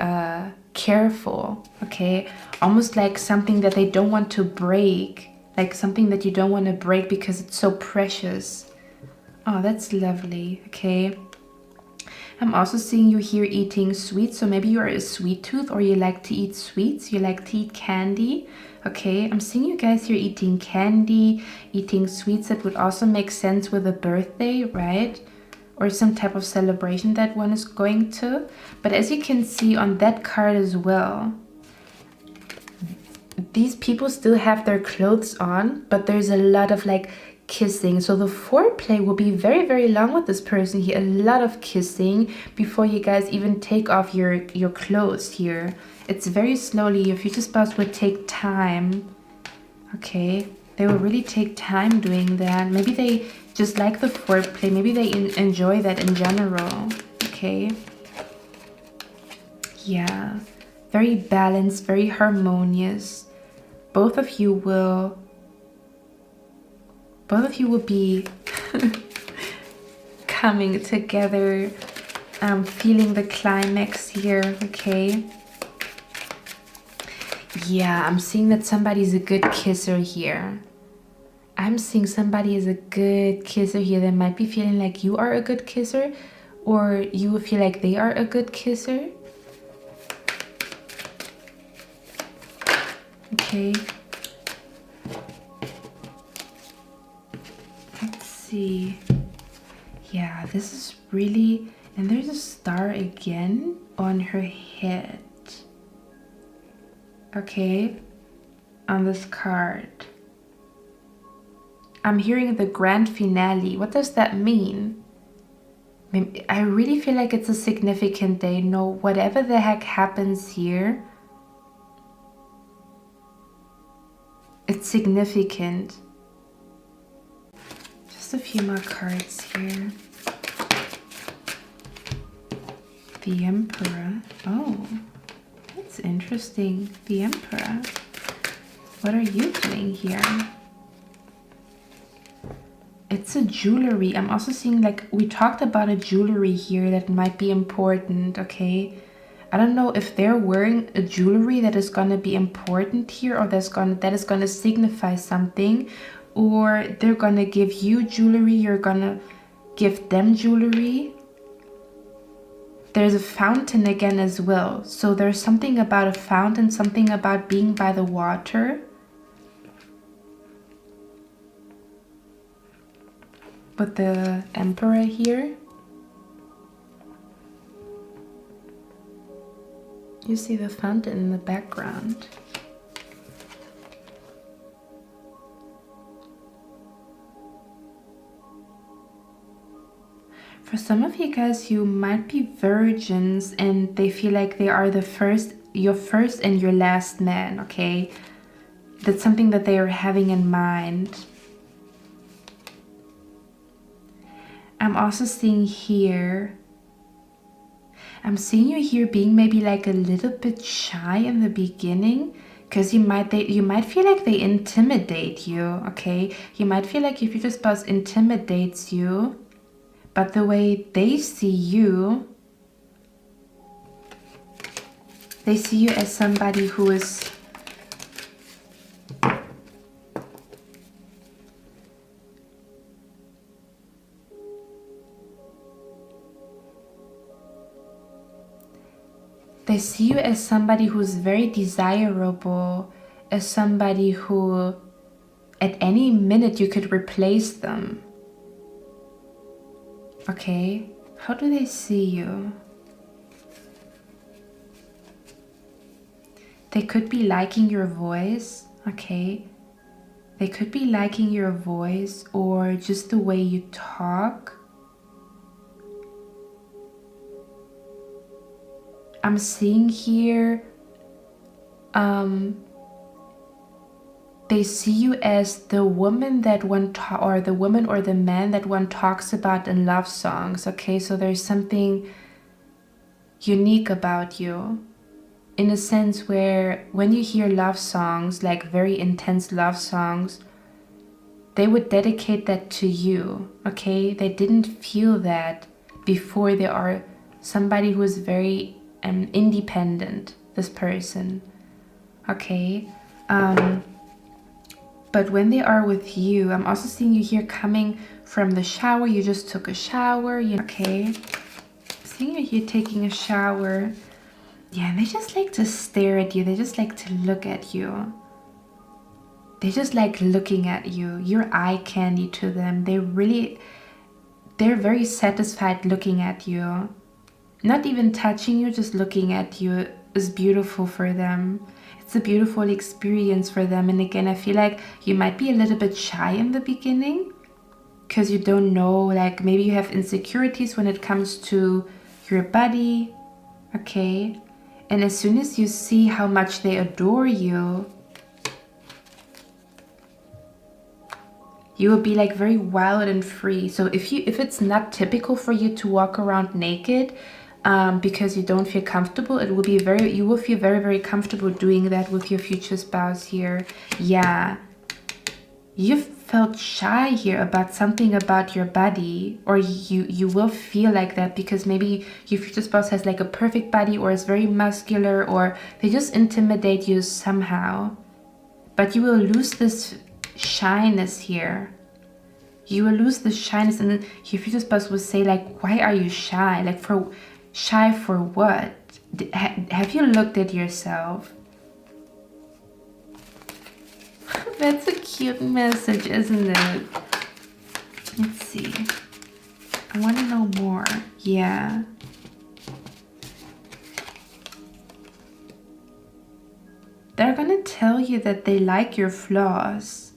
careful, okay? Almost like something that they don't want to break, like something that you don't want to break because it's so precious. Oh, that's lovely, okay? I'm also seeing you here eating sweets, so maybe you're a sweet tooth or you like to eat sweets, you like to eat candy. Okay, I'm seeing you guys here eating candy, eating sweets. That would also make sense with a birthday, right? Or some type of celebration that one is going to. But as you can see on that card as well, these people still have their clothes on, but there's a lot of like kissing. So the foreplay will be very, very long with this person here. A lot of kissing before you guys even take off your clothes here. It's very slowly. Your future spouse would take time. Okay, they will really take time doing that. Maybe they just like the foreplay. Maybe they enjoy that in general. Okay, yeah, very balanced, very harmonious. Both of you will be coming together I'm feeling the climax here, okay? Yeah, I'm seeing that somebody's a good kisser here. I'm seeing somebody is a good kisser here. They might be feeling like you are a good kisser, or you feel like they are a good kisser. Okay. Let's see. Yeah, this is really... And there's a star again on her head. Okay. On this card. I'm hearing the grand finale. What does that mean? I really feel like it's a significant day. No, whatever the heck happens here, it's significant. Just a few more cards here. The Emperor. Oh, that's interesting. The Emperor. What are you doing here? It's a jewelry. I'm also seeing, like, we talked about a jewelry here that might be important, okay? I don't know if they're wearing a jewelry that is gonna be important here, or that is gonna signify something, or they're gonna give you jewelry, you're gonna give them jewelry. There's a fountain again as well. So there's something about a fountain, something about being by the water. With the Emperor here. You see the fountain in the background. For some of you guys, you might be virgins and they feel like they are your first and your last man, okay? That's something that they are having in mind. I'm also seeing here, I'm seeing you here being maybe like a little bit shy in the beginning, because you might feel like they intimidate you, okay? You might feel like if your spouse intimidates you, but the way they see you as somebody who is they see you as somebody who's very desirable, as somebody who at any minute you could replace them. Okay, how do they see you? They could be liking your voice, okay? They could be liking your voice or just the way you talk. I'm seeing here, they see you as the woman that or the man that one talks about in love songs, okay? So there's something unique about you, in a sense where when you hear love songs, like very intense love songs, they would dedicate that to you, okay? They didn't feel that before. They are somebody who is very independent, this person, okay? But when they are with you, I'm also seeing you here coming from the shower. You just took a shower, okay? I'm seeing you here taking a shower. Yeah, and they just like to stare at you. They just like to look at you. They just like looking at you. You're eye candy to them. They're very satisfied looking at you. Not even touching you, just looking at you is beautiful for them. It's a beautiful experience for them. And again, I feel like you might be a little bit shy in the beginning because you don't know, like maybe you have insecurities when it comes to your body, okay? And as soon as you see how much they adore you, you will be like very wild and free. So if it's not typical for you to walk around naked, because you don't feel comfortable, you will feel very, very comfortable doing that with your future spouse here. Yeah. you felt shy here about something about your body, or you will feel like that because maybe your future spouse has like a perfect body or is very muscular, or they just intimidate you somehow. But you will lose this shyness here. You will lose the shyness, and then your future spouse will say like, why are you shy? Like, shy for what? Have you looked at yourself? That's a cute message, isn't it? Let's see. I want to know more. Yeah. They're gonna tell you that they like your flaws,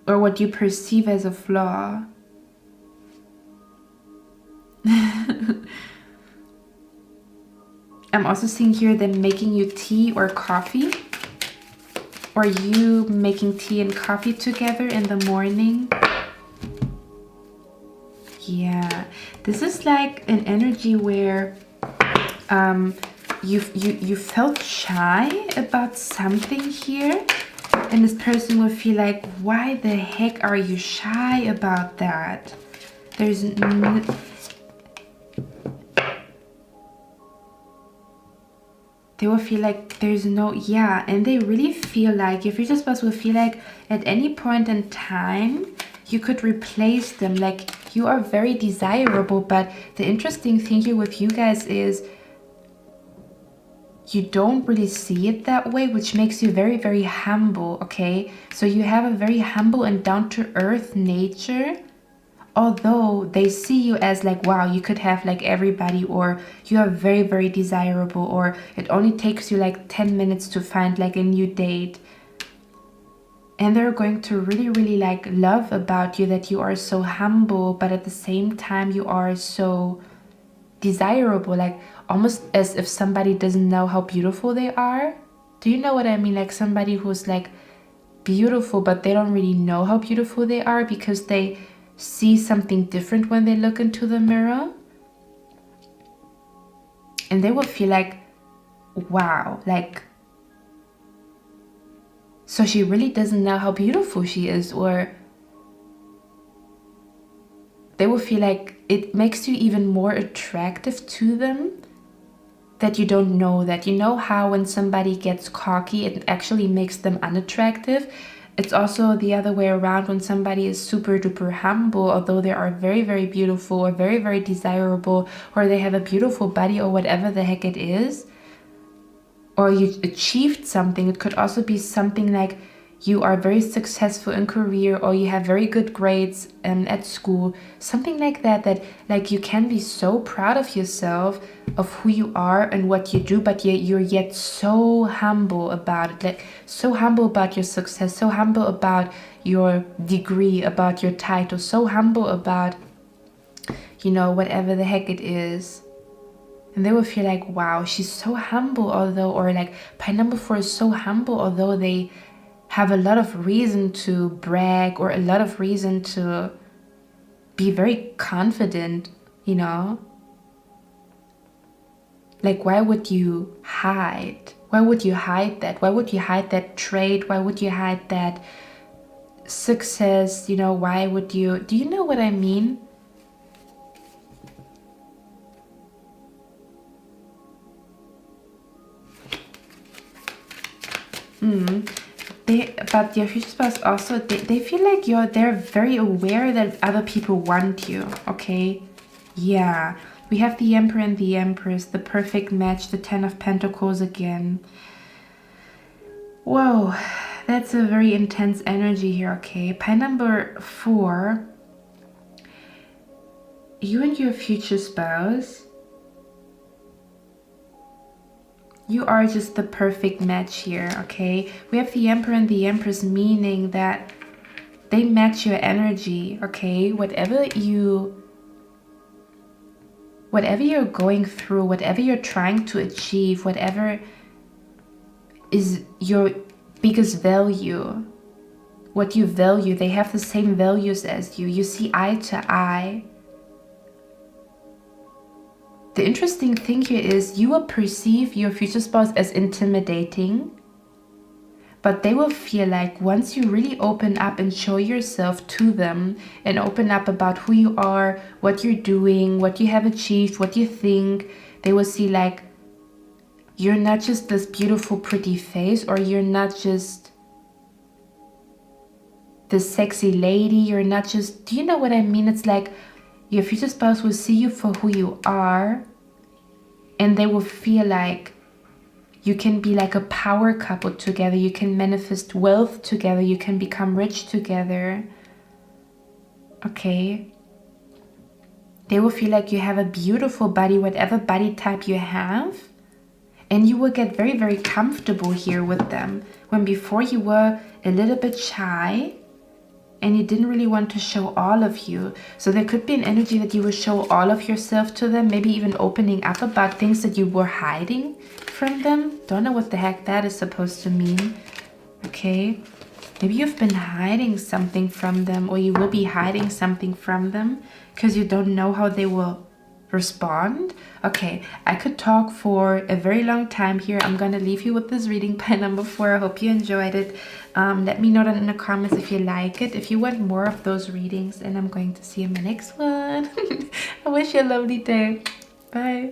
or what you perceive as a flaw. I'm also seeing here them making you tea or coffee, or you making tea and coffee together in the morning. Yeah, this is like an energy where you felt shy about something here, and this person will feel like, why the heck are you shy about that? There's they will feel like there's no, yeah, and they really feel like your future spouse will feel like at any point in time you could replace them. Like, you are very desirable, but the interesting thing here with you guys is you don't really see it that way, which makes you very, very humble, okay? So you have a very humble and down-to-earth nature, although they see you as like, wow, you could have like everybody, or you are very, very desirable, or it only takes you like 10 minutes to find like a new date. And they're going to really, really like love about you that you are so humble, but at the same time you are so desirable, like almost as if somebody doesn't know how beautiful they are. Do you know what I mean? Like somebody who's like beautiful, but they don't really know how beautiful they are because they see something different when they look into the mirror. And they will feel like, wow, like, so she really doesn't know how beautiful she is, or they will feel like it makes you even more attractive to them that you don't know that. You know how when somebody gets cocky, it actually makes them unattractive? It's also the other way around when somebody is super duper humble, although they are very, very beautiful or very, very desirable, or they have a beautiful body or whatever the heck it is, or you achieved something. It could also be something like you are very successful in career, or you have very good grades at school, something like that, that like you can be so proud of yourself, of who you are and what you do, but you're yet so humble about it, like so humble about your success, so humble about your degree, about your title, so humble about, you know, whatever the heck it is. And they will feel like, wow, she's so humble, although, or like pie number 4 is so humble, although they have a lot of reason to brag or a lot of reason to be very confident, you know? Like, why would you hide? Why would you hide that? Why would you hide that trait? Why would you hide that success? You know, why would you? Do you know what I mean? But your future spouse also, they feel like they're very aware that other people want you, okay? Yeah. We have the Emperor and the Empress, the perfect match, the 10 of Pentacles again. Whoa, that's a very intense energy here, okay? Pie number 4, you and your future spouse, you are just the perfect match here, okay? We have the Emperor and the Empress, meaning that they match your energy, okay? Whatever you're going through, whatever you're trying to achieve, whatever is your biggest value, what you value, they have the same values as you. You see eye to eye. The interesting thing here is you will perceive your future spouse as intimidating, But they will feel like once you really open up and show yourself to them and open up about who you are, what you're doing, what you have achieved, what you think, they will see like you're not just this beautiful, pretty face, or you're not just this sexy lady. You're not just, do you know what I mean? It's like your future spouse will see you for who you are, and they will feel like you can be like a power couple together. You can manifest wealth together. You can become rich together. Okay. They will feel like you have a beautiful body, whatever body type you have. And you will get very, very comfortable here with them. When before you were a little bit shy and you didn't really want to show all of you. So there could be an energy that you will show all of yourself to them, maybe even opening up about things that you were hiding from them. Don't know what the heck that is supposed to mean. Okay, maybe you've been hiding something from them, or you will be hiding something from them because you don't know how they will respond. Okay, I could talk for a very long time here. I'm gonna leave you with this reading by number 4. I hope you enjoyed it. Let me know down in the comments if you like it, if you want more of those readings, and I'm going to see you in my next one. I wish you a lovely day. Bye.